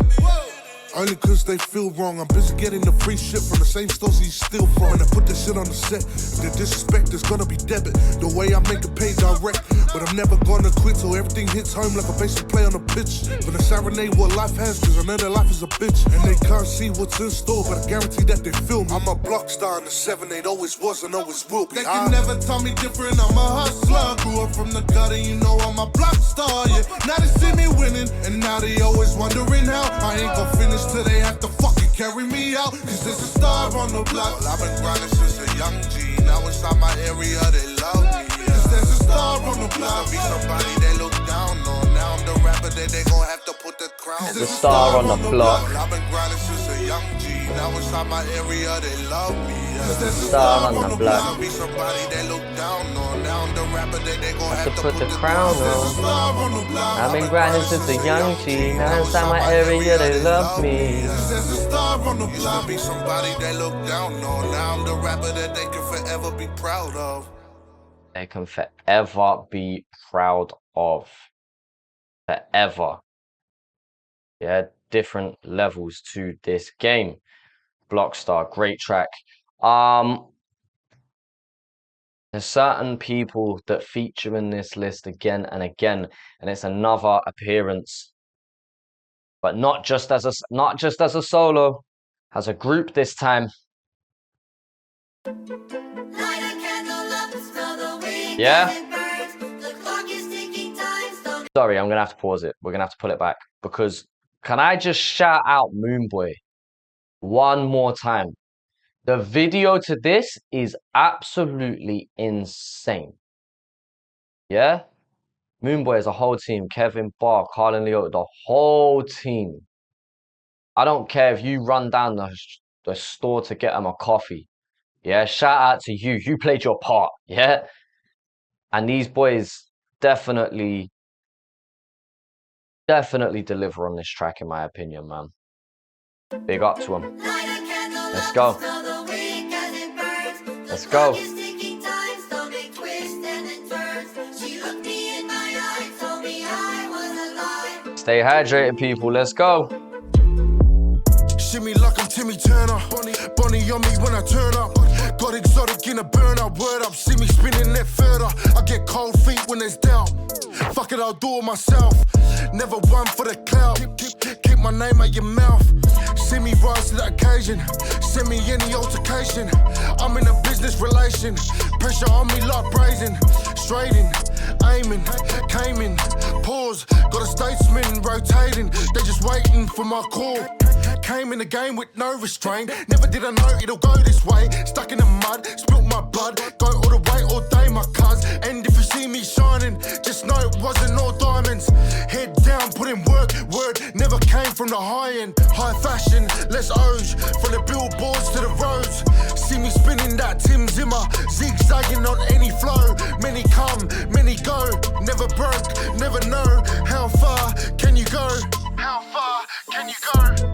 Only cause they feel wrong. I'm busy getting the free shit from the same stores you steal from. And I put this shit on the set. If the disrespect is gonna be debit. The way I make it pay direct. But I'm never gonna quit till everything hits home like a basic play on the pitch. But I serenade what life has, cause I know that life is a bitch. And they can't see what's in store, but I guarantee that they feel me. I'm a block star in the 7-8, always was and always will be. They can never tell me different, I'm a hustler. Grew up from the gutter, you know I'm a block star, yeah. Now they see me winning, and now they always wondering how I ain't gon' finish till they have to fucking carry me out. Cause there's a star on the block. Well, I've been grinding since a young G. Now inside my area, they love me, yeah. Cause there's a star on the block. Be somebody they look down on. Now I'm the rapper that they gon' have to put the crown on.
There's a star on the block.
Well, I've been grinding since a young G. Now inside my area, they love me, yeah. Cause there's a
star on the block.
Be somebody they look down on. Now I'm the the rapper that they gon'
have to put the crown on. I've been grinding since a young G. Now inside my area they love me.
Used to be somebody they look down on. Now I'm the rapper that they can forever be proud of.
They can forever be proud of. Forever. Yeah, different levels to this game. Blockstar, great track. There's certain people that feature in this list again and again, and it's another appearance. But not just as a solo, as a group this time. Yeah? Sorry, I'm gonna have to pause it. We're gonna have to pull it back because can I just shout out Moonboy one more time? The video to this is absolutely insane. Yeah? Moonboy is a whole team. Kevin, Bar, Carl and Leo, the whole team. I don't care if you run down the store to get them a coffee. Yeah? Shout out to you. You played your part. Yeah? And these boys definitely deliver on this track, in my opinion, man. Big up to them. Let's go. Let's go. Stay hydrated, people. Let's go.
Shimmy like I'm Timmy Turner. Bonnie on me when I turn up. Got exotic in a burner. Word up, see me spinning that further. I get cold feet when there's doubt. Fuck it, I'll do it myself. Never one for the clout. Keep my name out your mouth. See me rise to the occasion. Send me any altercation. I'm in a business relation. Pressure on me like brazen. Straighting, aiming, came in. Pause, got a statesman rotating. They just waiting for my call. Came in the game with no restraint. Never did I know it'll go this way. Stuck in the mud, spilt my blood. Go all the way, all day, my cuz. And if you see me shining, just know it wasn't all diamonds. Head down, put in work. Word never came from the high end. High fashion, less O's. From the billboards to the roads. See me spinning that Tim Zimmer. Zigzagging on any flow. Many come, many go. Never broke, never know. How far can you go? How far can you go?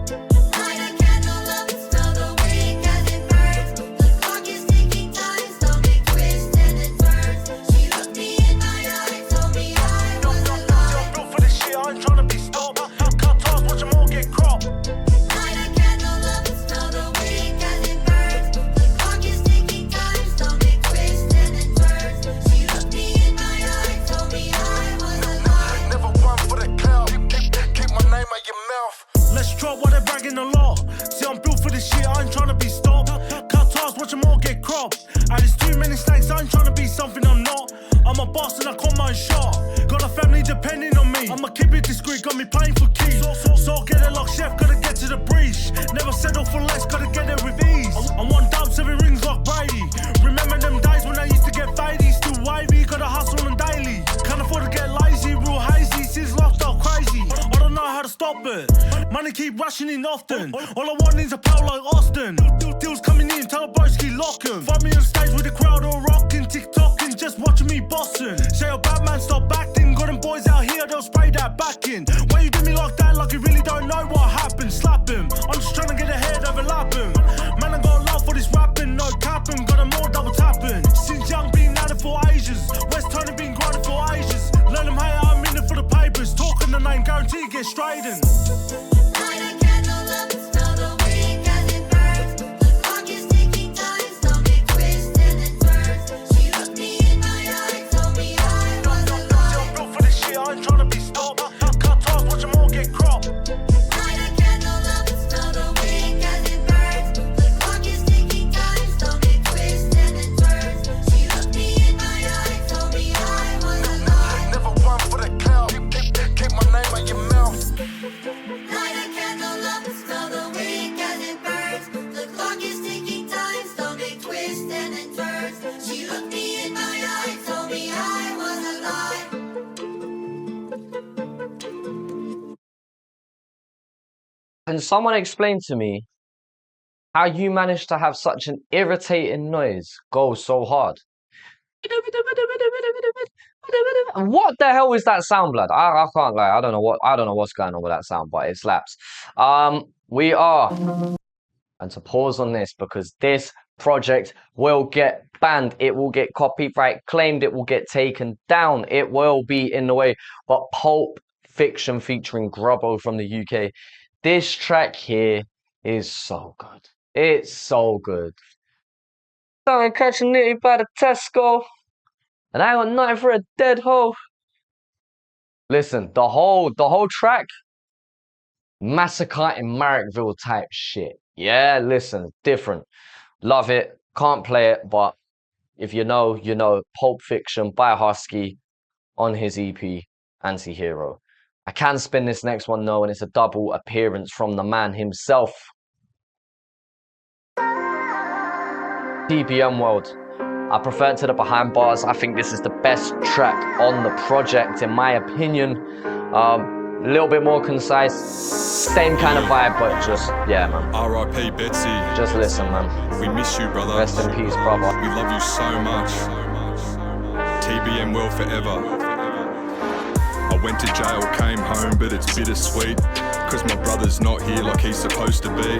And there's too many snakes, I ain't trying to be something I'm not. I'm a boss and I call my own shot. Got a family depending on me. I'ma keep it discreet, got me playing for keys. So I'll get it like chef, gotta get to the breach. Never settle for less, gotta get it with ease. I want dub, 7 rings like Brady. Remember them days when I used to get fadey. Still wavy, gotta hustle on daily. Can't afford to get lazy, real hazy. Since lifestyle crazy, I don't know how to stop it. Money keep rushing in often. All I want is a pal like Austin. Deals coming in, tell broski lock 'em. Find me on stage with the crowd all rocking, TikToking, just watching me bossing. Say, oh, Batman, stop acting. Got them boys out here, they'll spray that back in. Why you do me like that, like you really don't know what happened? Slap him, I'm just trying to get ahead, overlap him. Man, I got love for this rapping, no capping. Got them all double tapping. Since young, been at it for ages. West Tony been grinding for ages. Let them hate, I'm in it for the papers. Talking the name, guarantee get straightened.
Can someone explain to me how you managed to have such an irritating noise go so hard? What the hell is that sound, blood? I can't lie. I don't know what's going on with that sound, but it slaps. We are, and to pause on this because this project will get banned, it will get copyright claimed, it will get taken down, it will be in the way. But Pulp Fiction featuring Grubbo from the UK, this track here is so good. It's so good. Started catching nitty by the Tesco, and I got nothing for a dead hoe. Listen, the whole track, Massacre in Marrickville type shit. Yeah, listen, different. Love it. Can't play it, but if you know, you know. Pulp Fiction by Husky on his EP, Anti-Hero. I can spin this next one though, and it's a double appearance from the man himself. TBM World. I prefer it to the behind bars. I think this is the best track on the project, in my opinion. A little bit more concise, same kind of vibe, but just, yeah, man.
R.I.P. Betsy.
Just listen, man.
We miss you, brother.
Rest in peace, brother.
We love you so much. TBM World forever. I went to jail, came home, but it's bittersweet. Cause my brother's not here like he's supposed to be.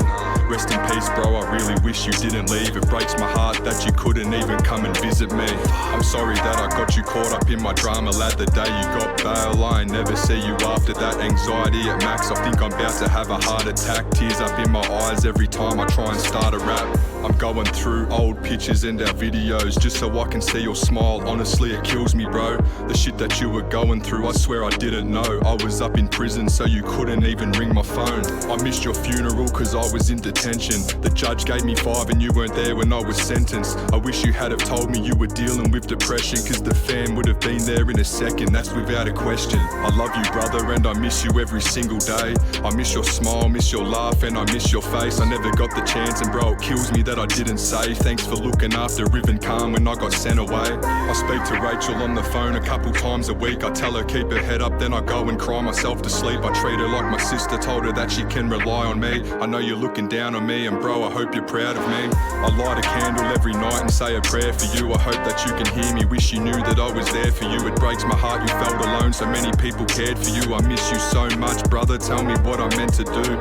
Rest in peace, bro, I really wish you didn't leave. It breaks my heart that you couldn't even come and visit me. I'm sorry that I got you caught up in my drama, lad. The day you got bail, I never see you after that. Anxiety at max, I think I'm about to have a heart attack. Tears up in my eyes every time I try and start a rap. I'm going through old pictures and our videos just so I can see your smile. Honestly, it kills me, bro. The shit that you were going through, I swear I didn't know. I was up in prison so you couldn't even ring my phone. I missed your funeral cause I was in detention. The judge gave me 5 and you weren't there when I was sentenced. I wish you had have told me you were dealing with depression, cause the fam would have been there in a second, that's without a question. I love you, brother, and I miss you every single day. I miss your smile, miss your laugh, and I miss your face. I never got the chance, and bro, it kills me that I didn't say thanks for looking after Riven Khan when I got sent away. I speak to Rachel on the phone a couple times a week. I tell her keep her head up, then I go and cry myself to sleep. I treat her like my sister, told her that she can rely on me. I know you're looking down on me, and bro, I hope you're proud of me. I light a candle every night and say a prayer for you. I hope that you can hear me, wish you knew that I was there for you. It breaks my heart you felt alone, so many people cared for you. I miss you so much, brother, tell me what I'm meant to do.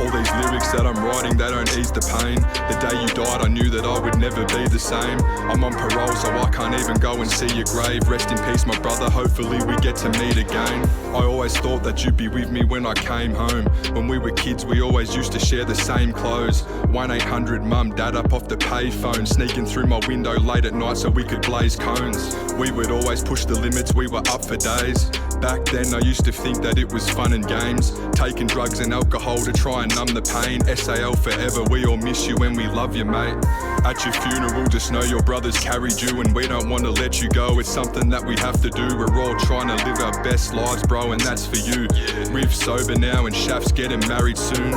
All these lyrics that I'm writing, they don't ease the pain. The day you died, I knew that I would never be the same. I'm on parole, so I can't even go and see your grave. Rest in peace, my brother, hopefully we get to meet again. I always thought that you'd be with me when I came home. When we were kids, we always used to share the same clothes. 1-800 mum, dad up off the payphone, sneaking through my window late at night so we could blaze cones. We would always push the limits, we were up for days. Back then I used to think that it was fun and games, taking drugs and alcohol to try and numb the pain. SAL forever, we all miss you and we love you, mate. At your funeral, just know your brothers carried you, and we don't want to let you go. It's something that we have to do. We're all trying to live our best lives, bro, and that's for you. Riv sober now and Shaf's getting married soon.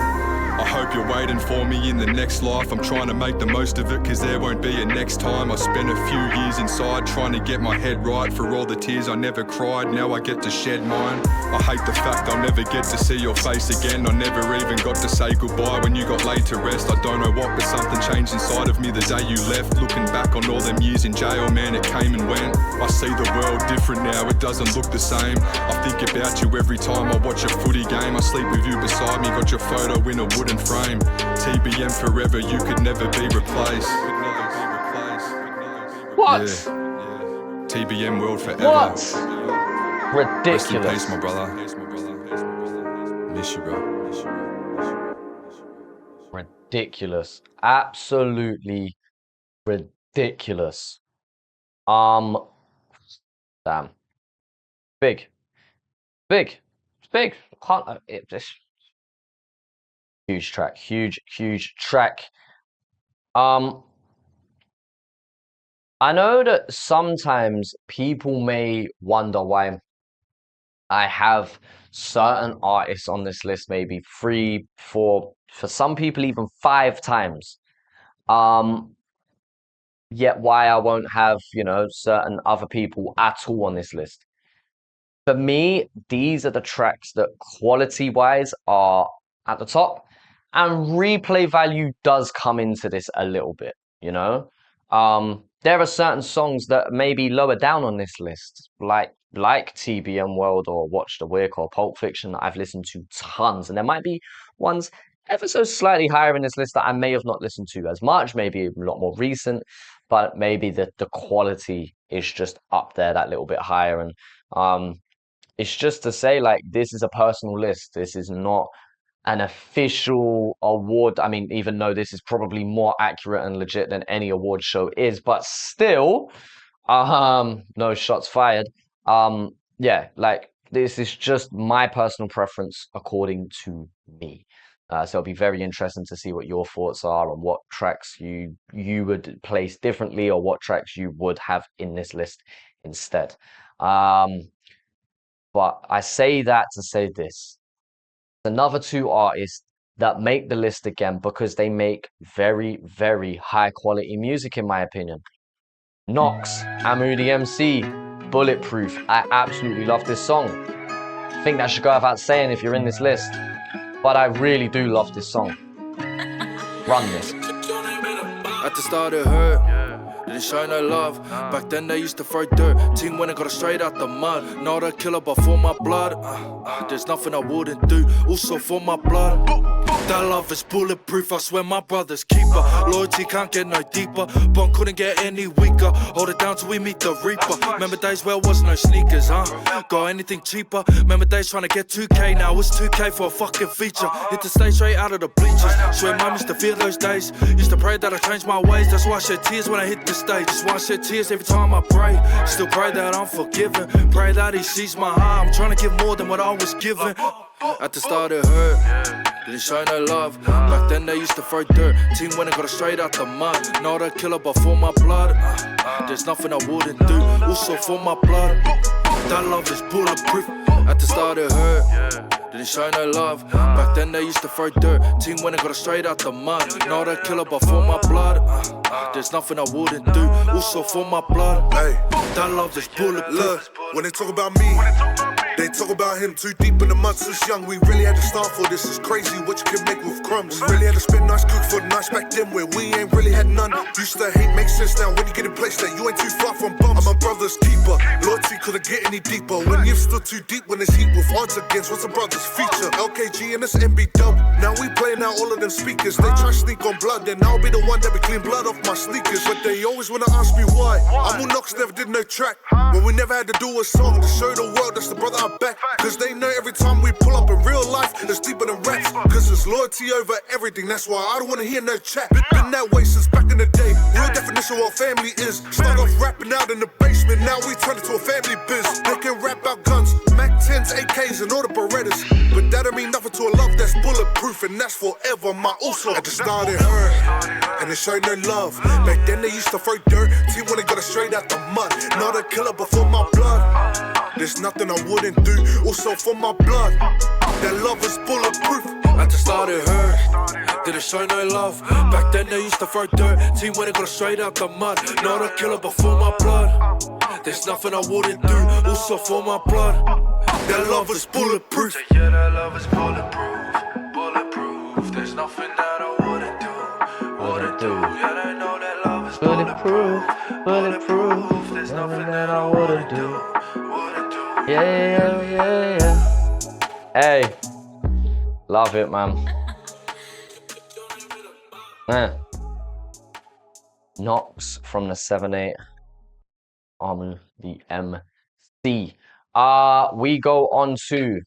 I hope you're waiting for me in the next life. I'm trying to make the most of it, cause there won't be a next time. I spent a few years inside trying to get my head right. For all the tears I never cried, now I get to shed mine. I hate the fact I'll never get to see your face again. I never even got to say goodbye when you got laid to rest. I don't know what, but something changed inside of me the day you left. Looking back on all them years in jail, man, it came and went. I see the world different now, it doesn't look the same. I think about you every time I watch a footy game. I sleep with you beside me, got your photo in a wooden frame. TBM forever, you could never be replaced.
What?
Yeah. TBM world forever.
What? Ridiculous.
Rest in peace, my brother. Miss you, bro.
Ridiculous. Absolutely ridiculous. Damn. Big. Big. It's big. Can't it just huge track. Huge track. I know that sometimes people may wonder why I have certain artists on this list, maybe 3, 4, for some people even 5 times. Yet why I won't have, certain other people at all on this list. For me, these are the tracks that quality-wise are at the top, and replay value does come into this a little bit, there are certain songs that may be lower down on this list, like TBM World or Watch the Wick or Pulp Fiction that I've listened to tons. And there might be ones ever so slightly higher in this list that I may have not listened to as much, maybe a lot more recent, but maybe the quality is just up there that little bit higher. And it's just to say, like, this is a personal list. This is not an official award. I mean, even though this is probably more accurate and legit than any award show is, but still, no shots fired. Yeah, like, this is just my personal preference according to me. So it'll be very interesting to see what your thoughts are on what tracks you would place differently or what tracks you would have in this list instead. But I say that to say this. Another two artists that make the list again because they make very, very high quality music, in my opinion. Nox, Amu the MC, Bulletproof. I absolutely love this song. I think that should go without saying if you're in this list. But I really do love this song. Run this.
At the start it hurt, didn't show no love. Back then they used to throw dirt. Team winner got it straight out the mud. Not a killer but for my blood. There's nothing I wouldn't do, also for my blood. That love is bulletproof, I swear my brother's keeper. Loyalty can't get no deeper, bond couldn't get any weaker. Hold it down till we meet the reaper. Remember days where was no sneakers, got anything cheaper. Remember days trying to get 2K, now it's 2K for a fucking feature. Hit the stage straight out of the bleachers. Swear mum used to fear those days. Used to pray that I change my ways. That's why I shed tears when I hit the stage. That's why I shed tears every time I pray. Still pray that I'm forgiven. Pray that he sees my heart. I'm trying to give more than what I was given. At the start it hurt, didn't show no love. Back then they used to throw dirt. Team winner got it straight out the mud. Not a killer but for my blood. There's nothing I wouldn't do, also for my blood. That love is bulletproof. At the start it hurt, didn't show no love. Back then they used to throw dirt. Team winner got it straight out the mud. Not a killer but for my blood. There's nothing I wouldn't do, also for my blood. Hey, that love is bulletproof.
Look, when they talk about me, they talk about him too deep in the mud since young. We really had to start for this. It's crazy what you can make with crumbs. We really had to spend nice cook for the nights back then where we ain't really had none. Used to hate makes sense now when you get in place that you ain't too far from bums. I'm a brother's keeper. Loyalty couldn't get any deeper. When you've stood too deep when it's heat with odds against what's a brother's feature. LKG and this MB dub. Now we playing out all of them speakers. They try to sneak on blood, then I'll be the one that be clean blood off my sneakers. But they always wanna ask me why. Amu Nox never did no track. When we never had to do a song to show the world that's the brother I back. Cause they know every time we pull up in real life, it's deeper than raps. Cause it's loyalty over everything, that's why I don't wanna hear no chat. Been that way since back in the day. Real definition of what family is. Start off rapping out in the basement, now we turn it to a family biz. They can rap about guns, Mac 10s, AKs, and all the Berettas. But that don't mean nothing to a love that's bulletproof, and that's forever my also. At the start it hurt, and it showed no love. Back then they used to throw dirt, team when they got it straight out the mud. Not a killer but for my blood. There's nothing I wouldn't do, also for my blood. That love is bulletproof.
At the start it hurt, didn't show no love. Back then they used to throw dirt. Team when it got straight out the mud. Not a killer but for my blood. There's nothing I wouldn't do, also for my blood. That love is bulletproof.
Yeah, that love is bulletproof, bulletproof. There's nothing that I wouldn't do. Yeah, they know that love is bulletproof, bulletproof. There's nothing that I wouldn't do.
Yeah. Hey, love it, man. Nox from the 7-8, Amu the MC. We go on to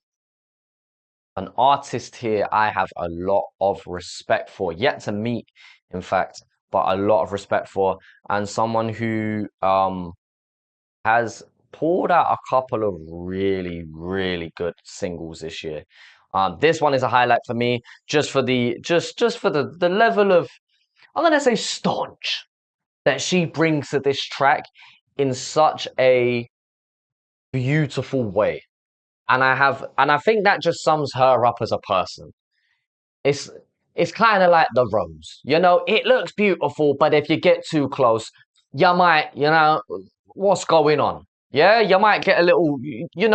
an artist here I have a lot of respect for, yet to meet, in fact, but a lot of respect for, and someone who has poured out a couple of really, really good singles this year. This one is a highlight for me, just for the level of, I'm gonna say, staunch that she brings to this track in such a beautiful way. And I think that just sums her up as a person. It's kind of like the rose, you know, it looks beautiful, but if you get too close, you might, what's going on? Yeah, you might get a little, you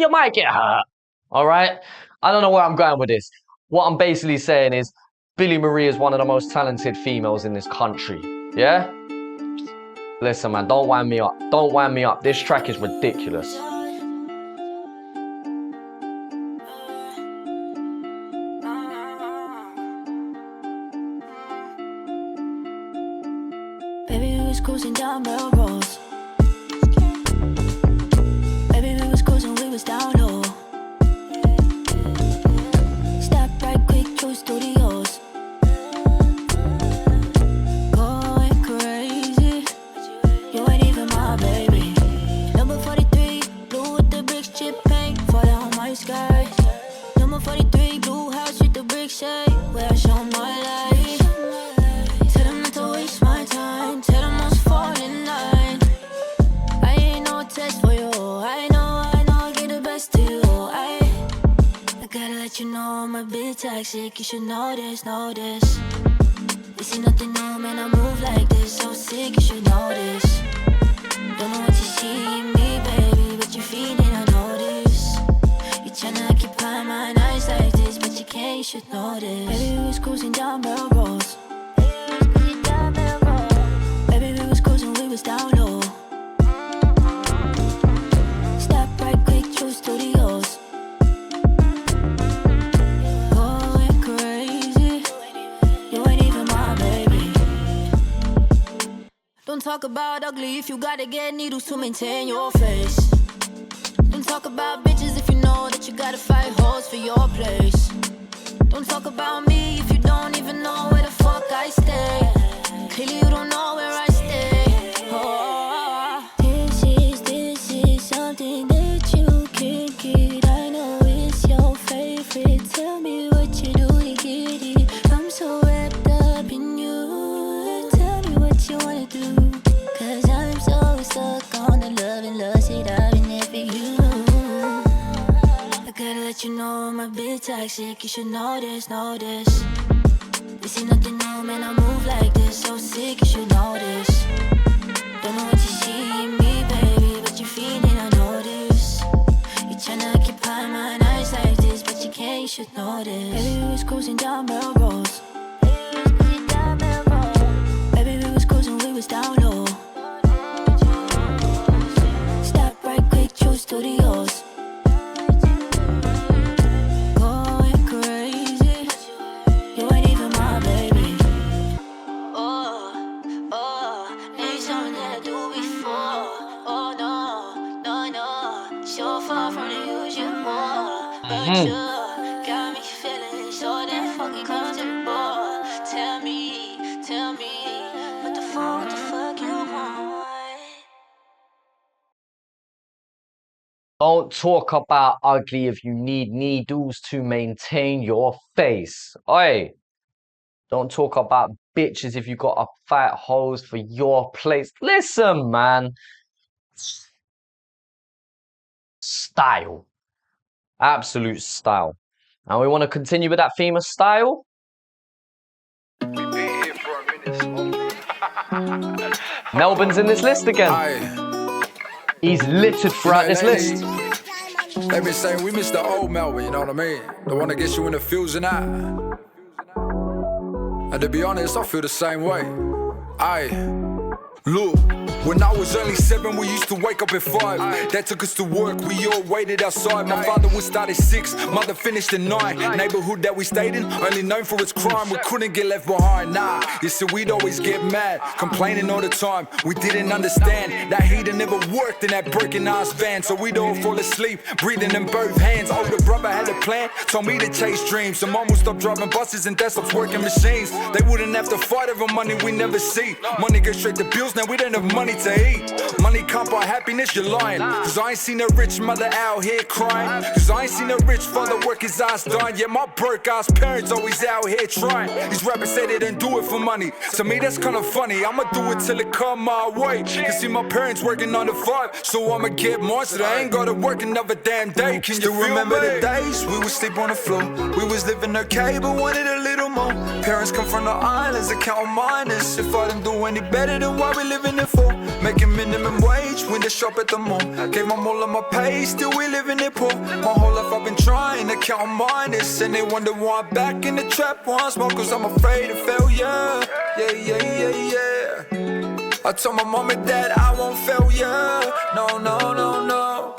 might get hurt. All right? I don't know where I'm going with this. What I'm basically saying is Billie Marie is one of the most talented females in this country. Yeah? Listen, man, don't wind me up. Don't wind me up. This track is ridiculous.
Baby, we was cruising down Melrose. Baby, we was cruising, we was down low. Stop right quick, true studios. Going crazy. You ain't even my baby. Number 43, blue with the bricks, chip paint, fall down my sky. Number 43, blue house with the brick shade, where I show my light. Tell them not to waste my time. Tell them I was falling line. I ain't no test for you. I know, I get the best to you. I gotta let you know I'm a bit toxic. You should know this, know this. This ain't nothing new, man. I move like this, so sick. You should know this. Don't know what you see in me, baby, but you're feeding, I know this. You tryna occupy my nights like this, but you can't. You should know this. Baby, we was cruising down Melrose. Baby, we was cruising, we was down low. Stop right quick, true studios. Going crazy. You ain't even my baby. Don't talk about ugly if you gotta get needles to maintain your face. Don't talk about bitches if you know that you gotta fight hoes for your place. Don't talk about me if you don't even know where the fuck I stay. Clearly you don't know where I stay. Oh, this is something that you can't get. I know it's your favorite. Tell me what you do to get it. I'm so wrapped up in you. Tell me what you wanna do. Cause I'm so stuck on the love and lust that I've been there for you. I gotta let you know I'm a bit toxic. You should know this, know this. This ain't nothing new, man, I move like this, so sick, you should know this. Don't know what you see in me, baby, but you're feeding, I know this. You tryna occupy my nights like this, but you can't, you should know this. Baby, we was cruising down Melrose. Baby, we was cruising, we was down low. Stop right quick, true studios. Going crazy. You ain't even my baby. Oh, ain't something that I do before. Oh no, so far from the usual. But you got me feeling so damn fucking comfortable. Tell me, what the fuck you want?
Don't talk about ugly if you need needles to maintain your face. Oi. Don't talk about bitches if you got to fight hoes for your place. Listen, man. Style. Absolute style. And we want to continue with that theme of style. Melbourne's in this list again. He's littered throughout this list.
They been saying we miss the old Melbourne, you know what I mean? The one that gets you in the fields and that. And to be honest, I feel the same way. Look, when I was only 7, we used to wake up at 5. That took us to work, we all waited outside. My father would start at 6, mother finished at 9. Neighborhood that we stayed in, only known for its crime. We couldn't get left behind, nah. You see, we'd always get mad, complaining all the time. We didn't understand that heater never worked in that breaking ass van. So we'd all fall asleep, breathing in both hands. Older brother had a plan, told me to chase dreams. So mom would stop driving buses and dad stops working machines. They wouldn't have to fight over money we never see. Money goes straight to bills, now we don't have money to eat. Money can't buy happiness, you're lying. Cause I ain't seen a rich mother out here crying. Cause I ain't seen a rich father work his ass dying. Yeah, my broke ass parents always out here trying. These rappers say they didn't do it for money. To me that's kinda funny, I'ma do it till it come my way. Cause see my parents working 9 to 5, so I'ma get more so I ain't gotta work another damn day. Can you remember the days we would sleep on the floor? We was living okay but wanted a little more. Parents come from the islands and count minus. If I didn't do any better than what we living it for. Making minimum wage, when they shop at the mall. Gave my all of my pay, still we living it poor. My whole life I've been trying to count minus. And they wonder why I'm back in the trap once more. Cause I'm afraid of failure. Yeah. I told my mom and dad I won't fail ya. No, no, no, no.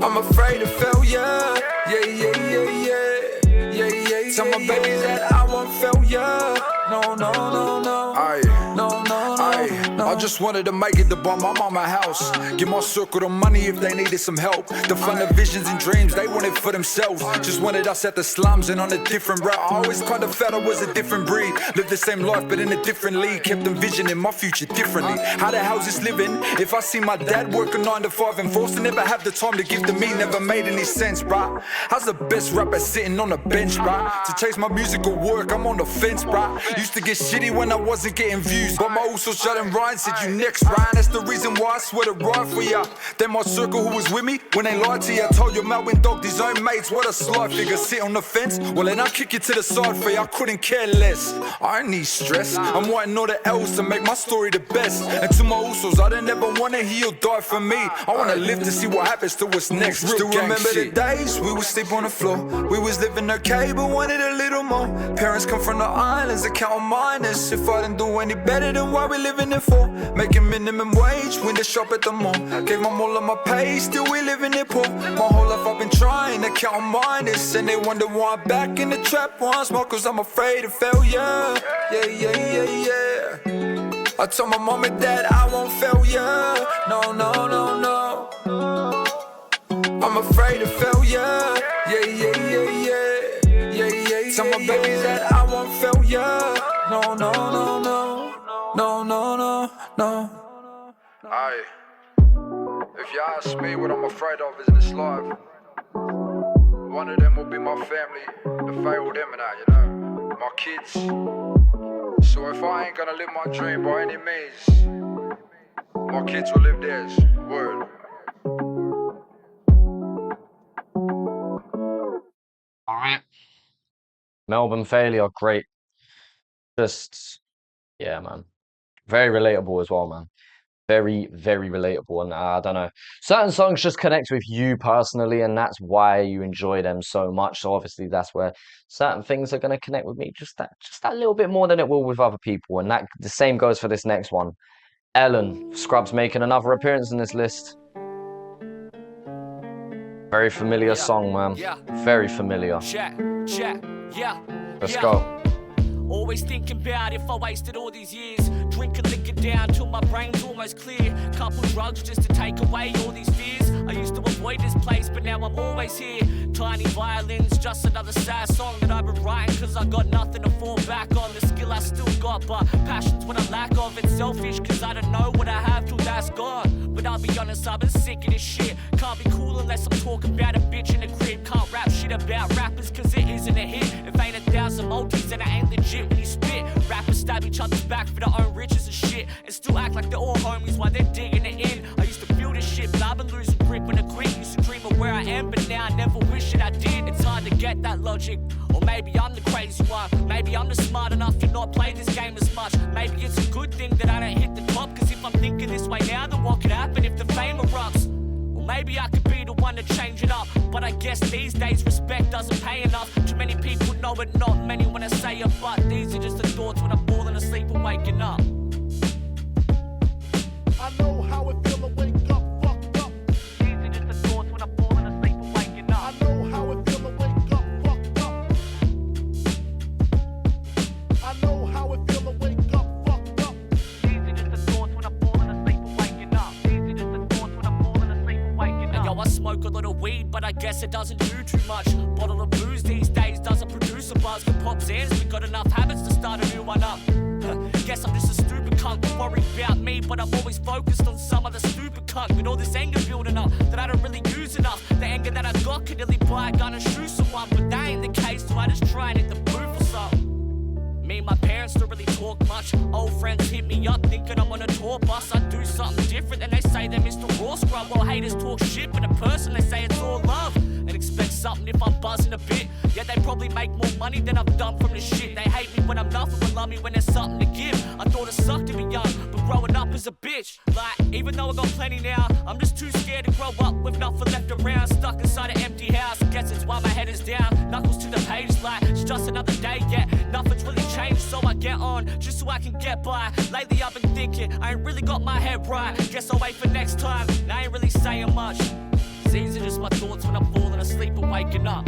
I'm afraid of failure. Yeah, yeah, yeah, yeah. Yeah, yeah, tell my baby that I won't fail ya. No, no, no, no. Aye. No, no, no, no. I just wanted to make it to buy my mama house. Give my circle the money if they needed some help. To fund the visions and dreams they wanted for themselves. Just wanted us at the slums and on a different route. I always kind of felt I was a different breed. Lived the same life but in a different league. Kept envisioning my future differently. How the hell's this living? If I see my dad working 9 to 5 and forced to never have the time to give to me, never made any sense, bruh. How's the best rapper sitting on the bench, bruh? To chase my musical work, I'm on the fence, bruh. Used to get shitty when I wasn't getting views, but my also shut and Ryan said you next, Ryan. That's the reason why I swear to ride for ya. Then my circle who was with me, when they lied to you, I told you Melvin dogged his own mates. What a sly figure, sit on the fence. Well then I kick you to the side for you, I couldn't care less. I don't need stress, I'm writing all the L's to make my story the best. And to my usos, I don't ever wanna hear you die for me. I wanna live to see what happens to us next. Still remember the days we would sleep on the floor. We was living okay but wanted a little more. Parents come from the islands, accounting minus. If I didn't do any better than what we living it for. Making minimum wage, window shop at the mall. Gave my all of my pay, still we living it poor. My whole life I've been trying to count minus. And they wonder why I'm back in the trap once more. Cause I'm afraid of failure. Yeah, yeah, yeah, yeah. I told my mom and dad I won't fail ya. No, no, no, no. I'm afraid of failure. Yeah, yeah, yeah, yeah. Yeah, yeah, tell my baby that I won't fail ya. No, no, no, no. No, no, no, no. Aye. If you ask me what I'm afraid of is in this life, one of them will be my family, the failed them and that, you know, my kids. So if I ain't gonna live my dream by any means, my kids will live theirs. Word.
Alright. Melbourne failure, great. Just, yeah, man. Very relatable as well, man. Very, very relatable. And I don't know. Certain songs just connect with you personally, and that's why you enjoy them so much. So obviously that's where certain things are going to connect with me just that little bit more than it will with other people. And that the same goes for this next one. Ellen, Scrubs making another appearance in this list. Very familiar song, man. Very familiar. Let's go.
Always thinking about if I wasted all these years drinking liquor down till my brain's almost clear. Couple drugs just to take away all these fears. I used to avoid this place but now I'm always here. Tiny violins, just another sad song that I've been writing. Cause I got nothing to fall back on. The skill I still got but passion's what I lack of. It's selfish cause I don't know what I have till that's gone. But I'll be honest, I've been sick of this shit. Can't be cool unless I'm talking about a bitch in the crib. Can't rap shit about rappers cause it isn't a hit. If ain't 1,000 multis then I ain't legit when you spit. Rappers stab each other's back for their own riches and shit. And still act like they're all homies while they're digging it in. I used to feel this shit but I've been losing grip when I quit. Used to dream of where I am but now I never wish that I did. It's hard to get that logic. Or maybe I'm the crazy one. Maybe I'm just smart enough to not play this game as much. Maybe it's a good thing that I don't hit the top. Cause if I'm thinking this way now then what could happen if the fame erupts? Maybe I could be the one to change it up. But I guess these days respect doesn't pay enough. Too many people know it, not many when I say it. But these are just the thoughts when I'm falling asleep and waking up.
I know how it feel to wake up fucked up.
These are just the thoughts when I'm falling asleep and waking up.
I know how it feel to wake up fucked up. I know how it feel to wake up fucked up.
These are just the thoughts when I'm falling asleep and waking up. These are just the thoughts when I'm falling asleep and waking up. Yo, I smoke a lot of weed, but I guess it doesn't do too much. Bottle of booze these days doesn't produce a buzz. For Pop's ends, we got enough habits to start a new one up. Guess I'm just a stupid cunt, don't worry about me. But I'm always focused on some other stupid cunt. With all this anger building up that I don't really use enough. The anger that I got could nearly buy a gun and shoot someone. But that ain't the case, so I just try and hit the booth or something. Me and my parents don't really talk much. Old friends hit me up thinking I'm on a tour bus. I do something different and they say they're Mr. Raw Scrub. While haters talk shit, but in person they say it's all love. And expect something if I'm buzzing a bit. Yeah, they probably make more money than I've done from this shit. They hate me when I'm nothing but love me when there's something to give. I thought it sucked to be young, but growing up is a bitch. Like, even though I got plenty now, I'm just too scared to grow up with nothing left around. Stuck inside an empty house, I guess it's why my head is down. Knuckles to the page like, it's just another day, yeah. Nothing's really changed, so I get on. Just so I can get by. Lately I've been thinking, I ain't really got my head right. Guess I'll wait for next time, and I ain't really saying much. These are just my thoughts when I'm falling asleep and waking up.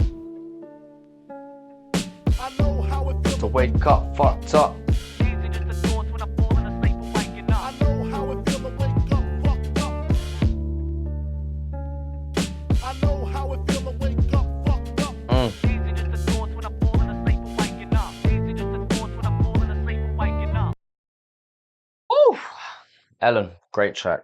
I know how it feels
To wake up fucked up.
These are just the thoughts when I'm falling asleep and waking up.
I know how it feels to wake up fucked up. I know how it feels to wake up fucked up.
These are just the thoughts when I'm falling asleep and waking up. These are just the thoughts when I'm falling asleep and waking up.
Woo! Ellen, great track.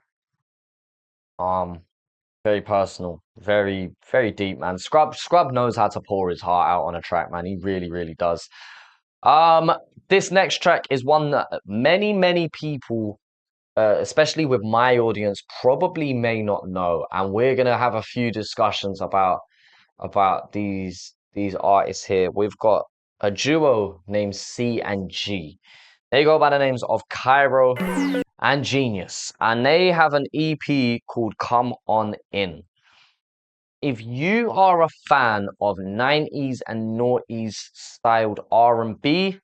Very personal, very, very deep, man. Scrub knows how to pour his heart out on a track, man. He really, really does. This next track is one that many people, especially with my audience, probably may not know, and we're gonna have a few discussions about these artists here. We've got a duo named C and G. They go by the names of Cairo and Genius, and they have an EP called Come On In. If you are a fan of 90s and noughties styled R&B,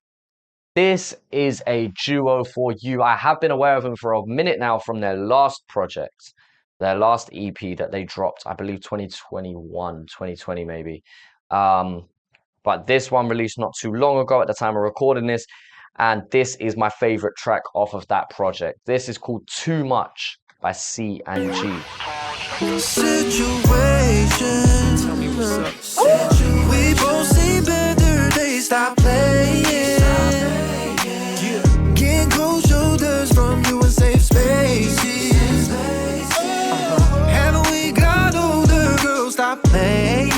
this is a duo for you. I have been aware of them for a minute now from their last project, their last EP that they dropped, I believe 2020 maybe. But this one released not too long ago at the time of recording this, and this is my favorite track off of that project. This is called Too Much by C and G.
Situation.
Tell me what's up.
We both see better days. Stop playing. Get cold shoulders from you in safe spaces. Haven't we got older, girl? Stop playing.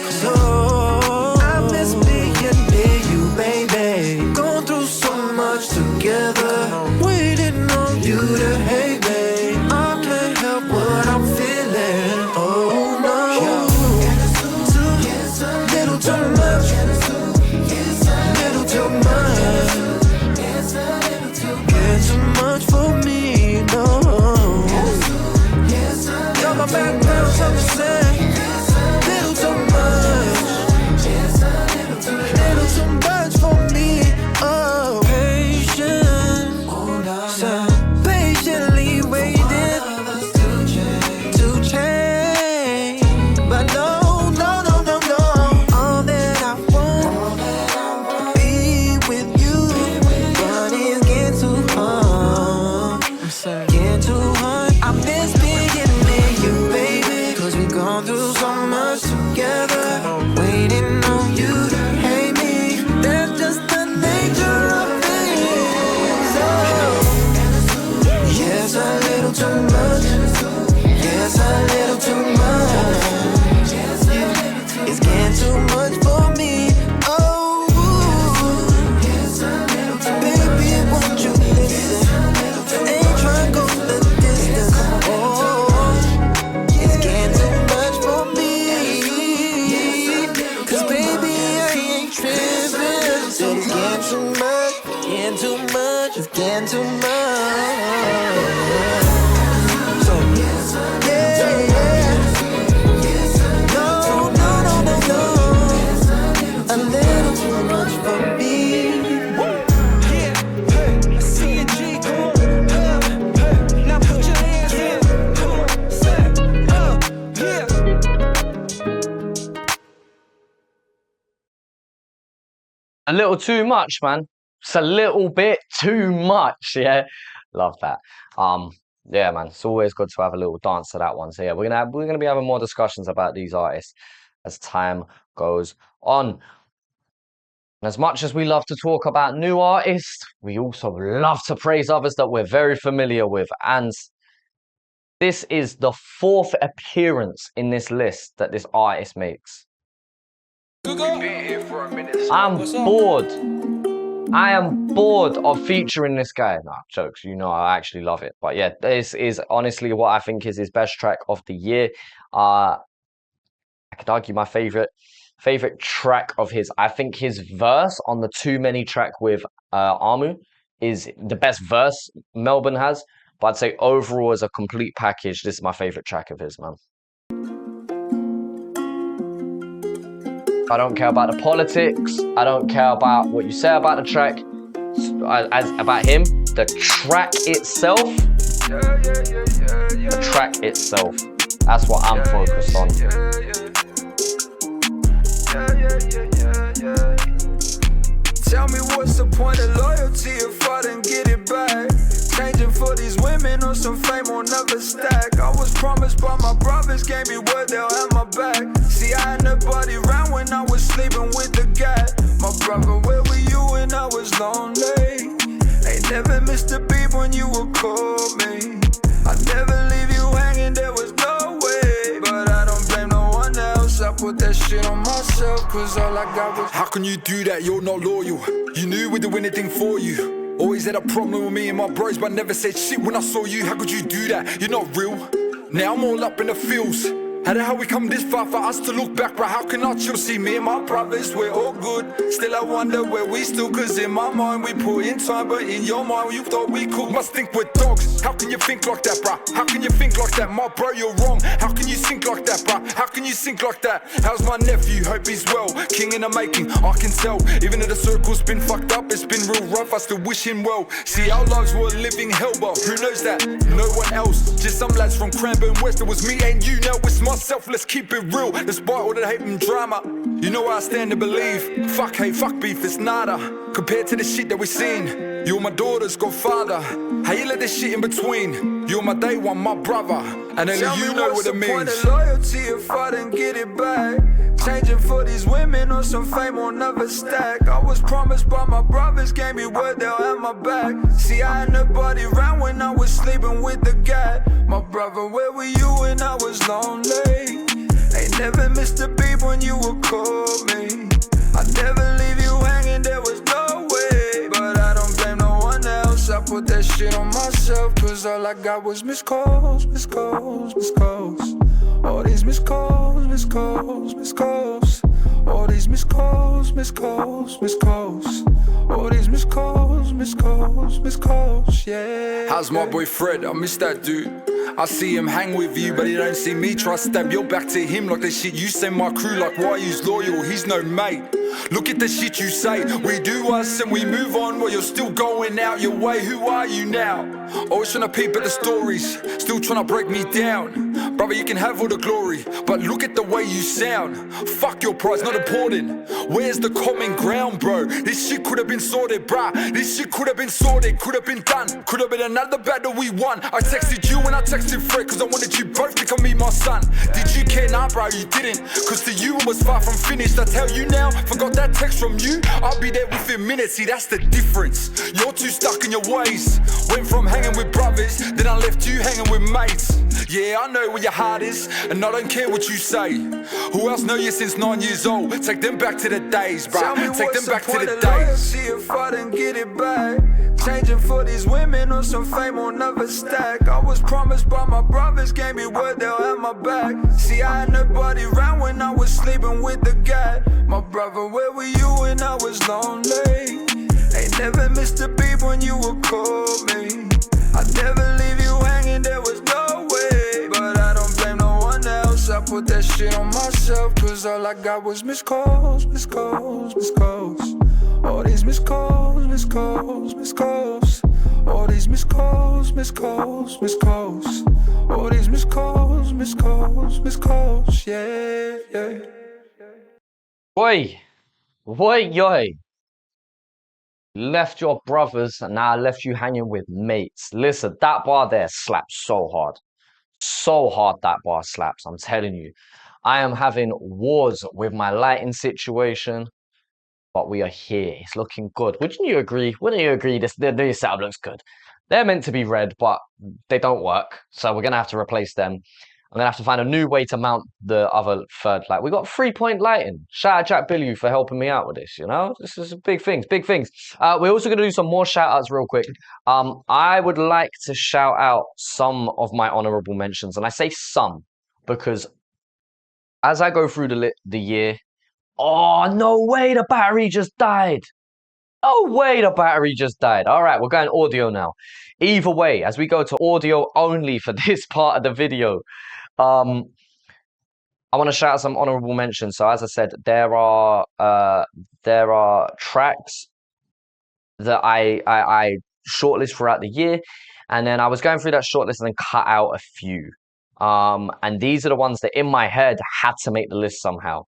So I miss being near you, baby. Going through so much together. Waiting on you to hate me. I can't help what I'm feeling. Oh no. Little too much. Little too much. Get too much for me, no. Got my background, something to say. Little too much. Little too much for me. Oh, patient. Patiently waiting to change. But no. All that I want, be with you. But it's getting too hard. Getting too hard. I miss being near you, baby. Cause we've gone through so much together. Waiting on you to hate me. That's just the nature of things. Oh. Yes, a little too much. Yes, a little too much. It's getting too much for me. Oh, baby, won't you listen? Ain't trying to go the distance. Oh, it's getting too much for me. Cause baby, I ain't tripping. Said it's getting too much, getting too much, it's getting too much. So, yeah. No. A little too much for me.
I see a G, come on. Now put your hands in. Come on, say, yeah.
A little too much, man. It's a little bit too much, yeah. Love that. Yeah, man. It's always good to have a little dance to that one. So yeah, we're gonna be having more discussions about these artists as time goes on. And as much as we love to talk about new artists, we also love to praise others that we're very familiar with. And this is the 4th appearance in this list that this artist makes. I'm bored. I am bored of featuring this guy. Nah, jokes, you know I actually love it. But yeah, this is honestly what I think is his best track of the year. I could argue my favorite track of his. I think his verse on the Too Many track with Amu is the best verse Melbourne has. But I'd say overall as a complete package, this is my favorite track of his, man. I don't care about the politics. I don't care about what you say about the track. as about him, the track itself. The track itself. That's what I'm focused on.
Tell me what's the point of loyalty if I didn't get it back? Changing for these women on some fame will never stack. I was promised by my brothers, gave me word they'll have my back. See, I had nobody around when I was sleeping with the guy. My brother, where were you when I was lonely? Ain't never missed a beat when you would call me. I never leave you hanging, there was no way. But I don't blame no one else, I put that shit on myself, cause all I got was...
How can you do that? You're not loyal. You knew we'd do anything for you. Always had a problem with me and my bros, but never said shit when I saw you. How could you do that? You're not real. Now I'm all up in the fields. How we come this far for us to look back, but how can I chill? See me and my brothers, we're all good. Still I wonder where we still, cause in my mind we put in time, but in your mind you thought we could. Must think we're dogs. How can you think like that, bruh? How can you think like that? My bro, you're wrong. How can you think like that, bruh? How can you think like that? How's my nephew? Hope he's well. King in the making, I can tell. Even though the circle's been fucked up, it's been real rough, I still wish him well. See, our lives were living hell, but who knows that? No one else. Just some lads from Cranbourne West. It was me and you, now it's myself. Let's keep it real, despite all the hate and drama. You know where I stand to believe. Fuck hate, fuck beef, it's nada compared to the shit that we seen. You're my daughter's godfather. How you let this shit in between? You're my day one, my brother, and only you know what it means. Tell me what's the point of loyalty if I didn't get it back? Changing for these women on some fame will never stack. I was promised by my brothers, gave me word they'll have my back. See, I had nobody around when I was sleeping with the guy. My brother, where were you when I was lonely? Ain't never missed a beat when you would call me. I never leave you hanging, there was no way. But I don't blame no one else, I put that shit on myself, cause all I got was missed calls, missed calls, missed calls. All these missed calls, missed calls, missed calls. All these missed calls, missed calls, missed calls. All these missed calls, missed calls, missed calls, yeah. How's my boy Fred? I miss that dude. I see him hang with you, but he don't see me. Try to stab your back to him like the shit you send my crew. Like why he's loyal, he's no mate. Look at the shit you say. We do us and we move on while you're still going out your way. Who are you now? Always trying to peep at the stories, still trying to break me down. Brother, you can have all the glory, but look at the way you sound. Fuck your pride's not important. Where's the common ground, bro? This shit could have been sorted, bruh. This shit could have been sorted, could have been done. Could have been another battle we won. I texted you and I texted Fred, cause I wanted you both to come meet my son. Did you care? Nah, bro, you didn't. Cause to you it was far from finished. I tell you now, forgot that text from you. I'll be there within minutes, see that's the difference. You're too stuck in your ways. Went from hanging with brothers, then I left you hanging with mates. Yeah, I know where your heart is, and I don't care what you say. Who else know you since 9 years old? Take them back to the days, bruh. Take them back to the days.
See if I didn't get it back. Changing for these women on some fame will never stack. I was promised by my brothers, gave me word they'll have my back. See, I had nobody around when I was sleeping with the guy. My brother, where were you when I was lonely? Ain't never missed a beat when you would call me. I never leave you hanging, there was no way. But I don't blame no one else, I put that shit on myself, cause all I got was missed calls, missed calls, missed calls. All these missed calls, missed calls, missed calls. All these missed calls, missed calls, missed calls. All these missed calls, missed calls, missed calls, yeah, yeah.
Oi, oi. Left your brothers and now I left you hanging with mates. Listen, that bar there slaps so hard. So hard that bar slaps, I'm telling you. I am having wars with my lighting situation, but we are here. It's looking good. Wouldn't you agree? Wouldn't you agree the new setup looks good? They're meant to be red, but they don't work. So we're going to have to replace them. I'm going to have to find a new way to mount the other third light. We got 3-point lighting. Shout out Jack Billy for helping me out with this, you know? This is big things, big things. We're also going to do some more shout outs real quick. I would like to shout out some of my honorable mentions. And I say some because as I go through the year, oh, no way, the battery just died. Oh, way, the battery just died. All right, we're going audio now. Either way, as we go to audio only for this part of the video, I want to shout out some honorable mentions. So as I said, there are tracks that I shortlist throughout the year, and then I was going through that shortlist and then cut out a few. And these are the ones that in my head had to make the list somehow,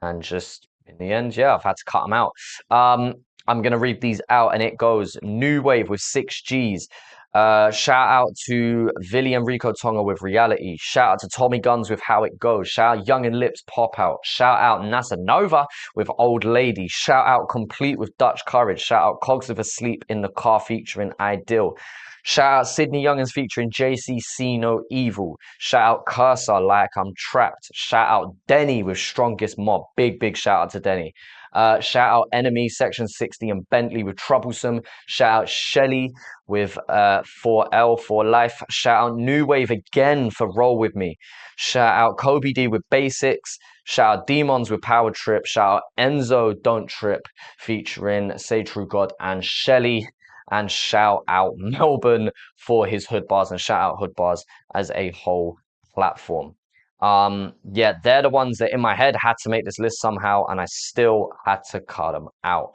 and just in the end, yeah, I've had to cut them out. I'm gonna read these out, and it goes: New Wave with 6 Gs. Shout out to Villy and Rico Tonga with Reality. Shout out to Tommy Guns with How It Goes. Shout out Young and Lips Pop Out. Shout out NASA Nova with Old Lady. Shout out Complete with Dutch Courage. Shout out Cogs of Asleep in the Car featuring Ideal. Shout out Sydney Youngins featuring JCC No Evil. Shout out Cursor Like I'm Trapped. Shout out Denny with Strongest Mob. Big shout out to Denny. Shout out Enemy, Section 60 and Bentley with Troublesome. Shout out Shelly with 4L for Life. Shout out New Wave again for Roll With Me. Shout out Kobe D with Basics. Shout out Demons with Power Trip. Shout out Enzo Don't Trip featuring Say True God and Shelly. And shout out Melbourne for his Hood Bars, and shout out Hood Bars as a whole platform. Yeah, they're the ones that in my head had to make this list somehow, and I still had to cut them out.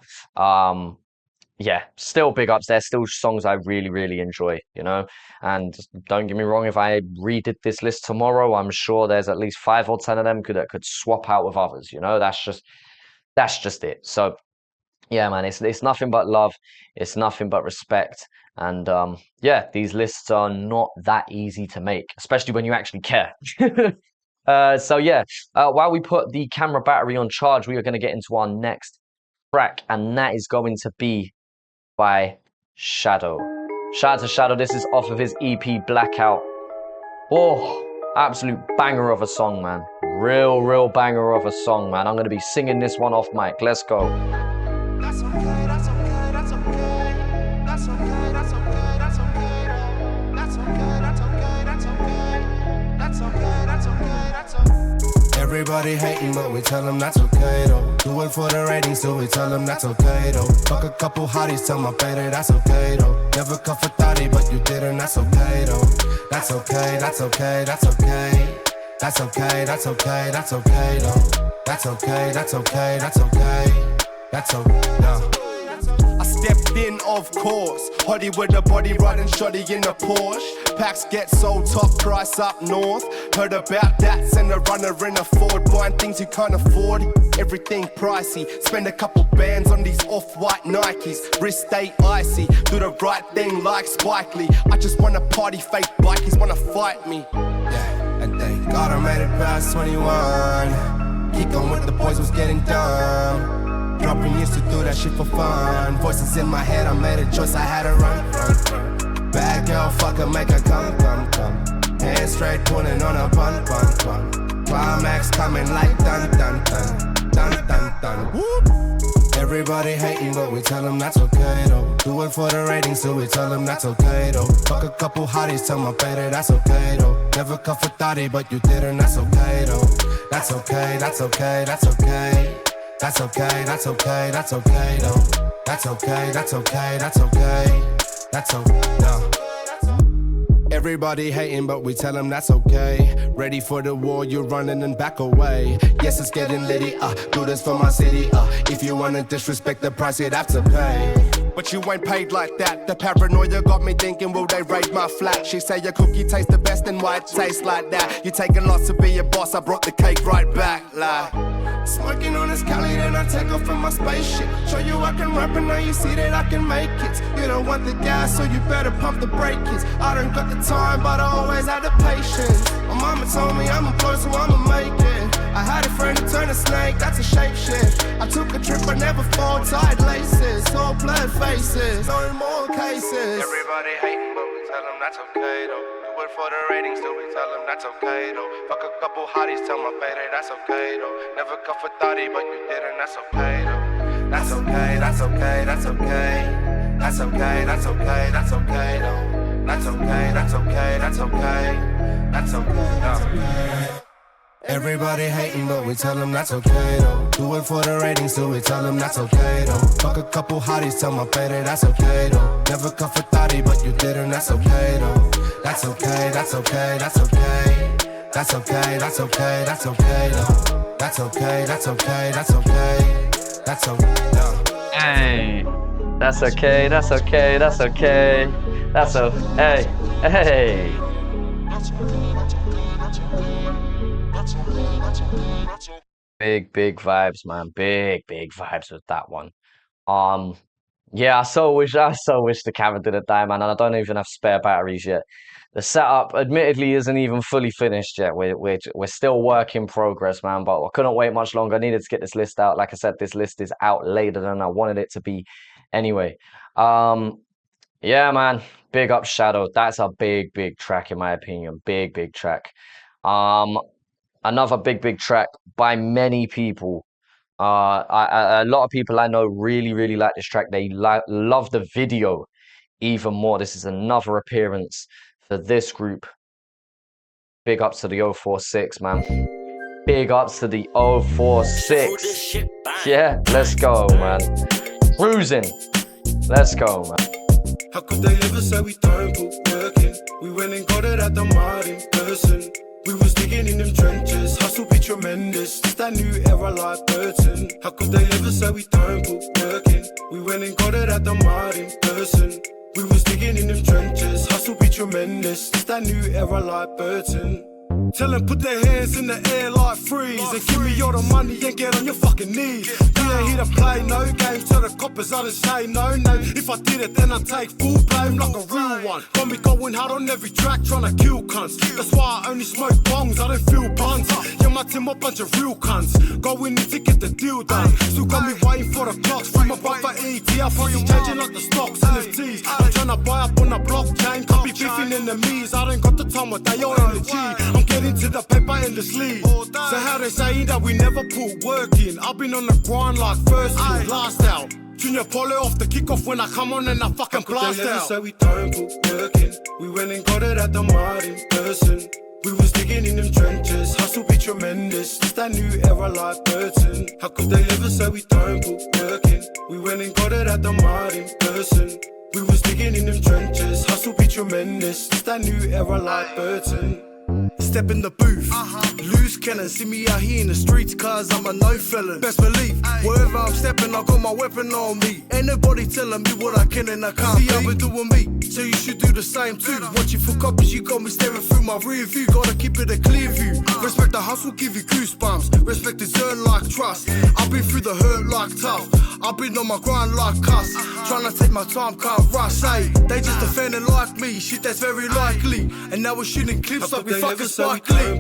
Yeah, still big ups. They're still songs I really enjoy, you know. And don't get me wrong, if I redid this list tomorrow, I'm sure there's at least 5 or 10 of them that could swap out with others, you know. That's just it. So yeah, man, it's nothing but love. It's nothing but respect. And yeah, these lists are not that easy to make, especially when you actually care. So yeah, while we put the camera battery on charge, we are going to get into our next track, and that is going to be by Shadow. Shout out to Shadow. This is off of his EP Blackout. Oh, absolute banger of a song, man. Real banger of a song, man. I'm going to be singing this one off mic. Let's go.
That's okay, that's okay, that's okay. That's okay, that's okay, that's okay. That's okay, that's okay, that's okay. That's okay, that's okay, that's okay. Everybody hating, but we tell them that's okay though. Do it for the ratings, so we tell them that's okay though. Fuck a couple hotties, tell my baby that's okay though. Never cuff a thotty, but you didn't, that's okay though. That's okay, that's okay, that's okay. That's okay, that's okay, that's okay though. That's okay, that's okay, that's okay. That's okay, no. I stepped in, of course. Hottie with the body, riding shoddy in the Porsche. Packs get sold, top price up north. Heard about that, send a runner in a Ford. Buying things you can't afford, everything pricey. Spend a couple bands on these off-white Nikes. Wrist stay icy, do the right thing like Spike Lee. I just wanna party, fake bikies wanna fight me. Yeah, and thank God I made it past 21. Keep on with the boys, was getting dumb. Dropping used to do that shit for fun. Voices in my head, I made a choice, I had to run. Bad girl, fucker, make her come. Head straight, pulling on a bun. Climax coming like dun. Everybody hating, but we tell them that's okay though. Do it for the ratings, so we tell them that's okay though. Fuck a couple hotties, tell my baby that's okay though. Never cuff a thotty, but you didn't, that's okay though. That's okay, that's okay, that's okay. That's okay, that's okay, that's okay though. That's okay, that's okay, that's okay. That's okay, no. Everybody hating, but we tell them that's okay. Ready for the war, you're running and back away. Yes, it's getting litty, do this for my city, If you wanna disrespect the price, you'd have to pay. But you ain't paid like that. The paranoia got me thinking, will they raid my flat? She say your cookie tastes the best, and why it tastes like that? You taking lots to be a boss, I brought the cake right back, like. Smoking on this Cali, then I take off from my spaceship. Show you I can rap, and now you see that I can make it. You don't want the gas, so you better pump the brakes. I don't got the time, but I always had the patience. My mama told me I'm employed, so I'ma make it. I had a friend who turned a snake, that's a shape shift. I took a trip, I never fall, tied laces. All blood faces, no more cases. Everybody hating, but we tell them that's okay though. Do it for the ratings, still we tell them that's okay though. Fuck a couple hotties, tell my baby that's okay though. Never cuff a thotty, but you didn't, that's okay though. That's okay, that's okay, that's okay. That's okay, that's okay, that's okay though. That's okay, that's okay, that's okay. That's okay, that's okay. Everybody hating, but we tell them that's okay though. Do it for the ratings, so we tell them that's okay though. Fuck a couple hotties, tell my baby that's okay though. Never cuff a thotty, but you didn't, that's okay though. That's okay, that's okay, that's okay. That's okay, that's okay, that's okay though. That's okay, that's okay, that's okay. That's okay, no.
Hey. That's okay, that's okay, that's okay. That's a hey, hey. Big vibes, man. Big vibes with that one. Yeah, I so wish the camera didn't die, man, and I don't even have spare batteries yet. The setup, admittedly, isn't even fully finished yet. We're still work in progress, man. But I couldn't wait much longer. I needed to get this list out. Like I said, this list is out later than I wanted it to be. Anyway, yeah, man. Big up Shadow. That's a big track in my opinion. Big track. Another big track by many people. A lot of people I know really like this track. They love the video even more. This is another appearance for this group. Big ups to the 046, man. Big ups to the 046. Yeah, let's go, man. Cruising. Let's go, man.
How could they ever say we don't put work in? We went and got it at the mud in person. We was digging in them trenches, hustle be tremendous. It's that new era like Burton. How could they ever say we don't put work in? We went and got it at the mud in person. We was digging in them trenches, hustle be tremendous. It's that new era like Burton. Tell them put their hands in the air like freeze and give me all the money and get on your fucking knees. We ain't here to play no games, tell the coppers I didn't say no. If I did it then I take full blame like a real one. Got me going hard on every track trying to kill cunts. That's why I only smoke bongs, I don't feel buns. Yeah, my team a bunch of real cunts. Going in to get the deal done. Still got me waiting for the clocks from my brother ET. I probably changing like the stocks, NFTs. I'm trying to buy up on the blockchain. Can't be beefing enemies, I don't got the time of day or energy. I'm getting to the paper in the sleeve. So how they saying that we never put work in? I've been on the grind like first in, last out. Junior Polo off the kickoff when I come on and I fucking blast out. So we don't put work in. We went and got it at the mud in person. We was digging in them trenches, hustle be tremendous. It's that new era like Burton. How could they ever say we don't put work in? We went and got it at the mud in person. We was digging in them trenches, hustle be tremendous. It's that new era like Burton. Step in the booth, loose cannon. See me out here in the streets, cause I'm a no felon. Best believe, wherever I'm stepping, I got my weapon on me. Ain't nobody telling me what I can and I can't. See, I've been doing me, so you should do the same too. Watching for copies, you got me staring through my rear view. Gotta keep it a clear view. Respect the hustle, give you goosebumps. Respect is earned like trust. I've been through the hurt like tough. I've been on my grind like cuss. Trying to take my time, can't rush. Say, they just offending like me. Shit, that's very likely. And now we're shooting clips like we fucking sparkly.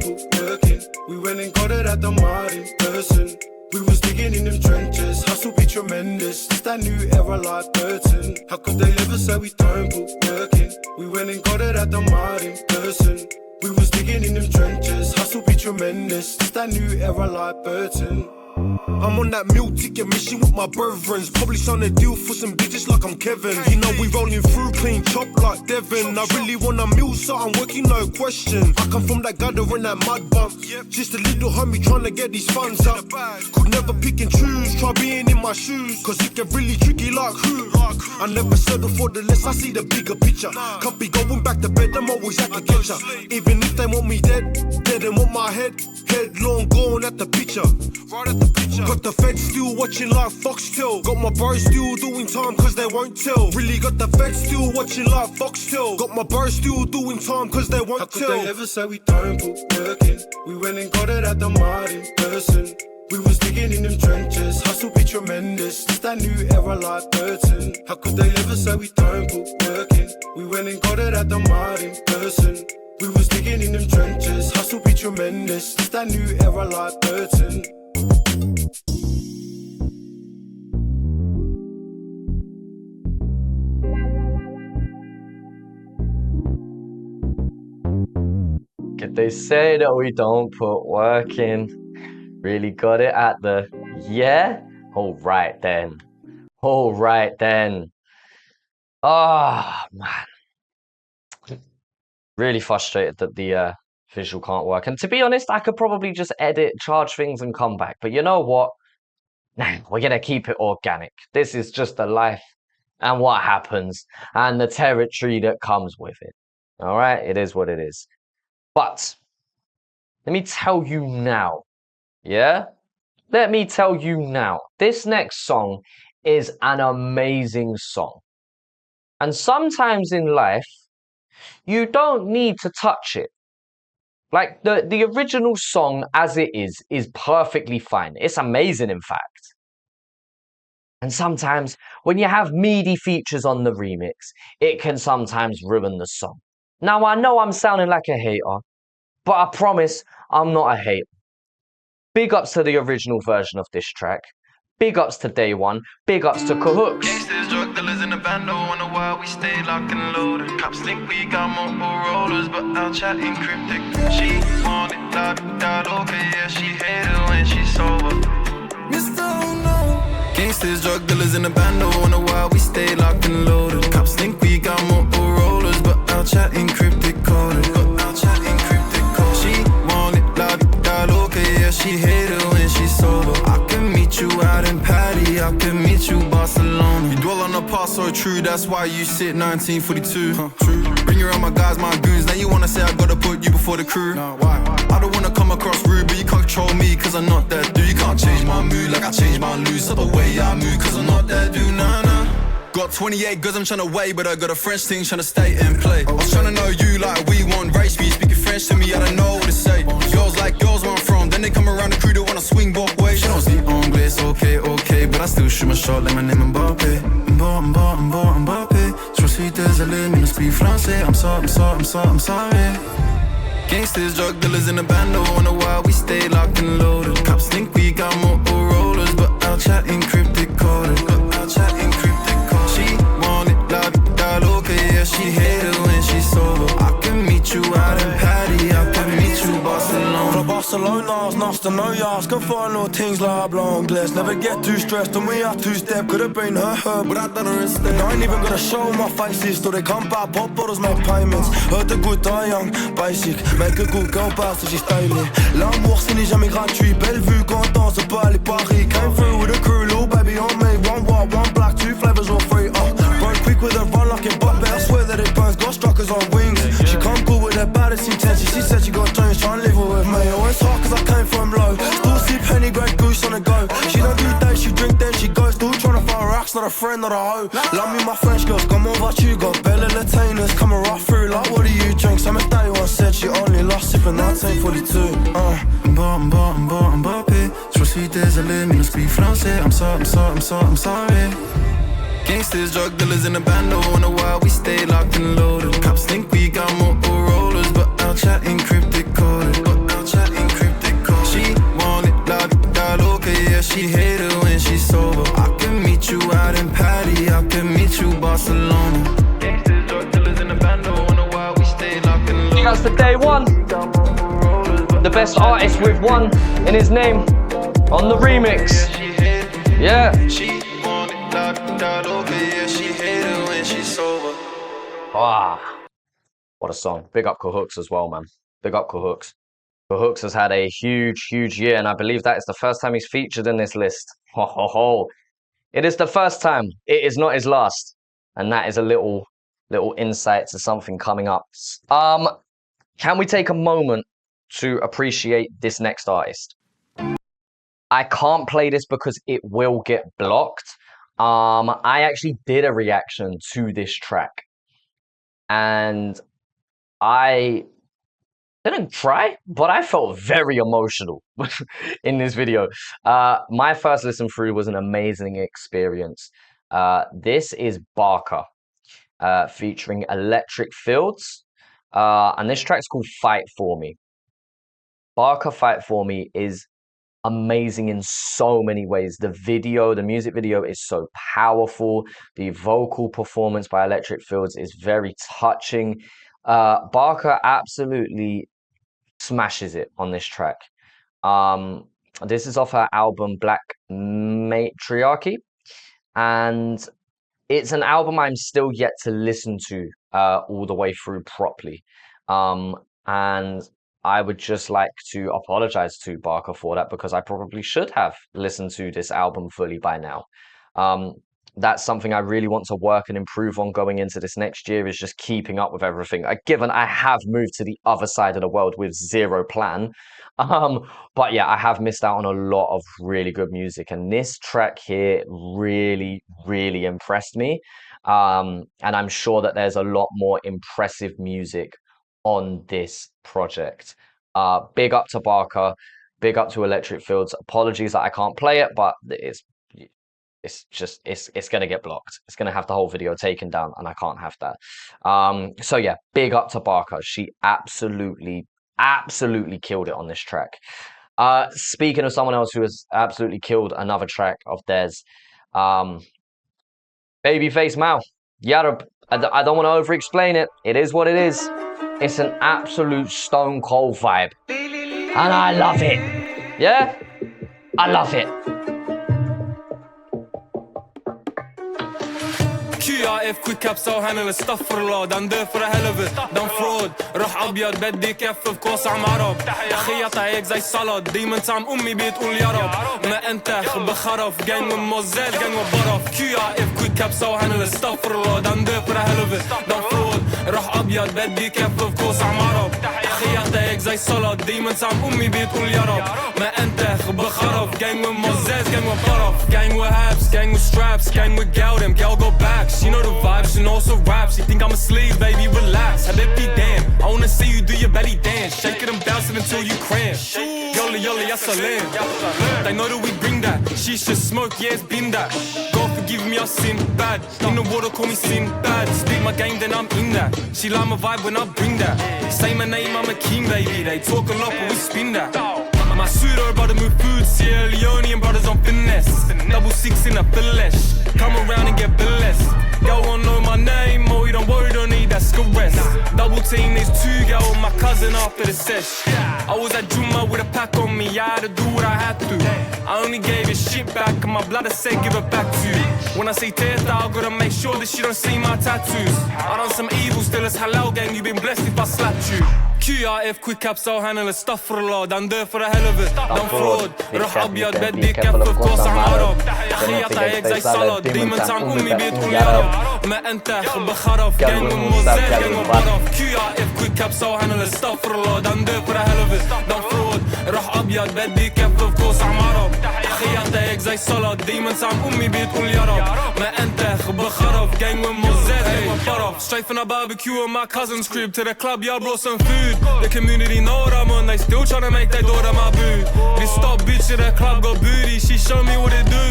We went and got it at the mud in person. We was digging in them trenches, hustle be tremendous. It's that new era like Burton. How could they ever say we don't put work in? We went and got it at the mud in person. We was digging in them trenches, hustle be tremendous. It's that new era like Burton. I'm on that meal ticket mission with my brethrens. Probably trying to deal for some bitches like I'm Kevin. You know we rolling through clean chop like Devin. I really want a meal, so I'm working, no question. I come from that gutter in that mud bump. Just a little homie trying to get these funds up. Could never pick and choose, try being in my shoes. Cause it get really tricky like who? I never settle for the less, I see the bigger picture. Can't be going back to bed, I'm always at the getcha. Even if they want me dead, they want my head. Headlong gone at the picture. Right at the picture. Got the feds still watching like Foxtel. Got my bros still doing time cause they won't tell. Really got the feds still watching like Foxtel. Got my bros still doing time cause they won't tell. How could they ever say we don't put work in? We went and got it at the mud in person. We was digging in them trenches, hustle be tremendous. It's that new era like Burton. How could they ever say we don't put work in? We went and got it at the mud in person. We was digging in them trenches, hustle be tremendous. It's that new era like Burton.
Could they say that we don't put work in? Really got it at the yeah? Alright then. Alright then. Ah, man. Really frustrated that the visual can't work. And to be honest, I could probably just edit, charge things and come back. But you know what? Nah, we're gonna keep it organic. This is just the life and what happens and the territory that comes with it. Alright? It is what it is. But let me tell you now. Yeah? Let me tell you now. This next song is an amazing song. And sometimes in life, you don't need to touch it. Like, the original song as it is perfectly fine. It's amazing, in fact. And sometimes, when you have meaty features on the remix, it can sometimes ruin the song. Now, I know I'm sounding like a hater, but I promise I'm not a hater. Big ups to the original version of this track. Big ups to Day One. Big ups to Cahooks.
Gangsters, drug dealers in the bando, wonder why we stay locked and loaded. Cops think we got multiple rollers, but I'll chat in cryptic. She want it, okay, yeah, she hate it when she's sober. Mr. No. Gangsters, drug dealers in the bando, wonder why we stay locked and loaded. Cops think we got multiple rollers, but I'll chat in cryptic coded. She want it, okay, yeah, she hate it when she's sober. I can meet you out in Paddy, I can meet you Barcelona. You dwell on the past so true, that's why you sit 1942. True. Bring around my guys, my goons, now you wanna say I gotta put you before the crew. Nah, why? I don't wanna come across rude, but you can't control me, cause I'm not that dude. You can't change my mood like I change my loose, so the way I move, cause I'm not that dude, nah. Got 28 goods I'm tryna weigh, but I got a French thing tryna stay and play. I was tryna know you like we want race me, speaking French to me, I don't know what to say. Girls like girls where I'm from, then they come around the crew that wanna swing both ways. She don't speak English, okay, but I still shoot my shot like my name Mbappe. Mbappe. Je suis désolé, mais ne speak français. I'm sorry. Gangsters, drug dealers in the bando, wonder why we stay locked and loaded. Cops think we got multiple rollers, but I'll chat in cryptic coded. She want it, okay, yeah, she hate it when she's sober. I can meet you out in Paddy, I can meet you Barcelona.
Fra Barcelona's nice to know ya. Ska find little things like long glass. Never get too stressed and we are two-step. Could've been her, but I done her instead. I ain't even gonna show my faces till they come back. Pop bottles, make payments. Heard the good die young, basic. Make a good girl bounce so she's styling. L'amour ce n'est jamais gratuit. Belle vue quand on danse pas les paris. Came through with a crew, little baby on me. One white, one black, two flavors all free. Burn quick with a run like a Mbappe. I swear that it burns, got struckers on wings. She come good with her baddest intention. She said she got dreams, tryna live with me. Oh, it's hard cause I came from low. Still sip Henny, Grey Goose on the go. She don't do dates, she drink then she goes. Still tryna find racks, not a friend, not a hoe. Love me my French girls, come on what you got. Belle entertainers coming right through. Like what do you drink? Some day one said she only lost sipping 1942.
Mbappe. Je suis désolé, mais ne speak français. I'm sorry. Gangsters, drug dealers in the bando, wonder why we stay locked and loaded. Cops think we got multiple rollers, but I'll chat in cryptic coded. She want it, okay, yeah, she hate it when she's sober. I can meet you out in Paddy, I can meet you Barcelona. Gangsters, drug dealers in the bando, wonder why we stay locked and loaded.
That's the Day One. The best artist with one in his name on the remix. Yeah. What a song. Big up Cahooks as well, man. Big up Cahooks. Cahooks has had a huge year, and I believe that is the first time he's featured in this list. Ho ho ho. It is the first time. It is not his last. And that is a little insight to something coming up. Can we take a moment to appreciate this next artist? I can't play this because it will get blocked. I actually did a reaction to this track, and I didn't cry, but I felt very emotional in this video. My first listen through was an amazing experience. This is Barker featuring Electric Fields, and this track's called Fight For Me. Barker Fight For Me is amazing in so many ways. The music video is so powerful. The vocal performance by Electric Fields is very touching. Barker absolutely smashes it on this track. This is off her album Black Matriarchy, and it's an album I'm still yet to listen to all the way through properly. And I would just like to apologize to Barker for that, because I probably should have listened to this album fully by now. that's something I really want to work and improve on going into this next year, is just keeping up with everything. Given I have moved to the other side of the world with zero plan. But yeah, I have missed out on a lot of really good music, and this track here really, really impressed me. And I'm sure that there's a lot more impressive music on this project. Big up to Barker, big up to Electric Fields. Apologies that I can't play it, but it's gonna get blocked. It's gonna have the whole video taken down, and I can't have that. So yeah, big up to Barker. She absolutely killed it on this track. Speaking of someone else who has absolutely killed another track of theirs, Babyface Mal. Yarab. I don't want to over-explain it. It is what it is. It's an absolute stone cold vibe, and I love it. Yeah, I love it.
QIF quick caps او handle استغفر دان دير for the hell of it دان فرود روح ابيض بدي كف بكوس عم عرب خياطة هيك زي سلطة ديمن عم امي بتقول يا رب ما انت بخرف جاي من موزال جاي من برف QIF quick caps او handle استغفر دان دير for the hell of it دان فرود روح ابيض بدي كف بكوس عم عرب خياطة هيك زي سلطة ديمن عم امي بتقول يا رب ما انت بخرف جاي من موزال جاي من برف gang with habs gang with straps gang with Galdem gal go back. She know the vibes, she knows the rap. She think I'm a slave, baby, relax. I let be damn. I wanna see you do your belly dance. Shake it and bounce it until you cramp. Yoli, yoli, yes, I land. They know that we bring that. She should smoke, yeah, it's been that. God forgive me, I sin bad. In the water, call me sin bad. Speak my game, then I'm in that. She like my vibe when I bring that. Say my name, I'm a king, baby. They talk a lot, but we spin that. My pseudo brother move food, Sierra Leone and brothers on finesse. Double six in a flesh. Come around and get blessed. Y'all wanna know my name, oh you don't worry, don't need that caress. Double team, there's two girl with my cousin after the sesh. I was at Juma with a pack on me, I had to do what I had to. I only gave it shit back and my blood I said give it back to you. When I say teta, I gotta make sure that she don't see my tattoos. I done some evil, still it's halal gang, you been blessed if I slapped you. QIF quick caps او handle استغفر دان دير for the hell of it دان فرود روح ابيض بدي كف بكوس عم عرب خياطة هيك زي سلطة ديمن عم امي بتقول يا رب ما انت بخرف جاي من موزال جاي من برف QIF quick caps او handle استغفر دان دير for the hell of it دان فرود روح ابيض بدي كف بكوس عم عرب خياطة هيك زي سلطة ديمن عم امي بتقول يا رب ما انت بخرف جاي من موزال جاي من برف Straight from the barbecue in my cousin's crib to the club, y'all brought some food. The community know what I'm on, they still tryna make their daughter my boo. This stop bitch at the club got booty, she show me what it do.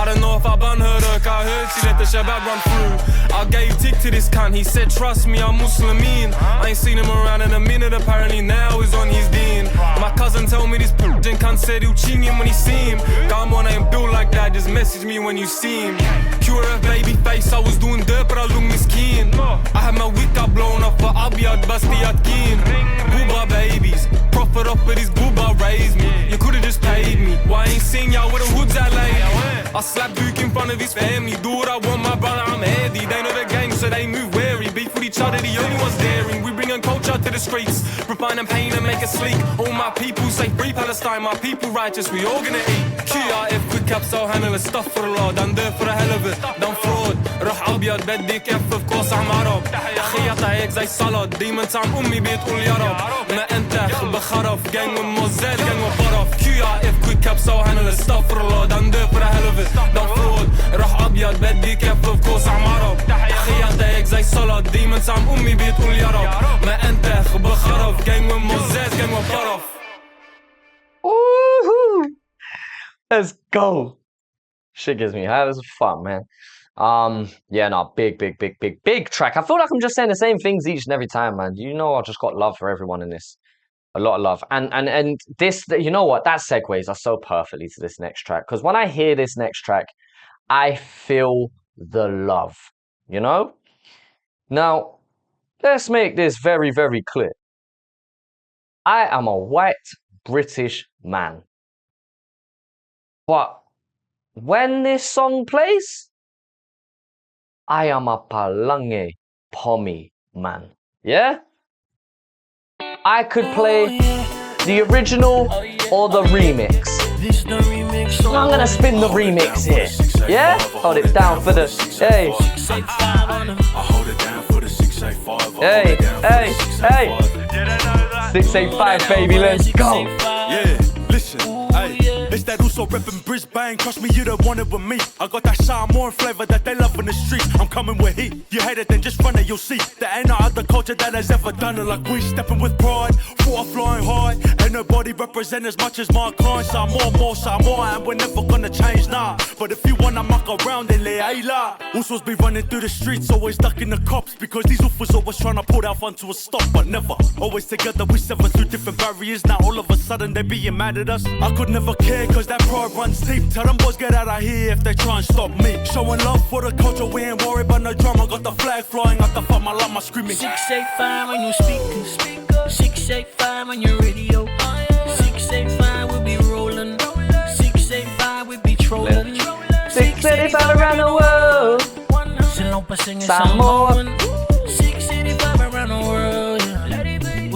I don't know if I bun her look, I heard she let the shabab run through. I gave tick to this cunt, he said trust me, I'm Muslimin. I ain't seen him around in a minute, apparently now he's on his deen. My cousin told me this and cunt said he'll ching him when he see him. Come on, ain't built like that, just message me when you see him. QRF baby face, I was doing dirt but I look miskeen. I had my wig up blown off for Abiyad Bastiyat Keen. Booba babies, profit off of this booba raised me. You could've just paid me. Why I ain't seen y'all with the hoods at lady? I slap Duke in front of his family. Do what I want, my brother, I'm heady. They know the game, so they move wary. Beef with each other, the only ones daring. We bringin' culture to the streets, refining pain and make it sleek. All my people say free Palestine, my people righteous, we all gonna eat. QIF quick caps او handle استغفر دان دير for the hell of it دان فرود روح ابيض بدي كف بكوس عم عرب خياطة هيك زي سلطة ديمن عم امي بتقول يا رب ما انت بخرف جاي من موزال جاي من برف QIF quick caps او handle استغفر دان دير for the hell of it دان فرود روح ابيض بدي كف بكوس عم عرب خياطة هيك زي سلطة ديمن عم امي بتقول يا رب ما انت بخرف جاي من موزال جاي من برف.
Let's go. Shit gives me high. This is fun, man. Yeah, no, big track. I feel like I'm just saying the same things each and every time, man. You know, I just got love for everyone in this. A lot of love. And this, you know what? That segues us so perfectly to this next track. Because when I hear this next track, I feel the love, you know? Now, let's make this very, very clear. I am a white British man. But when this song plays, I am a Palange Pommy man. Yeah? I could play the original or the remix.
This the remix. So
I'm gonna spin the remix here. Yeah? Hold it down for the. Hey.
685 on them.
I hold it down for the 685.
Hey, hey, hey. 685, baby, let's go.
Yeah, listen, hey. It's that also reppin' Brisbane. Trust me, you don't want it with me. I got that shine more flavour that they love in the street. I'm coming with heat. You hate it, then just run it, you'll see. There ain't no other culture that has ever done it like we. Stepping with pride, fought flying high. Ain't nobody represent as much as my kind. Some more, and we're never gonna change, nah. But if you wanna muck around, then lay la. Usos be running through the streets, always ducking the cops. Because these woofers always trying to pull our fun to a stop, but never. Always together, we sever through different barriers. Now all of a sudden they being mad at us. I could never care, cause that pride runs deep. Tell them boys get out of here if they try and stop me. Showing love for the culture, we ain't worried about no drama. Got the flag flying out the fuck, my llama screaming.
685 on your speaker. 685 on your radio. 685 we'll be rolling. 685 we be trolling.
685 around the world.
Silompa singing some more. 685 around the world.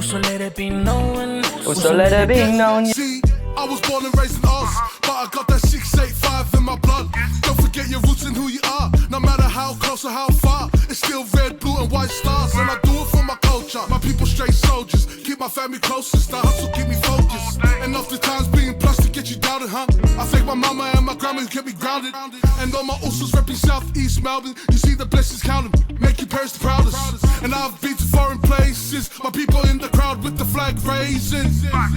So let it be known.
So let it be known.
See, I was born and raised in Oz, but I got that 685 in my blood. Don't forget your roots and who you are. No matter how close or how far, it's still red, blue and white stars. And I do it for my culture. My people straight soldiers, keep my family closest. The hustle keep me focused. And oftentimes being plus to get you doubted, huh? I thank my mama and my grandma who kept me grounded. And all my usos repping Southeast Melbourne. You see the blessings count them, make your parents the proudest. And I've been to foreign places, my people in the crowd with the flag raising.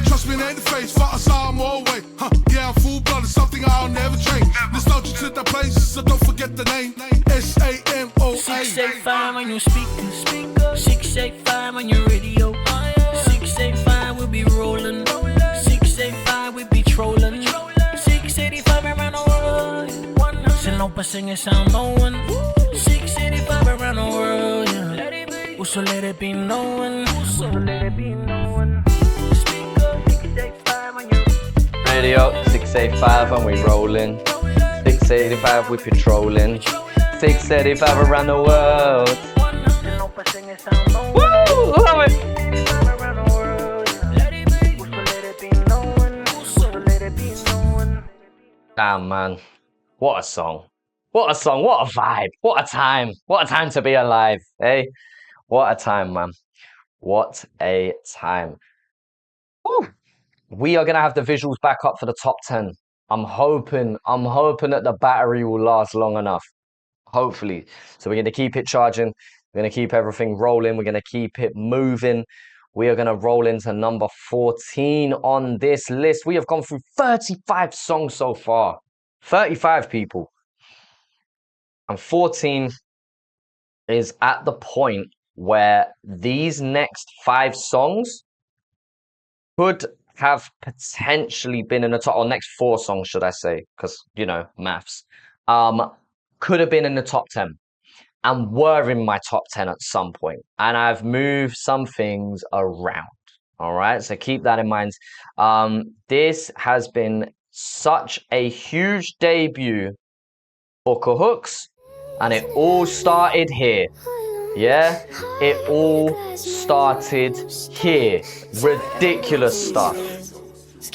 Trust me, it ain't the face, for us I'm all way. Huh? Yeah, I'm full blood, it's something I'll never change. Nostalgia to that place, so don't forget the name. SAMOA.
685 on your speaker. 685 on your radio. 685 we'll be rolling. 685 we be trolling. 685 around the world. Silompa singing sound no one. 685 around the world. Yeah. So let it be known. So let it be known. Speaker 685 on your
Radio 685 and we rolling. 685 we patrolling. 685 around the world. Woo! Love it! Damn, man. What a song. What a song. What a vibe. What a time. What a time to be alive. Hey? What a time, man. What a time. Woo. We are going to have the visuals back up for the top 10. I'm hoping that the battery will last long enough. Hopefully. So we're going to keep it charging. We're going to keep everything rolling. We're going to keep it moving. We are going to roll into number 14 on this list. We have gone through 35 songs so far. 35 people. And 14 is at the point where these next 5 songs could have potentially been in the top, or next 4 songs, should I say, because, you know, maths, could have been in the top 10 and were in my top 10 at some point. And I've moved some things around. All right, so keep that in mind. This has been such a huge debut for Cahooks, and it all started here. Yeah, it all started here. Ridiculous stuff.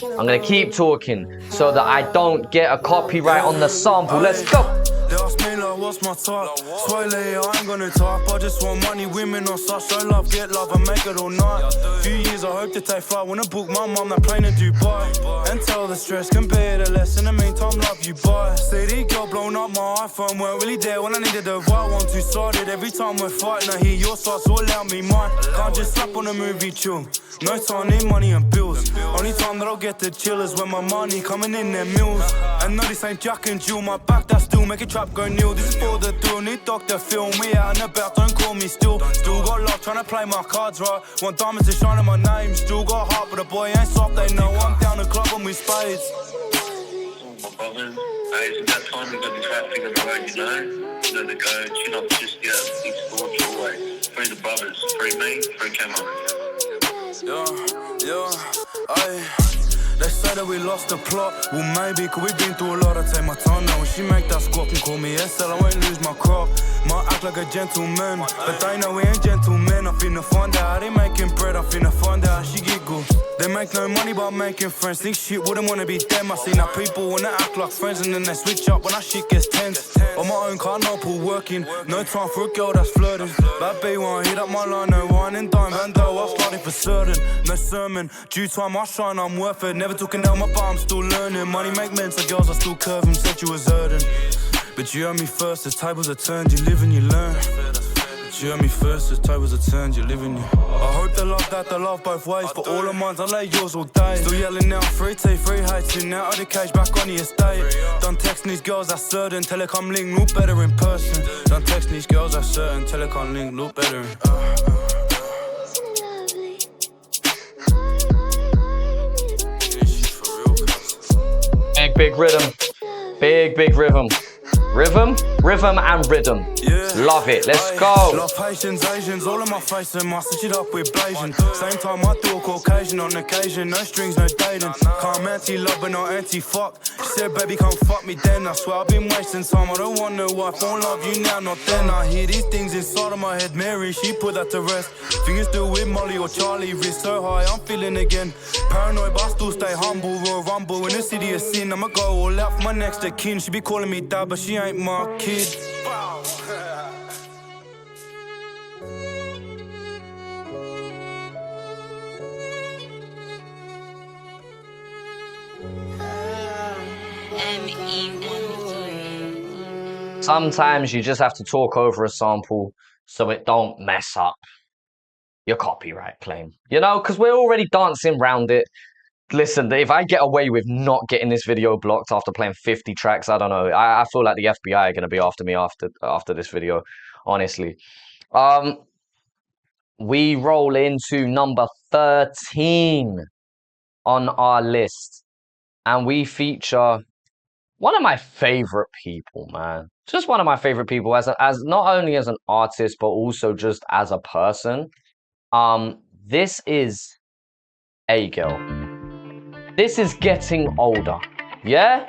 I'm gonna keep talking so that I don't get a copyright on the sample. Let's go.
They ask me like what's my type. Swear I ain't gonna type. I just want money, women on such. Show love, get love and make it all night. Few years I hope to take flight. Wanna book my mum that plane to Dubai. And tell the stress, compare the less. In the meantime, love you bye. City girl blown up my iPhone. Weren't really there when I needed the right one. Two-sided every time we're fighting. I hear your side, so allow me mine. Can't just slap on a movie tune. No time, need money and bills. Only time that I'll get to chill is when my money coming in their meals. And no, this ain't Jack and Jill. My back, that still make it trap go nil. This is for the thrill. Need Dr. Phil. Me out and about, don't call me still. Still got love, trying to play my cards right. Want diamonds to shine on my name. Still got heart, but the boy ain't soft. They know I'm down the club and we spades.
Hey, it's about time we got the traffic on the road, you know? You know the go, chin up, just get out, explore your way. Free the brothers, free me, free Camo.
Yeah, aye. They say that we lost the plot. Well, maybe, cause we been through a lot. I take my time now. When she make that squat and call me SL, I won't lose my crop. Might act like a gentleman, but they know we ain't gentlemen. I'm finna find out how they making bread. I'm finna find out how she get good. They make no money but I'm making friends. Think shit, wouldn't wanna be them. I see now people wanna act like friends and then they switch up when that shit gets tense. On my own car, no pool working. No time for a girl that's flirting. Bad B1, hit up my line, no wine and dime. Van Doe, I'm starting for certain. No sermon, due time I shine, I'm worth it. Never took an L, my bar, I'm still learning. Money make men, so girls I still curve them. Said you was hurting, but you heard me first. The tables are turned, you live and you learn. You heard me first, the tables are turned, you live in you. I hope they love that, they love both ways. For all of mine, I lay yours all day. Still yelling out, free tea, free hating. Out of the cage, back on the estate. Done texting these girls, that's certain. Telecom link, look better in person. Done texting these girls, that's certain. Telecom link, look better in
Big rhythm. Big rhythm. Rhythm and rhythm.
Yeah.
Love it. Let's go.
Love patience, Asians, all in my face and I stitch it up with blazing. Same time I do a Caucasian on occasion. No strings, no dating. Calm anti-love but not anti-fuck. She said, baby, come fuck me then. I swear I've been wasting time. I don't want no wife, won't love you now, not then. I hear these things inside of my head. Mary, she put that to rest. Fingers still with Molly or Charlie. Wrist so high, I'm feeling again. Paranoid, but I still stay humble. Royal rumble in the city of sin. I'ma go all out for my next of kin. She be calling me dad, but she ain't my kid.
Sometimes you just have to talk over a sample so it don't mess up your copyright claim. You know, because we're already dancing around it. Listen, if I get away with not getting this video blocked after playing 50 tracks, I don't know. I feel like the FBI are going to be after me after this video, honestly. We roll into number 13 on our list. And we feature one of my favorite people, man. Just one of my favorite people as not only as an artist, but also just as a person. This is A-Girl. This is Getting Older, yeah?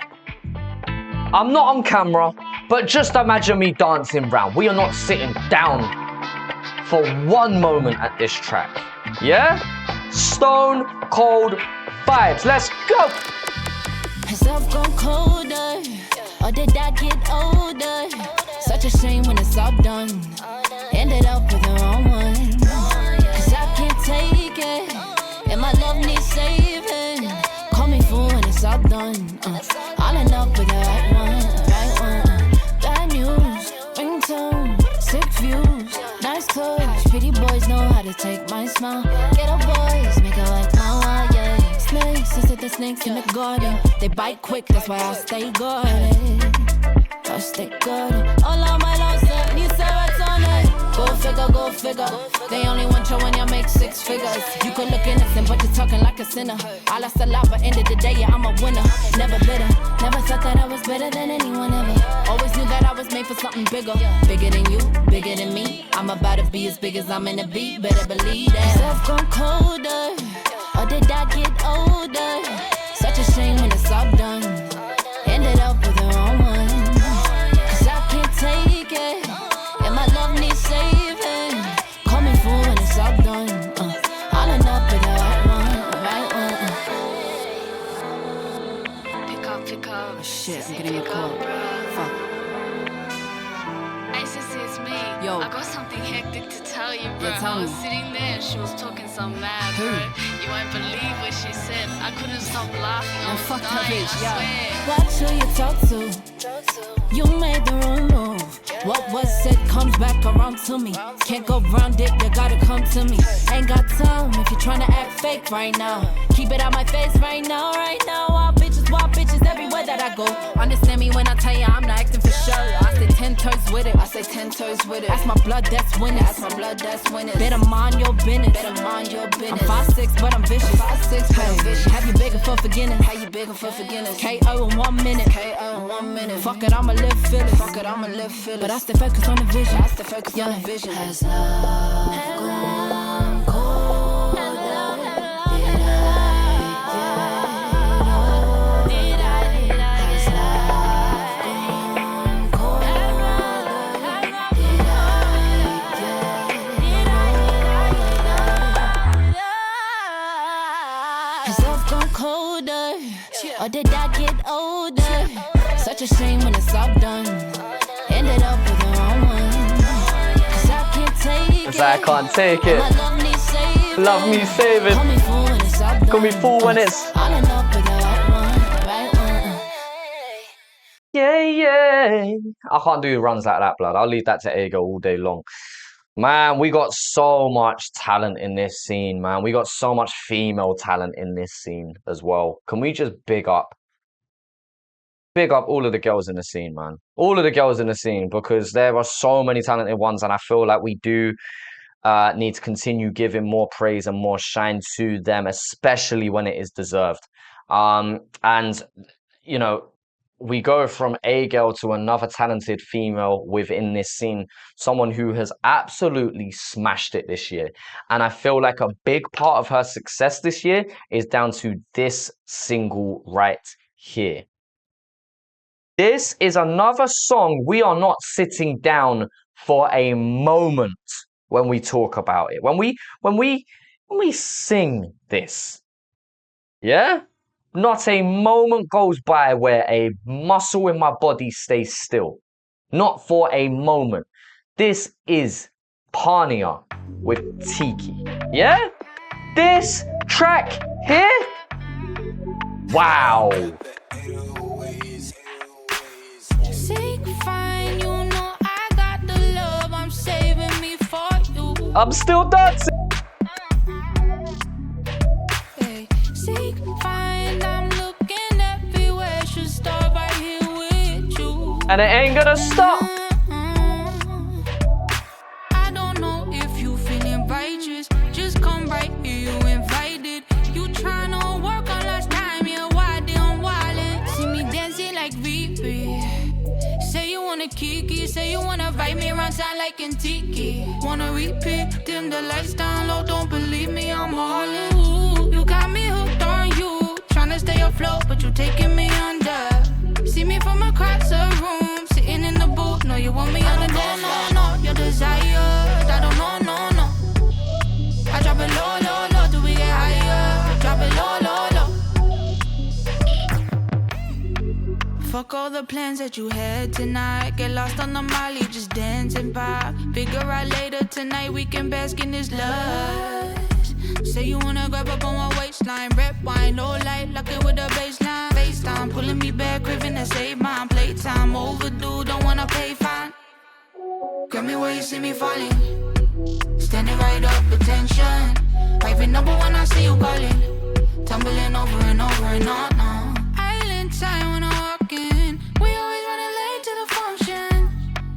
I'm not on camera, but just imagine me dancing round. We are not sitting down for one moment at this track, yeah? Stone Cold vibes, let's go!
Has love gone colder, or did I get older? Such a shame when it's all done. Ended up with the wrong one. Cause I can't take it, and my love needs saving. Call me fool when it's all done. I'll end up with the right one. Bad news, ringtone, sick views, nice clothes. Pretty boys know how to take my smile. Ghetto boys make it like my wild, yeah. Snakes, I said the snakes in the garden. They bite quick, that's why I stay guarded. I stay guarded. All of my loves up, new serotonin. Go figure. They only want you when you make 6 figures. You could look innocent, but you're talking like a sinner. I lost a lot, but end of the day, yeah, I'm a winner. Never bitter. Never thought that I was better than anyone ever. Always knew that I was made for something bigger. Bigger than you, bigger than me. I'm about to be as big as I'm in the beat. Better believe that. Love gone colder, or did I get older? Such a shame when it's all done. Ended up with the wrong one. Cause I can't take it, and my love needs saving. Call me fool when it's all done. I'll end up with the right one. Pick up. Oh, shit, I'm getting a call. Fuck.
Hey, sissy, it's me.
Yo.
I got something hectic to tell you, bro.
Yeah, tell
I was
me.
sitting there and she was talking some mad,
Who?
bro. You won't believe what she said. I couldn't stop laughing. I was
Fuck that
dying,
bitch,
I
yeah.
swear.
Watch who you talk to. You made the wrong move. What was said comes back around to me. Can't go round it, you gotta come to me. Ain't got time if you're trying to act fake right now. Keep it out my face right now. Wild bitches everywhere that I go. Understand me when I tell you I'm not acting for show. I say 10 toes with it. That's my blood, that's winning. Better mind your business. I'm 5'6", but I'm vicious. Hey, have you begging for forgiveness? KO in 1 minute. Fuck it, I'ma live fearless. But I stay focused on the vision. Has love gone cold? Or did I get older? Such a shame when it's all done. Ended up with the wrong one. Cause I can't take it.
I can't take it.
My love needs saving.
Love me saving.
Call me fool when it's all done.
Call me fool when it's
all in love with the right one. Right one.
Yeah, yeah. I can't do runs like that, blood. I'll leave that to Ego all day long. Man, we got so much talent in this scene, man. We got so much female talent in this scene as well. Can we just big up all of the girls in the scene, man? All of the girls in the scene, because there are so many talented ones, and I feel like we do need to continue giving more praise and more shine to them, especially when it is deserved. And, you know, we go from a girl to another talented female within this scene, someone who has absolutely smashed it this year. And I feel like a big part of her success this year is down to this single right here. This is another song we are not sitting down for a moment when we talk about it. When we sing this. Yeah? Not a moment goes by where a muscle in my body stays still. Not for a moment. This is Pania with Tiki. Yeah? This track here? Wow. I'm still dancing. And it ain't gonna stop.
I don't know if you feeling righteous. Just come right here, you invited. You tryna work on last time, yeah, why they on wildin'? See me dancing like Vivi. Say you wanna kiki, say you wanna vibe me around sound like Tiki. Wanna repeat, dim the lights down low, don't believe me, I'm all in. You got me hooked on you. Tryna stay afloat, but you taking me under. See me from across the room, sitting in the booth. No, you want me on the no, your desire. I don't know. I drop it low, till we get higher. Drop it low. Fuck all the plans that you had tonight. Get lost on the molly, just dancing by. Figure out later tonight we can bask in this lust. Say you wanna grab up on my waistline. Red wine, no light, lock it with the baseline. FaceTime, pulling me back, craving to save mine. Playtime, overdue, don't wanna pay fine. Grab me where you see me falling. Standing right up, attention. Private number when I see you calling. Tumbling over and over and on. Island time when I walk in. We always running late to the function.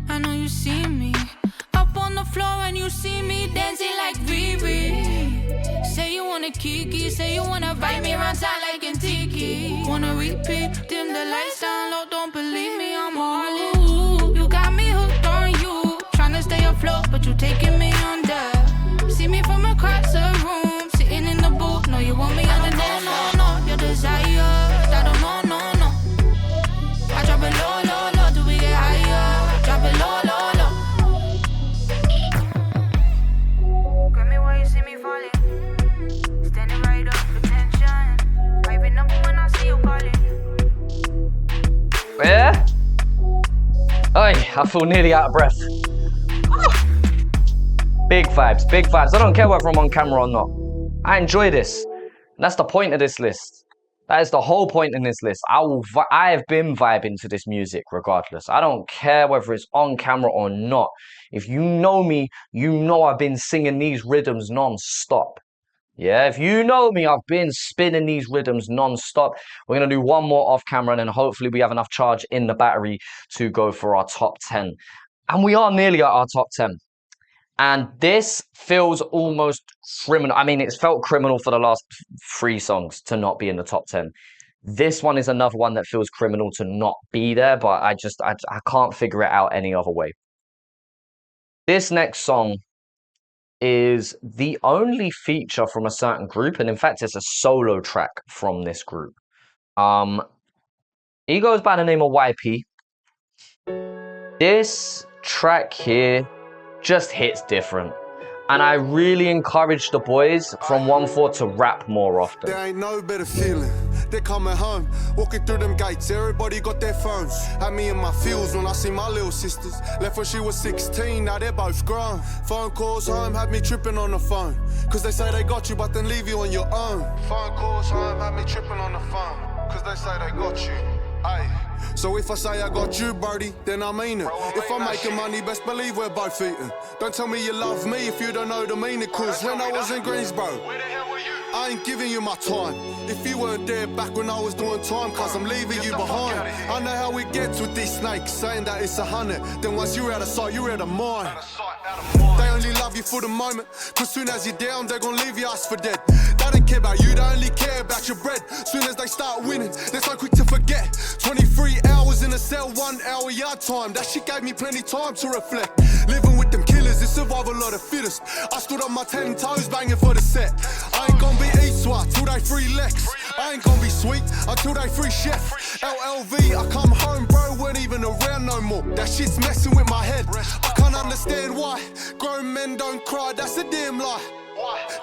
I know you see me. Up on the floor and you see me dancing like Riri. Say you wanna kiki, say you wanna vibe me around town like Tiki. Wanna repeat, dim the lights down low, don't believe me, I'm all in. You got me hooked on you, tryna stay afloat, but you taking me under. See me from across the room, sitting in the booth. No, you want me on the no, your desire. I don't know. I drop it low, till we get higher. Drop it low. Grab me while you see me falling.
Yeah? Oi, I feel nearly out of breath. Big vibes. I don't care whether I'm on camera or not. I enjoy this. That's the point of this list. That is the whole point in this list. I have been vibing to this music regardless. I don't care whether it's on camera or not. If you know me, you know I've been singing these rhythms non-stop. Yeah, if you know me, I've been spinning these rhythms non-stop. We're going to do one more off camera and then hopefully we have enough charge in the battery to go for our top 10. And we are nearly at our top 10. And this feels almost criminal. I mean, it's felt criminal for the last 3 songs to not be in the top 10. This one is another one that feels criminal to not be there, but I can't figure it out any other way. This next song is the only feature from a certain group, and in fact it's a solo track from this group. He goes by the name of YP. This track here just hits different, and I really encourage the boys from 1-4 to rap more often.
There ain't no better feeling they're coming home. Walking through them gates, everybody got their phones. Had me in my feels when I see my little sisters. Left when she was 16, now they're both grown. Phone calls home had me tripping on the phone. Cause they say they got you, but then leave you on your own. Phone calls home had me tripping on the phone. Cause they say they got you. Aye. So if I say I got you, Brody, then I mean it. If I'm making money, best believe we're both eating. Don't tell me you love me if you don't know the meaning. Cause when I was in Greensboro, I ain't giving you my time. If you weren't there back when I was doing time, cause I'm leaving you behind. I know how it gets with these snakes, saying that it's 100. Then once you're out of sight, you're out of mind. They only love you for the moment, cause soon as you're down, they're gonna leave your ass for dead. They don't care about you, they only care about your bread. Soon as they start winning, they're so quick to forget. 23 hours in a cell, 1 hour yard time. That shit gave me plenty time to reflect. Living with them killers, it's survival of the fittest. I stood on my 10 toes, banging for the set. I ain't gonna be Eastwa till they free Lex. I ain't gonna be sweet until they free Chef. LLV, I come home, bro, weren't even around no more. That shit's messing with my head. I can't understand why grown men don't cry, that's a damn lie.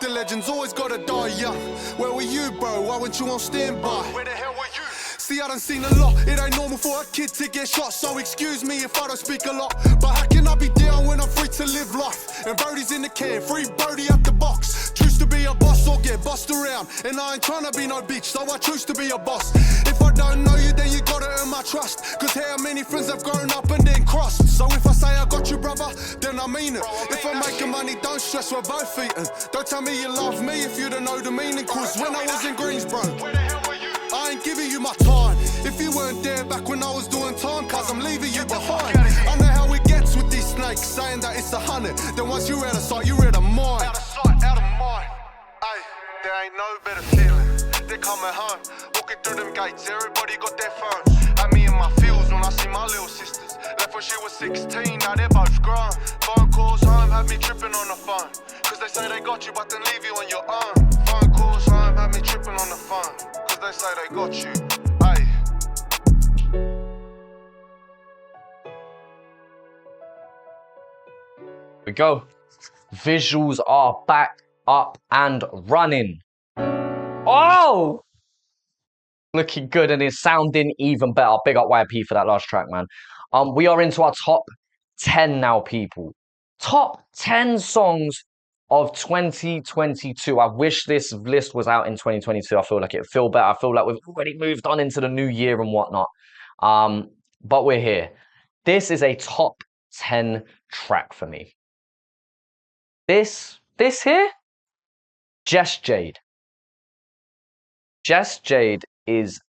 The legends always gotta die young. Where were you, bro? Why weren't you on standby? Where the hell were you? See, I done seen a lot. It ain't normal for a kid to get shot, so excuse me if I don't speak a lot. But how can I be down when I'm free to live life? And Brody's in the can, free Brody at the box. Choose to be a boss or get bossed around. And I ain't tryna be no bitch, so I choose to be a boss. If I don't know you, then you gotta earn my trust. Cause how many friends have grown up and then crossed? So if I say I got you, brother, then I mean it. If I'm making money, don't stress, we're both eating. Don't tell me you love me if you don't know the meaning. Cause when I was in Greensboro, I ain't giving you my time. If you weren't there back when I was doing time, cause I'm leaving you behind. I know how it gets with these snakes, saying that it's 100. Then once you're out of sight, you're out of mind. Out of sight, out of mind. Ay, there ain't no better feeling. They're coming home, walking through them gates, everybody got their phones. Had me in my feels when I see my little sisters. Left when she was 16, now they're both grown. Phone calls home had me tripping on the phone. Cause they say they got you, but then leave you on your own. Phone calls home had me tripping on the phone. Cause they say they got you. Aye.
We go. Visuals are back up and running. Oh! Looking good, and it's sounding even better. Big up YP for that last track, man. We are into our top 10 now, people. Top 10 songs of 2022. I wish this list was out in 2022. I feel like it'd feel better. I feel like we've already moved on into the new year and whatnot. But we're here. This is a top 10 track for me. This here? Jess Jade. Jess Jade is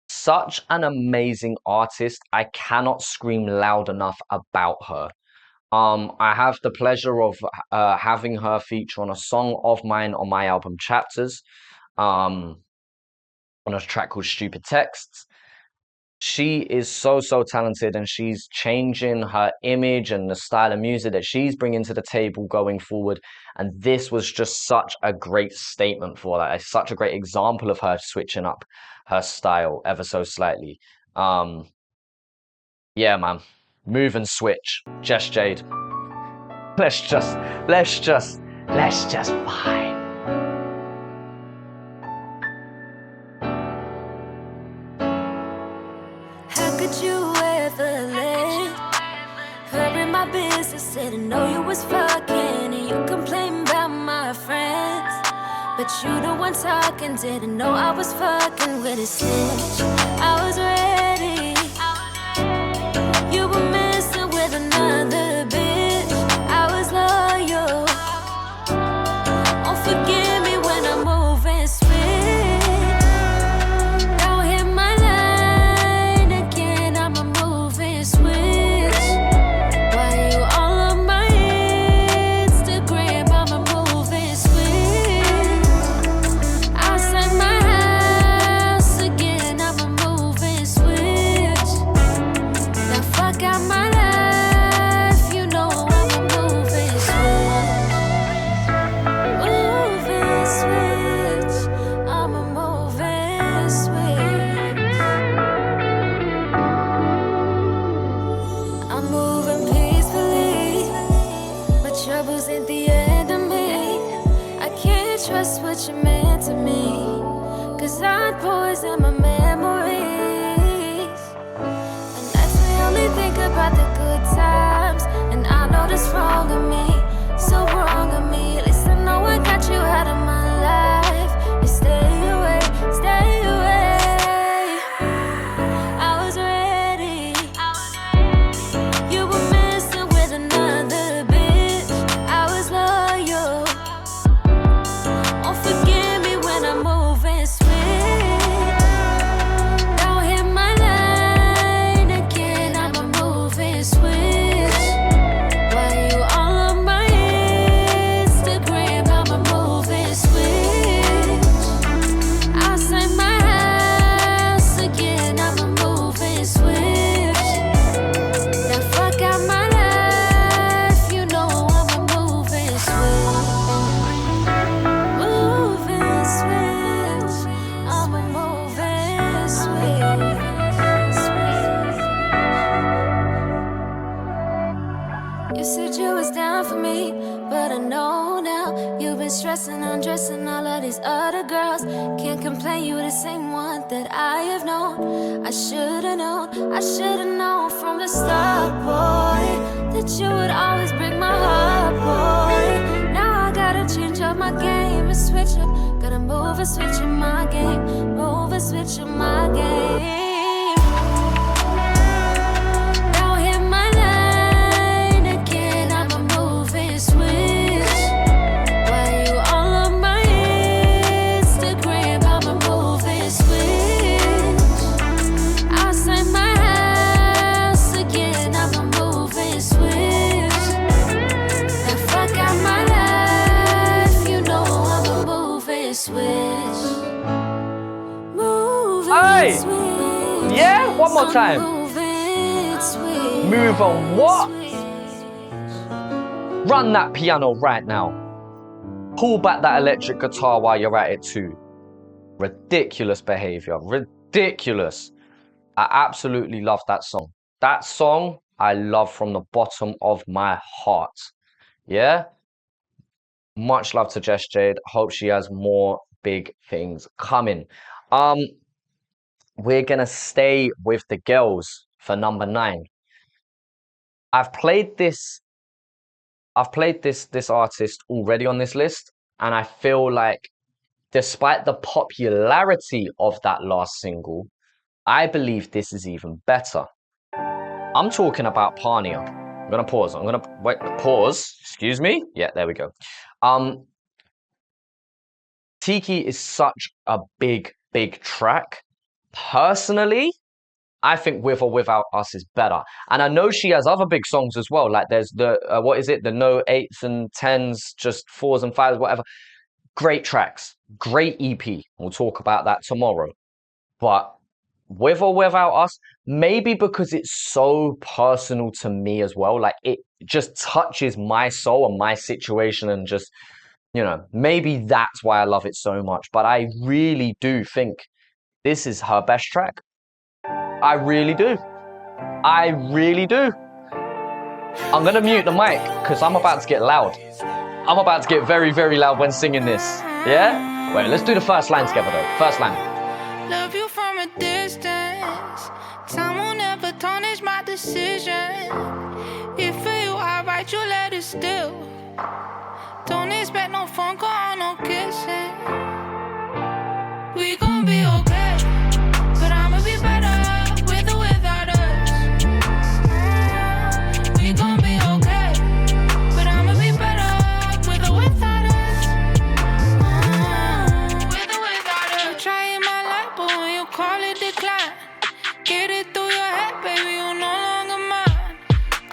such an amazing artist. I cannot scream loud enough about her. I have the pleasure of having her feature on a song of mine on my album Chapters, on a track called Stupid Texts. She is so talented, and she's changing her image and the style of music that she's bringing to the table going forward. And this was just such a great statement for that. It's such a great example of her switching up her style ever so slightly. Yeah, man. Move and switch. Jess Jade. Let's just vibe.
How could you ever let her in my business? Didn't know you was fucking, and you complain about my friends. But you the one talking, didn't know I was fucking with a snitch. I was ready. You were messing with another bitch. I was loyal. Oh, forgive me when I'm moving swift. Don't hit my line again, I'm a moving switch. Why you all on my Instagram, I'm a moving switch. Outside my house again, I'm a moving switch. Now fuck out my life, you know I'm a moving switch. Moving switch, I'm a moving switch. I'm moving peacefully, but troubles at the end of me. I can't trust what you meant to me. 'cause I'd poison my memories. And that's me only think about the good times. And I know that's wrong of me, so wrong of me. At least I know I got you out of my life. You stay away, stay away. I was ready. You were messing with another bitch. I was loyal. Won't forgive me when I'm moving swift. Don't hit my line again, I'm a moving switch. Why you all on my Instagram, I'm a moving switch. I'll say my house again, I'm a moving switch. Now fuck out my life, you know I'm a moving switch. Moving switch, I'm a moving switch. You said you was down for me, but I know now you've been stressing, undressing all of these other girls. Can't complain, you the same one that I have known. I should've known from the start, boy, that you would always break my heart, boy. Now I gotta change up my game and switch up. Gotta move and switch in my game, move and switch in my game. Don't hit my line again, I'm a moving switch. Why you all on my Instagram, I'm a moving switch. I'll say my house again, I'm a moving switch. Now fuck out my life, you know I'm a moving switch. Moving
Hey!
switch.
Yeah? One more time.
Moving switch.
Move on what? Run that piano right now. Pull back that electric guitar while you're at it too. Ridiculous behavior. Ridiculous. I absolutely love that song. That song I love from the bottom of my heart. Yeah? Much love to Jess Jade. Hope she has more big things coming. We're gonna stay with the girls for number 9. I've played this artist already on this list, and I feel like despite the popularity of that last single, I believe this is even better. I'm talking about Pania. I'm gonna pause. Pause. Excuse me. Yeah, there we go. Tiki is such a big track. Personally, I think With or Without Us is better. And I know she has other big songs as well. Like there's the, what is it? The no 8s and 10s, just 4s and 5s, whatever. Great tracks. Great EP. We'll talk about that tomorrow. But With or Without Us, maybe because it's so personal to me as well. Like it just touches my soul and my situation and just, you know, maybe that's why I love it so much. But I really do think this is her best track. I really do. I really do. I'm gonna mute the mic because I'm about to get loud. I'm about to get very, very loud when singing this. Yeah? Wait, let's do the first line together though. First line.
Love you from a distance. Time will never tarnish my decision. If for you I write your letters still. Don't expect no phone call, no kissing. We gon' be okay, but I'ma be better with or without us. We gon' be okay, but I'ma be better with or without us. With or without us. I'm trying my life, but when you call it decline, get it through your head, baby, you no longer mine.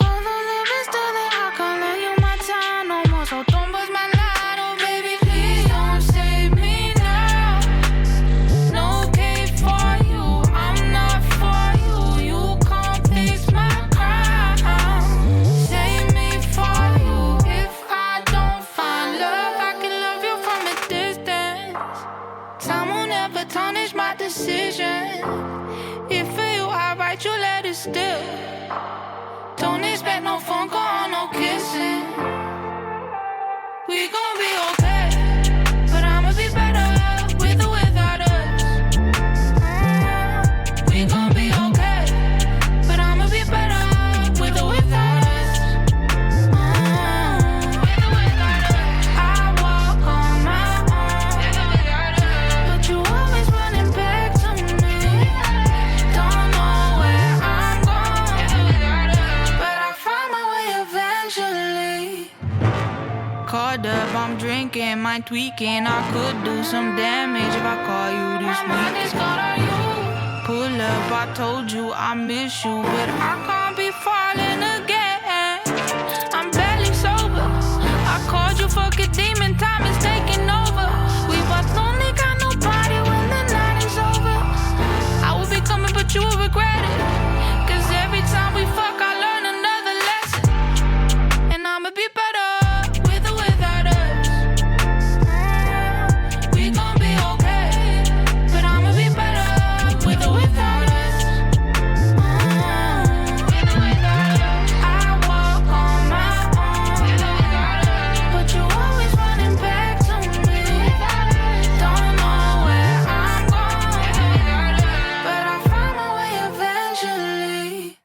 All the living still there, I can't love you my time no more, so don't bust my line, oh baby, please don't save me now. No cake for you, I'm not for you. You can't fix my crown. Save me for you. If I don't find love, I can love you from a distance. Time will never tarnish my decision. If for you I write your letters still. Don't expect no phone call, no kissing. We gon' be okay, but I'ma be better with or without us.
mind tweaking. I could do some damage if I call you this weekend. Pull up, I told you I miss you, but I can't be falling again. I'm barely sober. I called you fuck a demon, time is taking over. We both lonely, got nobody when the night is over. I will be coming, but you will regret it. Cause every time we fuck, I learn another lesson. And I'ma be better with or without us. We gon' be okay, but I'ma be better with or without us. With or without us. I walk on my own, with or without us. But you always running back to me. Don't know where I'm going, with or without us. But I'll find my way eventually.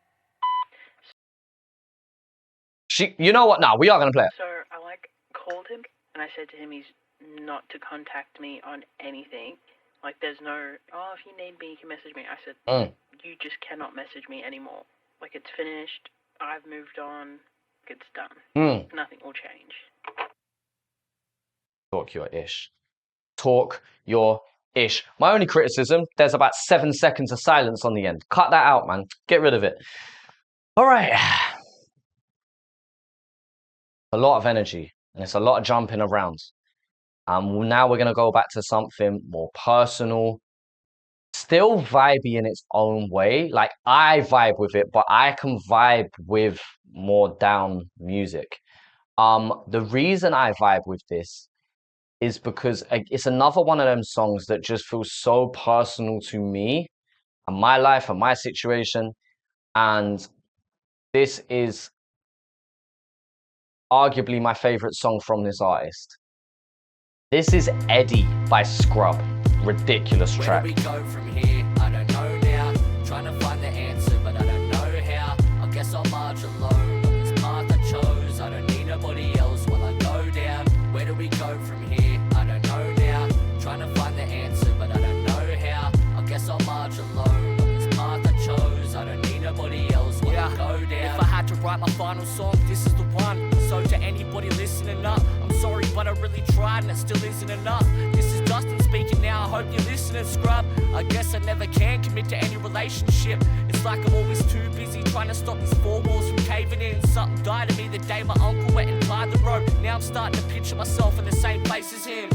You know what? Now we are gonna play it.
So I called him and I said to him he's not to contact me on anything. Like there's no, oh, if you need me you can message me. I said, you just cannot message me anymore. Like it's finished. I've moved on. It's done. Nothing will change.
Talk your ish. Talk your ish. My only criticism, there's about 7 seconds of silence on the end. Cut that out, man. Get rid of it. All right. A lot of energy, and it's a lot of jumping around. Now we're going to go back to something more personal, still vibey in its own way. Like I vibe with it, but I can vibe with more down music. The reason I vibe with this is because it's another one of them songs that just feels so personal to me and my life and my situation. And this is arguably my favorite song from this artist. This is Eddie by Scrub. Ridiculous track.
Where do we go from here? I don't know now. Trying to find the answer, but I don't know how. I guess I'll march alone on this path I chose. I don't need nobody else while I go down. Where do we go from here? I don't know now. Trying to find the answer, but I don't know how. I guess I'll march alone on this path I chose. I don't need nobody else while I go down. If I had to write my final song, this is the one. So to anybody listening up, I'm sorry, but I really tried and it still isn't enough. This is Dustin speaking now, I hope you're listening, Scrub. I guess I never can commit to any relationship. It's like I'm always too busy trying to stop these four walls from caving in. Something died of me the day my uncle went and tied the rope. Now I'm starting to picture myself in the same place as him.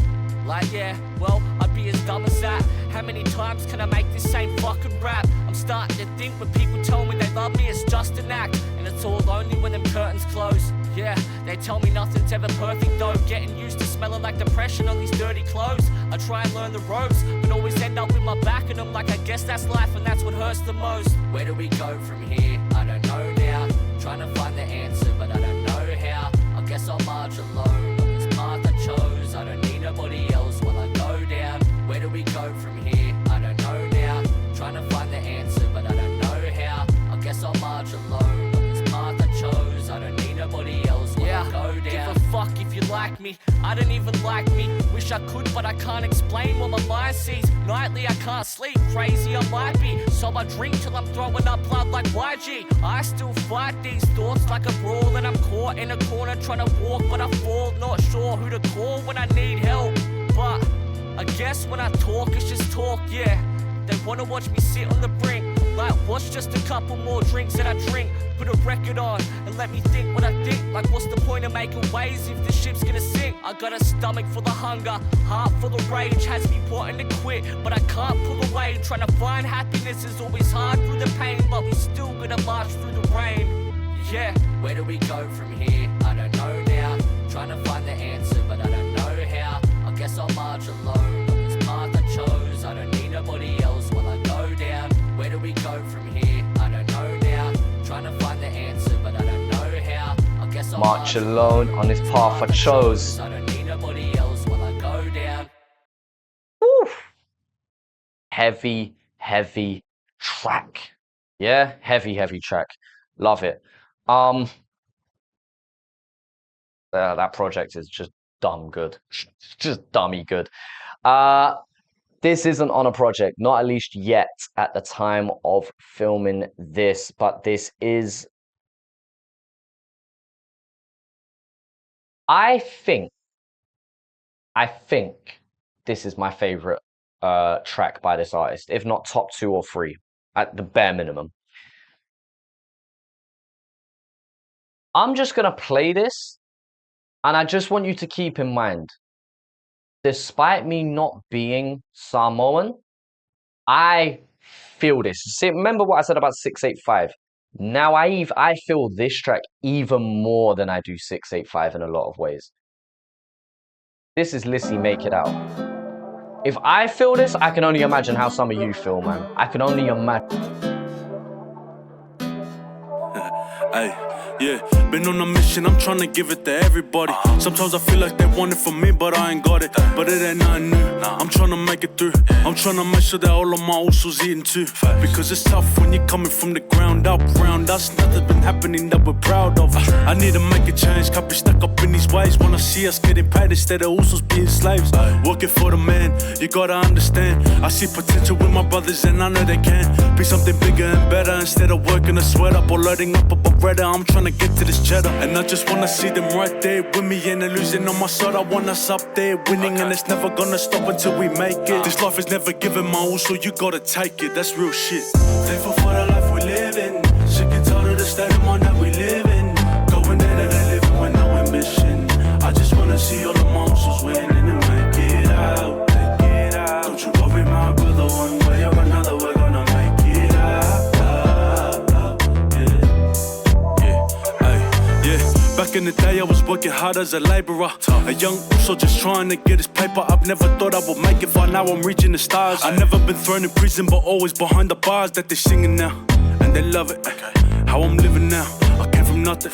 Like yeah, well, I'd be as dumb as that. How many times can I make this same fucking rap? I'm starting to think when people tell me they love me, it's just an act. And it's all only when them curtains close. Yeah, they tell me nothing's ever perfect though. Getting used to smelling like depression on these dirty clothes. I try and learn the ropes, but always end up with my back in them. Like I guess that's life and that's what hurts the most. Where do we go from here? I don't know now. Trying to find the answer, but I don't know how. I guess I'll march alone on this path I chose. I don't need nobody else while I go down. Where do we go from here? I don't know now. Trying to find the answer, but I don't know how. I guess I'll march alone on this path I chose. I don't need nobody else while I go down. Give a fuck if you like me. I don't even like me. Wish I could, but I can't explain what my mind sees. Nightly I can't sleep. Crazy I might be. So I drink till I'm throwing up blood like YG. I still fight these thoughts like a brawl, and I'm caught in a corner trying to walk, but I fall. Not sure who to call when I need help. But I guess when I talk, it's just talk, yeah. They wanna watch me sit on the brink. Like, what's just a couple more drinks that I drink? Put a record on and let me think what I think. Like, what's the point of making waves if the ship's gonna sink? I got a stomach full of hunger, heart full of rage. Has me wanting to quit, but I can't pull away. Trying to find happiness is always hard through the pain, but we still gonna march through the rain. Yeah, where do we go from here? I don't know now. Trying to find the answer, but I don't know how. I guess I'll march alone on this path I chose. I don't need nobody else while I go down. Where do we go from here? I don't know now. Trying to find the answer, but I don't know how. I guess I'll
March alone on this path I chose.
I don't need nobody else while I go down.
Woo. Heavy, heavy track. Yeah, heavy, heavy track. Love it. That project is just dumb good. Just dummy good. This isn't on a project, not at least yet at the time of filming this, but this is, I think I think this is my favorite track by this artist, if not top 2 or 3 at the bare minimum. I'm just gonna play this, and I just want you to keep in mind, despite me not being Samoan, I feel this. See, remember what I said about 685? Now I feel this track even more than I do 685 in a lot of ways. This is Lissy, Make It Out. If I feel this, I can only imagine how some of you feel, man. I can only imagine.
Hey, yeah, been on a mission, I'm trying to give it to everybody. Sometimes I feel like they want it from me, but I ain't got it. But it ain't nothing new, I'm trying to make it through. I'm trying to make sure that all of my usos eating too. Because it's tough when you're coming from the ground up. Round us, nothing's been happening that we're proud of. I need to make a change, can't be stuck up in these ways. Wanna see us getting paid instead of usos being slaves. Working for the man, you gotta understand. I see potential with my brothers and I know they can be something bigger and better. Instead of working a sweat up or loading up a Beretta, I'm trying to get to this cheddar. And I just wanna see them right there with me and they're losing on my side. I want us up there winning, and it's never gonna stop until we make it. This life is never given, my all, so you gotta take it. That's real shit. Thankful for the life we live in. Sick and tired of the state of mind that we live in. Going there that they live with no ambition. I just wanna see all the monsters winning and make it out. Don't you worry, my brother, one way or another we're gonna make it out. Back in the day, I was working hard as a laborer. A young Uso just trying to get his paper. I've never thought I would make it far, now I'm reaching the stars. I've never been thrown in prison, but always behind the bars that they're singing now. And they love it, how I'm living now. I came from nothing.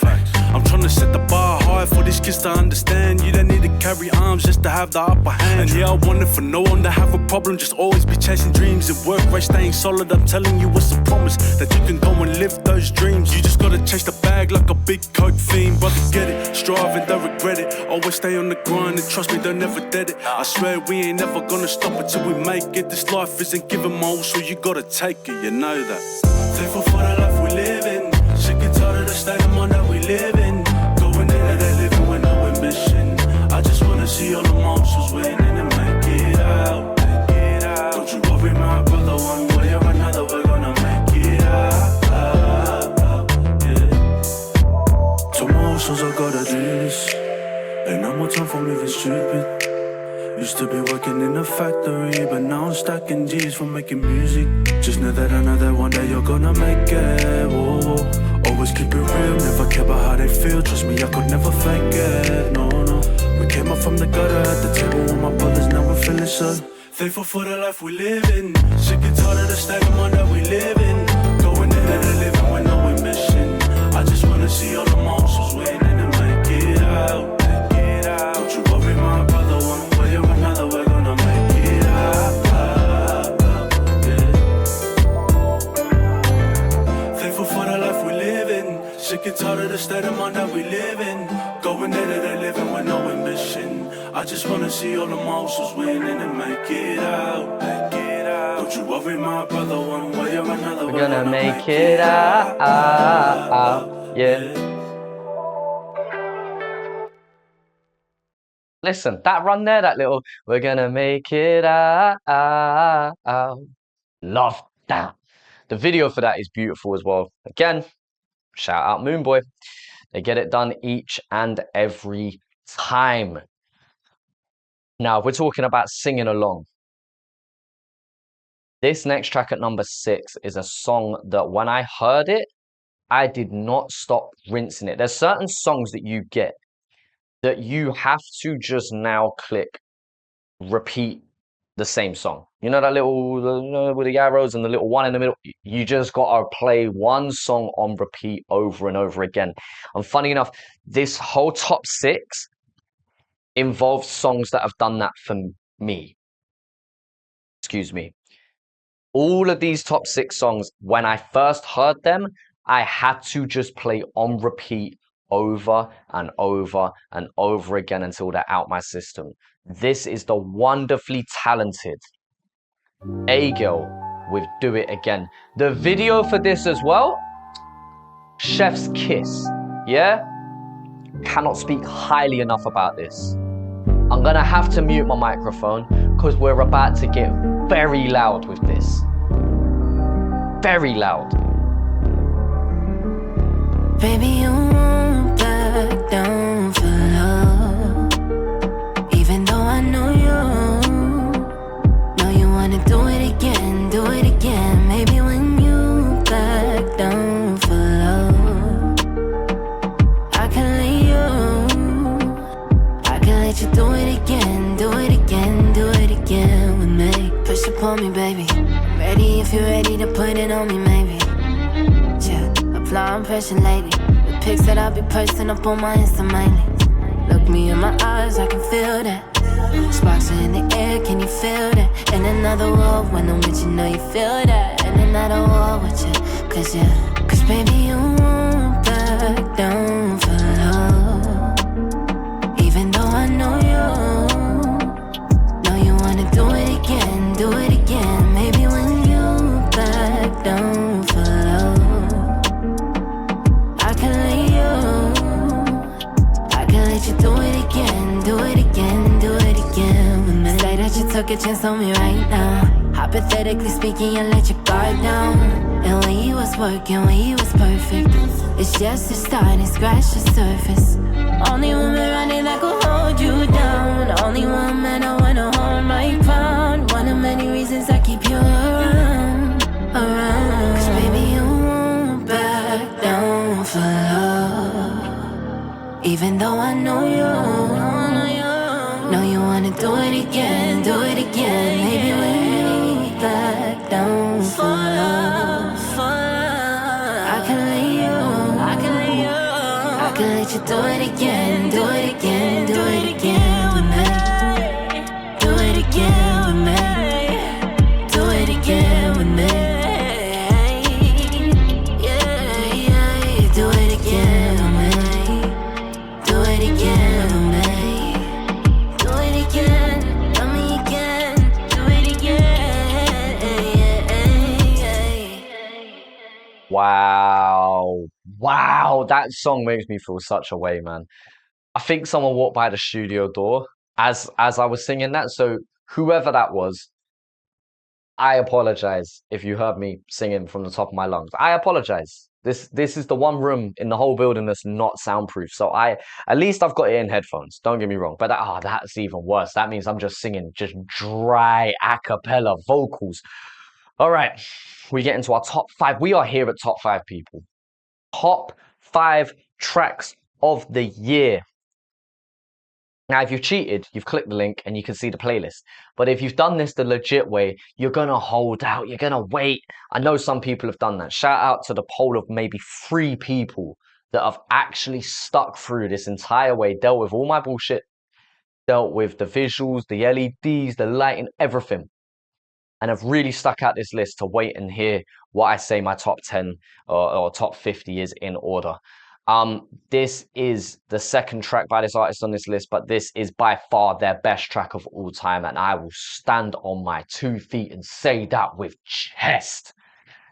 I'm trying to set the bar high for these kids to understand. You don't need to carry arms just to have the upper hand. And yeah, I want it for no one to have a problem. Just always be chasing dreams and work right, staying solid. I'm telling you it's a promise that you can go and live those dreams. You just gotta chase the bag like a big coke fiend. Brother, get it, strive and don't regret it. Always stay on the grind and trust me, don't never dead it. I swear we ain't never gonna stop until we make it. This life isn't given my all, so you gotta take it, you know that. Thankful for the life we live in. Sick and tired of the state of mind that we live in. Going there that they living with no ambition. I just wanna see all the monsters winning and make it out. Don't you worry, my brother, one way or another we're gonna make it out. Tomorrow's I gotta do this. Ain't no more time for me being stupid. Used to be working in a factory, but now I'm stacking G's from making music. Just know that I know that one day you're gonna make it. Whoa. Always keep it real, never care about how they feel. Trust me, I could never fake it, no. We came up from the gutter at the table with my brothers, now we're feeling so thankful for the life we live in. Sick and tired of the state of mind that we live in. Going in and living with no ambition. I just wanna see all the monsters winning and make it out. Don't you worry, my brother, one way or another we're gonna make it out. Thankful for the life we live in. Sick and tired of the state of mind that we live in. Going there that they living with no ambition. I just wanna see all the monsters winning and make it out. Don't you worry, my brother, one way or another
we're gonna make it out. Yeah. Listen, that run there, that little, we're gonna make it out. Love that. The video for that is beautiful as well. Again, shout out Moonboy. They get it done each and every time. Now, we're talking about singing along. This next track at number 6 is a song that when I heard it, I did not stop rinsing it. There's certain songs that you get that you have to just now click repeat the same song. You know that little with the arrows and the little one in the middle? You just gotta play one song on repeat over and over again. And funny enough, this whole top 6 involves songs that have done that for me. Excuse me. All of these top 6 songs, when I first heard them, I had to just play on repeat over and over and over again until they're out my system. This is the wonderfully talented A-Girl with Do It Again. The video for this as well, chef's kiss, yeah? Cannot speak highly enough about this. I'm gonna have to mute my microphone because we're about to get very loud with this. Very loud.
Baby, you won't back down for love. Even though I know you wanna do it again, do it again. Maybe when you back down for love, I can let you do it again, do it again, do it again with me. Push upon me, baby. I'm ready if you're ready to put it on me, maybe. Yeah, applying pressure lately. The pics that I be posting up on my Insta mainly. Look me in my eyes, I can feel that. Sparks are in the air, can you feel that? In another world, when I'm with you, know you feel that. In another world with you, cause baby, you won't back down for love. Even though I know you wanna do it again, do it again. Maybe when you back down for love, I can let you do it again, do it again, do it again with me. Say that you took a chance on me right now. Hypothetically speaking, you let your guard down. And when you was working, when you was perfect, it's just a start and scratch the surface. Only one man running that could hold you down. Only one man I wanna hold my crown. One of many reasons I keep you around. Cause baby, you won't back down for love. Even though I know you wanna do it again, do it again. Maybe when you back down for love, I can let you do it again, do it again, do it again with me. Do it again with me. Do it again with me. Yeah, yeah, do it again with me. Do it again with me. Do it again, love me again. Do it again.
Wow. Wow, that song makes me feel such a way, man. I think someone walked by the studio door as I was singing that. So whoever that was, I apologize if you heard me singing from the top of my lungs. I apologize. This is the one room in the whole building that's not soundproof. So at least I've got it in headphones. Don't get me wrong. But that's even worse. That means I'm just singing just dry a cappella vocals. All right, we get into our top 5. We are here at top 5, people. Top 5 tracks of the year. Now, if you've cheated, you've clicked the link and you can see the playlist. But if you've done this the legit way, you're going to hold out. You're going to wait. I know some people have done that. Shout out to the poll of maybe 3 people that have actually stuck through this entire way, dealt with all my bullshit, dealt with the visuals, the LEDs, the lighting, everything, and have really stuck out this list to wait and hear what I say my top 10 or top 50 is in order. This is the second track by this artist on this list, but this is by far their best track of all time, and I will stand on my 2 feet and say that with chest.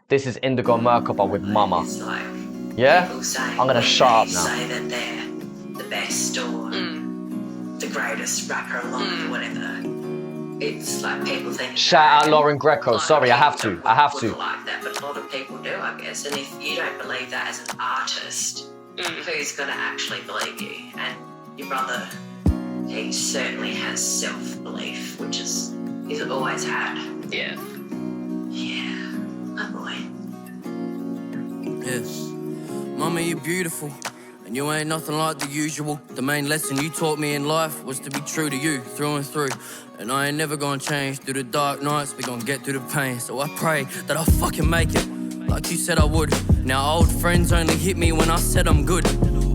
This is Indigo Merkaba with Mama. Yeah? I'm gonna shut up now.
Say that they're the best or the greatest rapper alive or whatever. It's like people think.
Shout out Lauren Greco. Sorry, I have to.
Like that, but a lot of people do, I guess. And if you don't believe that as an artist, who's gonna actually believe you? And your brother, he certainly has self-belief, which he's always had. Yeah. Yeah, my boy.
Yes. Mama, you're beautiful. And you ain't nothing like the usual. The main lesson you taught me in life was to be true to you, through and through. And I ain't never gonna change. Through the dark nights, we gonna get through the pain. So I pray that I fucking make it, like you said I would. Now old friends only hit me when I said I'm good.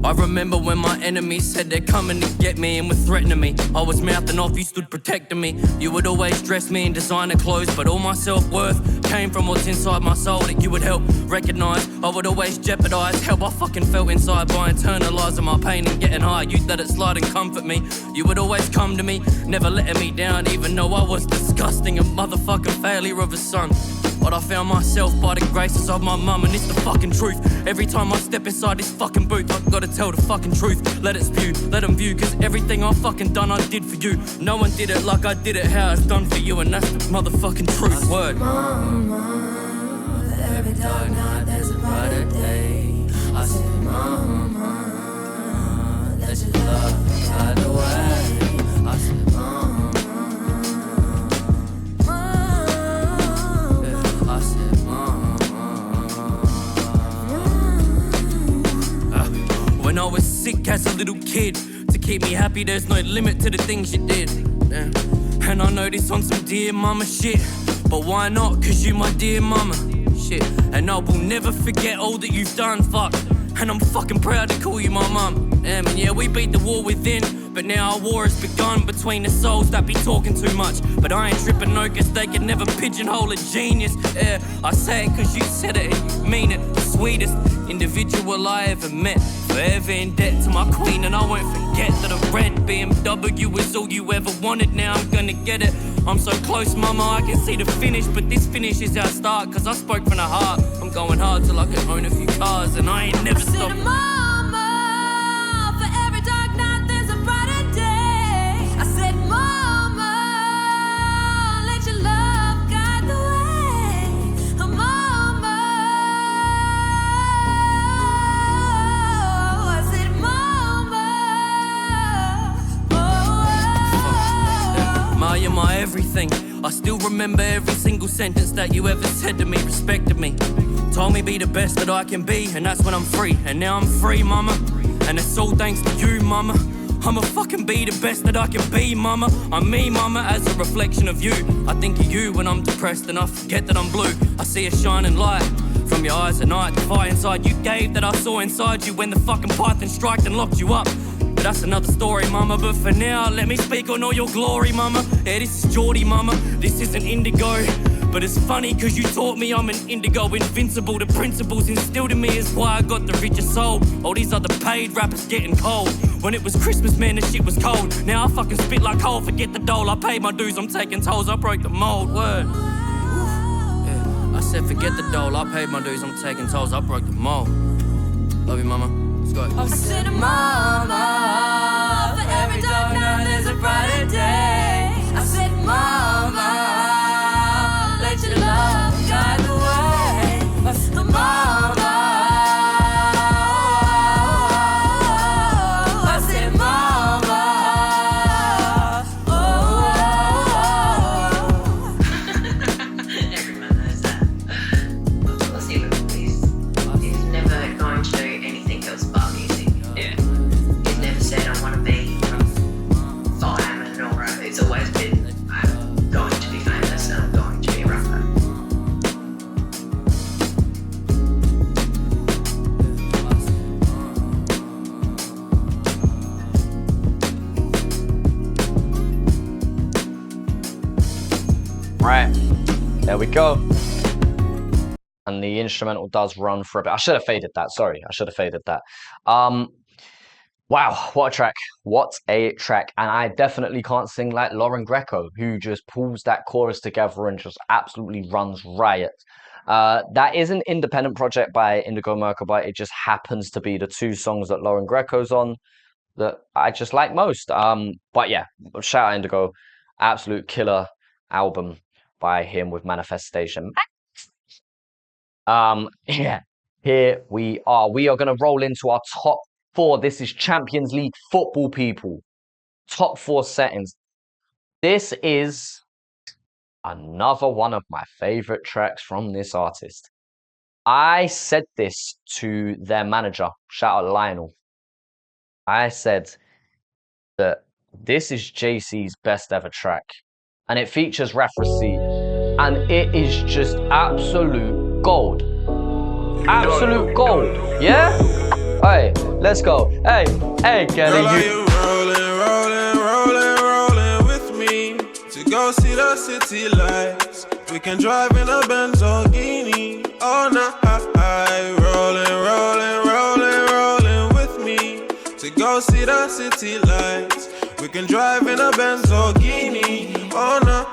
I remember when my enemies said they're coming to get me and were threatening me. I was mouthing off, you stood protecting me. You would always dress me in designer clothes, but all my self-worth came from what's inside my soul that you would help recognize. I would always jeopardize how I fucking felt inside by internalizing my pain and getting high. You let it slide and comfort me. You would always come to me, never letting me down, even though I was disgusting, a motherfucking failure of a son. But I found myself by the graces of my mum, and it's the fucking truth. Every time I step inside this fucking booth, I've gotta tell the fucking truth. Let it spew, let them view, cause everything I fucking done I did for you. No one did it like I did it, how it's done for you, and that's the motherfucking truth. Word.
Mama, for every dark night there's a brighter day. I said, Mama, let your love guide the way. I said, Mama, I said, Mama.
When I was sick as a little kid, to keep me happy there's no limit to the things you did. Yeah. And I know this on some dear mama shit, but why not? Cause you my dear mama. Shit. And I will never forget all that you've done, fuck. And I'm fucking proud to call you my mum. And yeah, we beat the war within, but now our war has begun between the souls that be talking too much. But I ain't tripping no, cause they can never pigeonhole a genius. Yeah, I say it cause you said it and you mean it. The sweetest individual I ever met. Forever in debt to my queen, and I won't forget that a red BMW is all you ever wanted. Now I'm gonna get it. I'm so close, mama, I can see the finish, but this finish is our start, cause I spoke from the heart. I'm going hard till I can own a few cars, and I ain't never stopped.
Mama, for every dark night there's a brighter day. I said, Mama, let your love guide the way. Mama, I said, Mama,
Ma, you're my everything. I still remember every single sentence that you ever said to me, respected me. Told me be the best that I can be, and that's when I'm free. And now I'm free, mama, and it's all thanks to you, mama. I'ma fucking be the best that I can be, mama. I'm me, mama, as a reflection of you. I think of you when I'm depressed and I forget that I'm blue. I see a shining light from your eyes at night. The fire inside you gave that I saw inside you when the fucking python striked and locked you up. But that's another story, mama. But for now, let me speak on all your glory, mama. Yeah, this is Geordie, mama. This isn't indigo. But it's funny cause you taught me I'm an indigo, invincible. The principles instilled in me is why I got the richest soul. All these other paid rappers getting cold. When it was Christmas, man, the shit was cold. Now I fucking spit like coal, forget the dole. I paid my dues, I'm taking tolls, I broke the mold, word. Yeah, I said forget the dole, I paid my dues, I'm taking tolls, I broke the mold. Love you, mama. Let's go.
I said, Mama, for every dark night there's a brighter day. I said, Mama, let your love guide the way. I said, Mama, I said, Mama,
Everyone knows that. Of course he would, he's never going to do anything else but music. Yeah. He's never said I want to be fireman or it's always been I'm going to be famous and I'm going to be a rapper.
Right, there we go. And the instrumental does run for a bit. I should have faded that, sorry. I should have faded that. Wow, what a track. What a track. And I definitely can't sing like Lauren Greco, who just pulls that chorus together and just absolutely runs riot. That is an independent project by Indigo Merkabite. It just happens to be the two songs that Lauren Greco's on that I just like most. But yeah, shout out Indigo. Absolute killer album by him with Manifestation. Yeah, here we are. We are going to roll into our top four. This is Champions League football, people. Top four settings. This is another one of my favorite tracks from this artist. I said this to their manager, shout out Lionel. I said that this is JC's best ever track, and it features Rafracy, and it is just absolute gold. Absolute gold, yeah? Hey, let's go. Hey, Kelly, you
rolling with me to go see the city lights. We can drive in a Lamborghini all night. Rolling with me to go see the city lights. We can drive in a Lamborghini all night.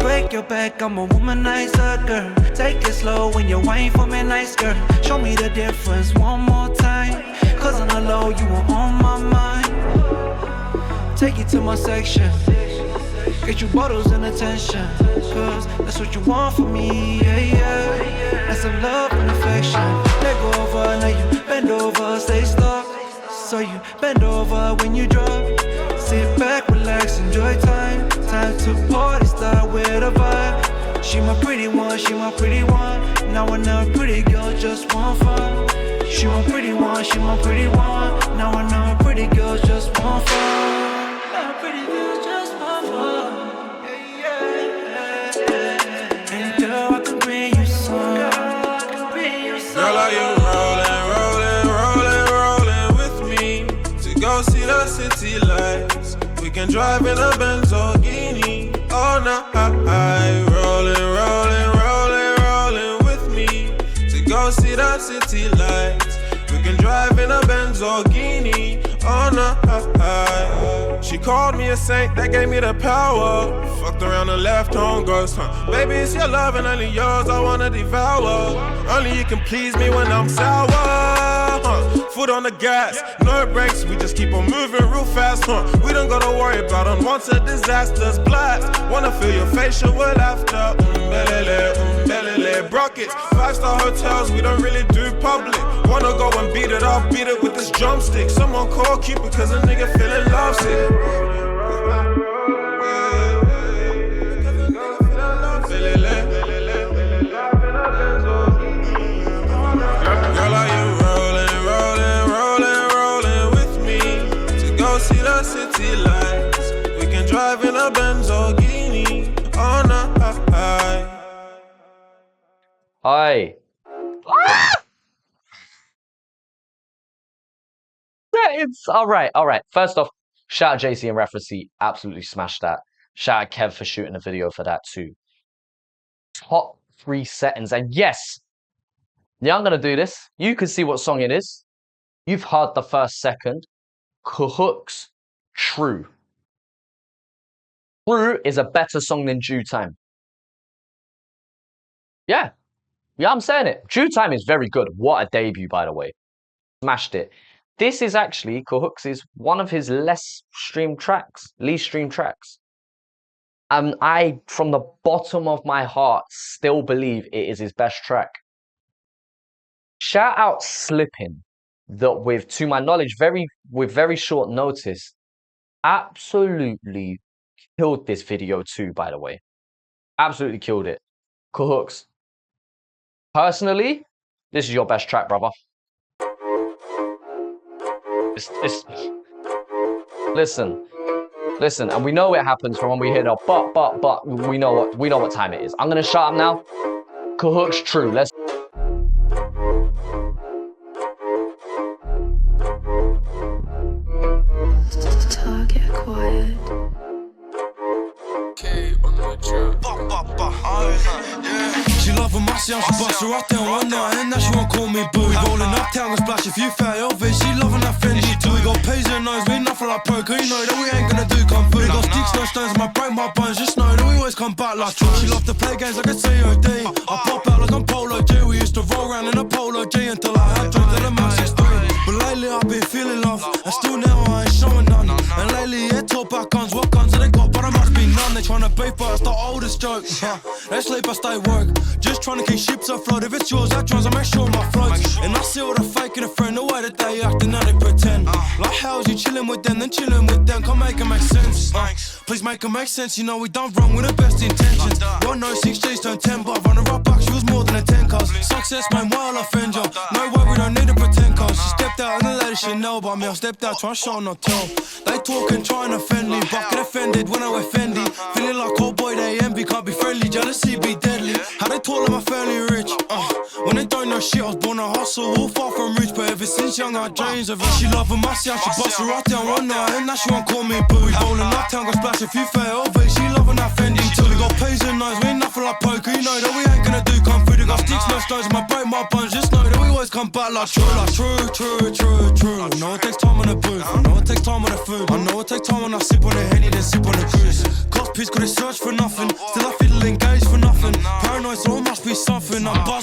Break your back, I'm a womanizer, girl. Take it slow when you whine for me, nice girl. Show me the difference one more time, cause on the low you were on my mind. Take you to my section, get you bottles and attention, cause that's what you want from me, yeah, yeah. That's some love and affection. Let go over, now you bend over, stay stuck. So you bend over when you drop. Sit back, relax, enjoy time. Time to party, start with a vibe. She my pretty one, she my pretty one. Now I know a pretty girl just want fun. She my pretty one, she my pretty one. Now I know a pretty girl just want fun. Now pretty girls just want fun. And girl, I can bring you some. Girl,
are you rolling, rolling, rolling, rolling with me to go see the city lights? We can drive in a Benz or Guinea all night. Rolling, rolling, rolling, rolling with me to go see the city lights. We can drive in a Benz or Guinea all night. She called me a saint, that gave me the power. Fucked around and left on ghost, huh? Baby, it's your love and only yours I wanna devour. Only you can please me when I'm sour, huh? Foot on the gas, no brakes, we just keep on moving real fast, huh? We don't gotta worry about unwanted disasters. Blast, wanna feel your facial with laughter. Belele, Brockets, 5-star hotels, we don't really do public. Wanna go and beat it, I'll beat it with this drumstick. Someone call Cupid cause a nigga feeling lovesick. Girl, are you rolling, rolling, rolling, rolling with me to go see the city lights? We can drive in a Benz or Guinea all night.
Aye. It's all right. First off, shout out JC and Referency, absolutely smashed that. Shout out Kev for shooting a video for that too. Top 3 settings, and yes, yeah, I'm gonna do this. You can see what song it is. You've heard the first second. Cahook's True. True is a better song than Due Time. Yeah, I'm saying it. Due Time is very good. What a debut, by the way. Smashed it. This is actually Cahook's is one of his least streamed tracks. And I, from the bottom of my heart, still believe it is his best track. Shout out Slippin', that with, to my knowledge, with very short notice, absolutely killed this video too, by the way. Absolutely killed it. Cahook's. Personally, this is your best track, brother. Listen, and we know it happens from when we hit up, but we know what time it is. I'm gonna shut up now. Cahook's True. Let's.
Get quiet.
She love when my sound, she bust her up down one night and now she won't call me boo. We rolling uptown and splash a few fat Elvis. She loving that Fendi too. We got pays and nose, we nothing like poker. You know that we ain't gonna do kung fu. We got sticks, no stones, my break my bones. Just know that we always come back like true. She love to play games like a COD. I pop out like I'm Polo G. We used to roll around in a Polo G until I had drugs at the max 63. But lately I've been feeling love, and still now I ain't showing none. And lately yeah, talk back guns, what guns have they got? But I must be none. They tryna beef, but it's the oldest joke. They sleep, I stay work. Just trying to keep ships afloat. If it's yours, I trans, I make sure my floats. And I see all the fake in a friend, the way that they act and now they pretend. Like how's you chilling with them, then chilling with them? Can't make it make sense. Please make it make sense. You know we done wrong with the best intentions. One no 6 G's turned 10, but on the right back she was more than a 10 cars. Success man, why I'll offend you? No way, we don't need a pretend cars. She stepped out and the lady should know about me. I stepped out trying to show no tell. They talking, trying to offend me, but get offended when I wear Fendi. Feeling like oh boy they envy, can't be friendly, jealousy be deadly. How they tall and my family rich, when they don't know shit, I was born to hustle, all far from rich. But ever since young I dreams of her. She loving my sound, she bust her right down one night and now she won't call me boo. We rolling uptown, got splash a few fair LV. She loving that Fendi too. We got pays and nose, we ain't nothing like poker. You know that we ain't gonna do kung fu. They got sticks, no stones, my break my bones. Just know that we always come back like true. Like true. I know it takes time on the booth, I know it takes time on the food, I know it takes time when I sip on the Henny, then sip on the cruise. Cost piece, could they search for nothing? Still I feel engaged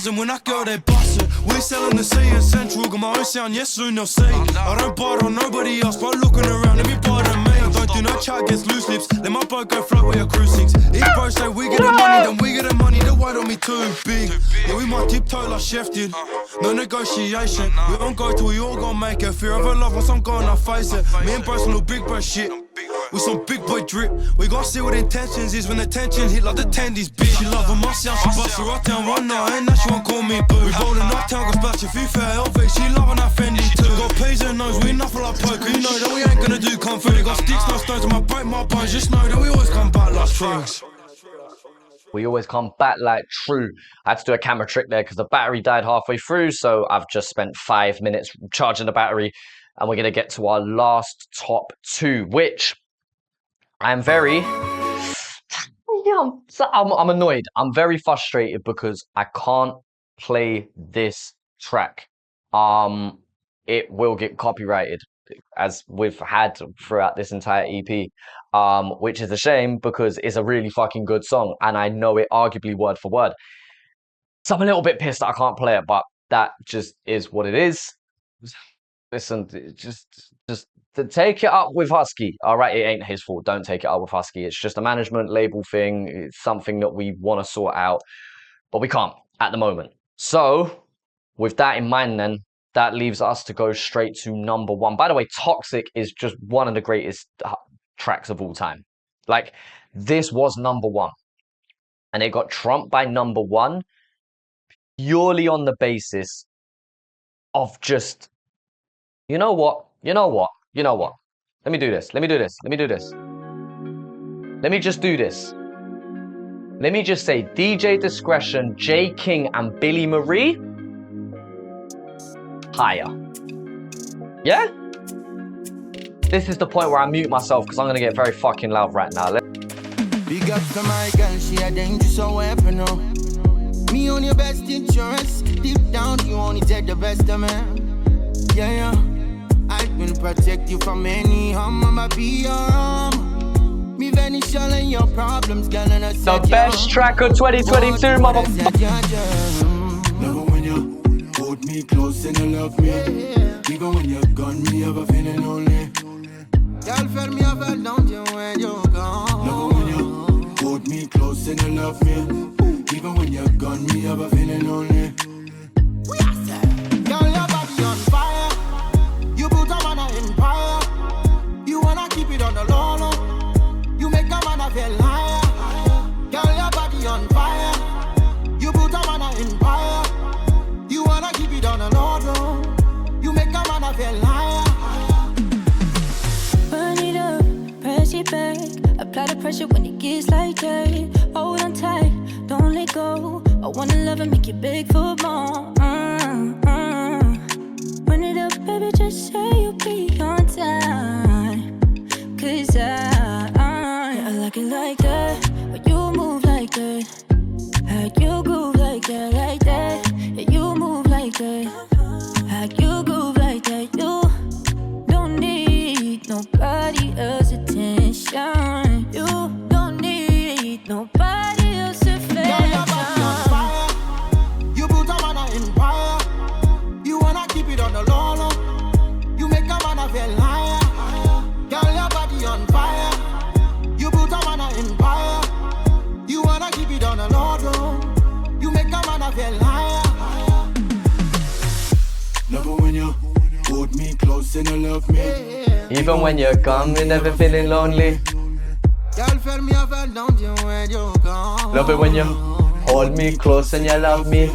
buzzing when I go, they bust it. We selling the sea in Central, got my own sound, yes, soon they'll see. I don't bite on nobody else, but looking around, let me bite on me. I don't do no chat against loose lips, let my boat go float where your cruise sinks. Each bro say we get the money, then we get the money, the weight on me too big. Yeah, we might tiptoe like Chef did, no negotiation. We don't go till we all gon' make it. Fear of a love, once I'm gone, I face it. Me and bro some little big boy shit. We some big boy drip. We gon' see what intentions is when the tension hit like the tendies, bitch. She loving my sound, she bust her right down one night, and now she won't call me boo. We rollin' uptown, got splash a few fair LV. She loving that Fendi too. Got P's and nose, we nothing like poker. You know that we ain't gonna do comfort. They got sticks, no stones, and my break my bones. Just know that we always come back like trucks.
We always come back like true. I had to do a camera trick there because the battery died halfway through, so I've just spent 5 minutes charging the battery, and we're gonna get to our last top 2, which I'm very, I'm annoyed. I'm very frustrated because I can't play this track. It will get copyrighted, as we've had throughout this entire EP, which is a shame because it's a really fucking good song, and I know it arguably word for word. So I'm a little bit pissed that I can't play it, but that just is what it is. Listen, just to take it up with Husky. All right, it ain't his fault. Don't take it up with Husky. It's just a management label thing. It's something that we want to sort out, but we can't at the moment. So with that in mind, then that leaves us to go straight to number 1. By the way, Toxic is just one of the greatest tracks of all time. Like, this was number 1, and it got trumped by number 1 purely on the basis of just, you know what? Let me do this. Let me just do this. Let me just say DJ Discretion, J King, and Billy Marie, higher. Yeah? This is the point where I mute myself because I'm going to get very fucking loud right now.
Big up to my girl, she a dangerous weapon, no. Me on your best insurance. Deep down, you only take the best of me. Yeah. I will protect you from any harm. I'ma be your arm. Me vanish all in your problems, girl, and I said
the best track of 2022,
motherfucker. Love when you hold me close and you love me. Even when you're gone, me ever feeling lonely. Girl, felt me up and down you when you're gone. Love when you hold me close and you love me. Even when you're gone, me ever feeling lonely. Girl, your body on fire. You put a man in fire. You wanna keep it on the low, low. You make a man feel higher. Girl, your body on fire. You put a man in fire. You wanna keep it on the low, low. You make a man feel higher.
Burn it up, press it back. Apply the pressure when it gets like that. Hold on tight, don't let go. I wanna love and make you beg for more. Run it up, baby, just say you'll be on time. Cause I like it like that. When you move like that. How you groove like that, like that. Yeah, you move like that. How you groove like that. You don't need nobody else's attention. You don't need nobody else's affection.
You put a man in fire. You wanna keep it on the low, low. You make a man feel higher. Girl, your body on fire. You put a man in fire. You wanna keep it on the low, low. You make a man feel higher. Love it when you hold me close and you love me.
Even when you're gone, me never feeling lonely.
Girl, feel me up and down you when you're gone.
Love it when you hold me close and you love me.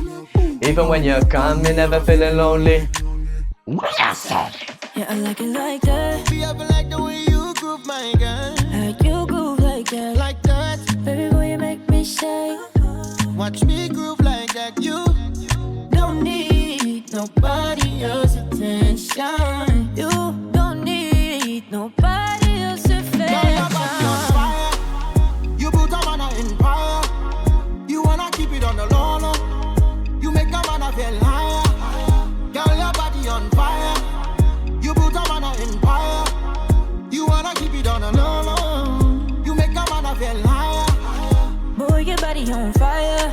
Even when you're gone, me never feeling lonely. What I said?
Yeah, I like it like that.
Be ever like the way you groove, my girl.
How you groove like that.
Like that.
Baby boy, you make me say.
Watch me groove like that. You
don't need nobody else's attention. You don't need nobody else's affection.
You put a man in fire. You wanna keep it on the low, low. You make a man feel higher. Girl, your body on fire. You put a man in fire. You wanna keep it on the low, low. You make a man feel higher.
Boy, your body on fire.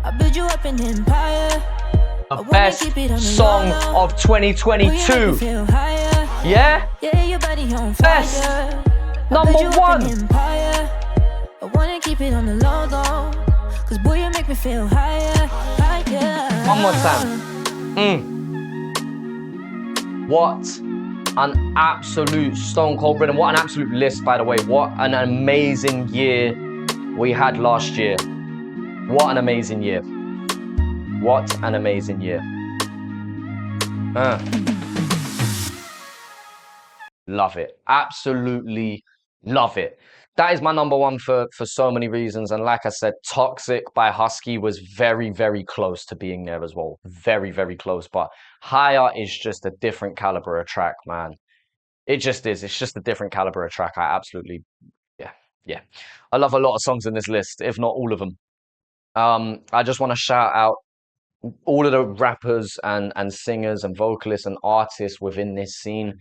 I build you up an empire.
The best song of 2022. Yeah?
Yeah, your body on
Best.
fire.
Number one.
I wanna keep it on the low though. Cause boy, you make me feel higher, higher.
One more time. What an absolute stone cold rhythm. What an absolute list, by the way. What an amazing year we had last year. What an amazing year. What an amazing year. Love it. Absolutely love it. That is my number one for so many reasons. And like I said, Toxic by Husky was very, very close to being there as well. Very, very close. But Higher is just a different caliber of track, man. It just is. It's just a different caliber of track. I absolutely, yeah. I love a lot of songs in this list, if not all of them. I just want to shout out all of the rappers and singers and vocalists and artists within this scene.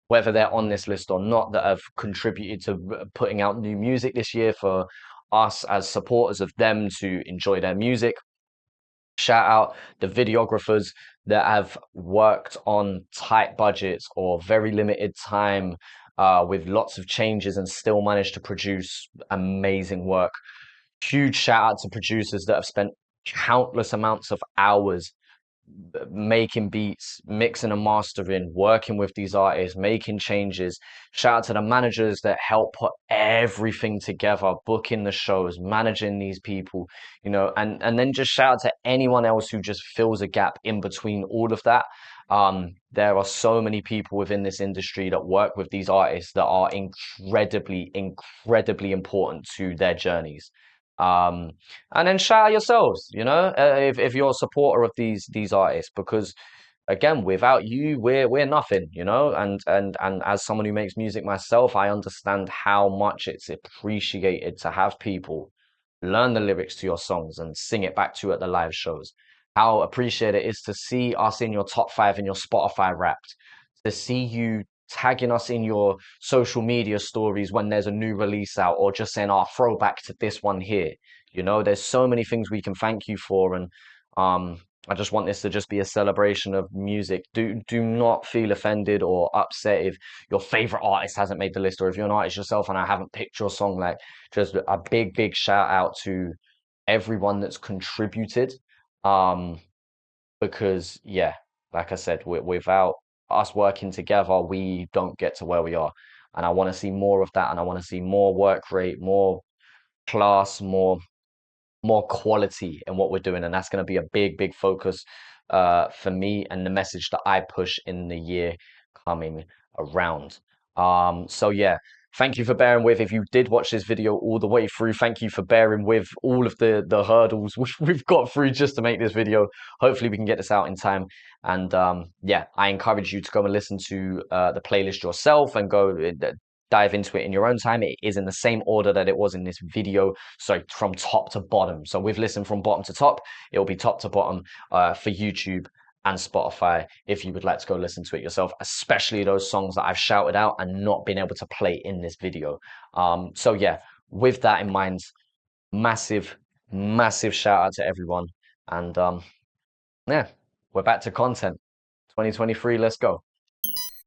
Whether they're on this list or not, that have contributed to putting out new music this year for us as supporters of them to enjoy their music. Shout out the videographers that have worked on tight budgets or very limited time with lots of changes and still managed to produce amazing work. Huge shout out to producers that have spent countless amounts of hours making beats, mixing and mastering, working with these artists, making changes. Shout out to the managers that help put everything together, booking the shows, managing these people, you know, and then just shout out to anyone else who just fills a gap in between all of that. There are so many people within this industry that work with these artists that are incredibly, incredibly important to their journeys. And then shout out yourselves, you know, if you're a supporter of these artists, because again, without you, we're nothing, you know. And as someone who makes music myself, I understand how much it's appreciated to have people learn the lyrics to your songs and sing it back to you at the live shows. How appreciated it is to see us in your top 5 in your Spotify Wrapped, to see you tagging us in your social media stories when there's a new release out, or just saying, "Oh, throwback to this one here." You know, there's so many things we can thank you for, and I just want this to just be a celebration of music. Do not feel offended or upset if your favorite artist hasn't made the list, or if you're an artist yourself and I haven't picked your song. Like, just a big shout out to everyone that's contributed, because yeah, like I said, without us working together, we don't get to where we are. And I want to see more of that, and I want to see more work rate, more class, more quality in what we're doing. And that's going to be a big focus for me and the message that I push in the year coming around. So yeah, thank you for bearing with. If you did watch this video all the way through, thank you for bearing with all of the hurdles which we've got through just to make this video. Hopefully we can get this out in time. And yeah, I encourage you to go and listen to the playlist yourself and go dive into it in your own time. It is in the same order that it was in this video, so from top to bottom. So we've listened from bottom to top. It will be top to bottom for YouTube and Spotify if you would like to go listen to it yourself, especially those songs that I've shouted out and not been able to play in this video. So yeah, with that in mind, massive shout out to everyone. And yeah, we're back to content. 2023, let's go.